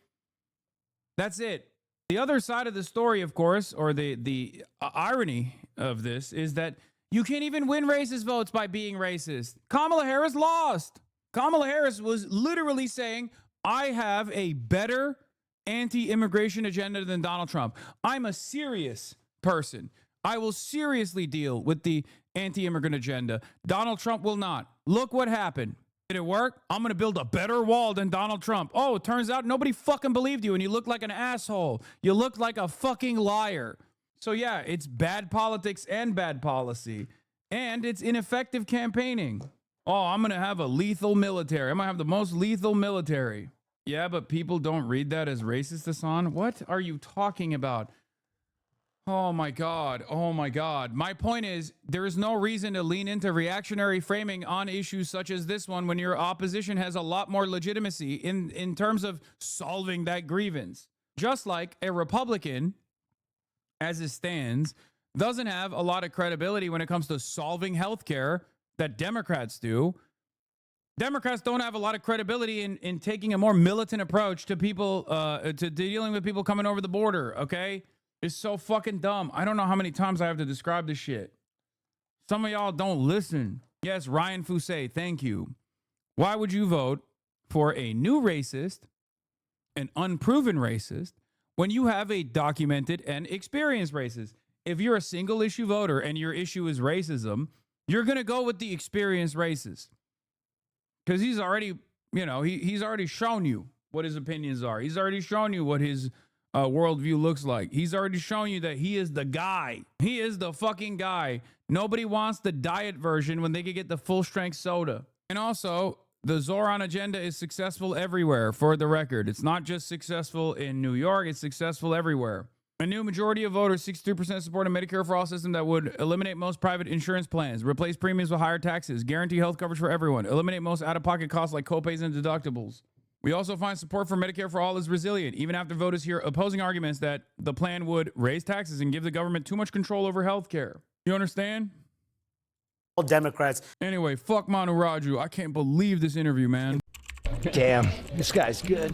That's it. The other side of the story, of course, or the irony of this is that you can't even win racist votes by being racist. Kamala Harris lost. Kamala Harris was literally saying, I have a better anti-immigration agenda than Donald Trump. I'm a serious person. I will seriously deal with the anti-immigrant agenda. Donald Trump will not. Look what happened. Did it work? I'm going to build a better wall than Donald Trump. Oh, it turns out nobody fucking believed you and you look like an asshole. You look like a fucking liar. So yeah, it's bad politics and bad policy. And it's ineffective campaigning. Oh, I'm going to have a lethal military. I'm going to have the most lethal military. Yeah, but people don't read that as racist, Hassan. What are you talking about? Oh my God. Oh my God. My point is, there is no reason to lean into reactionary framing on issues such as this one when your opposition has a lot more legitimacy in terms of solving that grievance. Just like a Republican, as it stands, doesn't have a lot of credibility when it comes to solving healthcare that Democrats do. Democrats don't have a lot of credibility in taking a more militant approach to people, to dealing with people coming over the border, okay? It's so fucking dumb. I don't know how many times I have to describe this shit. Some of y'all don't listen. Yes, Ryan Fusay, thank you. Why would you vote for a new racist, an unproven racist, when you have a documented and experienced racist? If you're a single issue voter and your issue is racism, you're going to go with the experienced racist. Because he's already, he's already shown you what his opinions are. He's already shown you what his worldview looks like. He's already shown you that he is the guy. He is the fucking guy. Nobody wants the diet version when they could get the full strength soda. And also, the Zoran agenda is successful everywhere, for the record. It's not just successful in New York, it's successful everywhere. A new majority of voters, 63%, support a Medicare for All system that would eliminate most private insurance plans, replace premiums with higher taxes, guarantee health coverage for everyone, eliminate most out-of-pocket costs like copays and deductibles. We also find support for Medicare for All is resilient, even after voters hear opposing arguments that the plan would raise taxes and give the government too much control over health care. You understand? Democrats. Anyway, fuck Manu Raju. I can't believe this interview, man. Damn, this guy's good.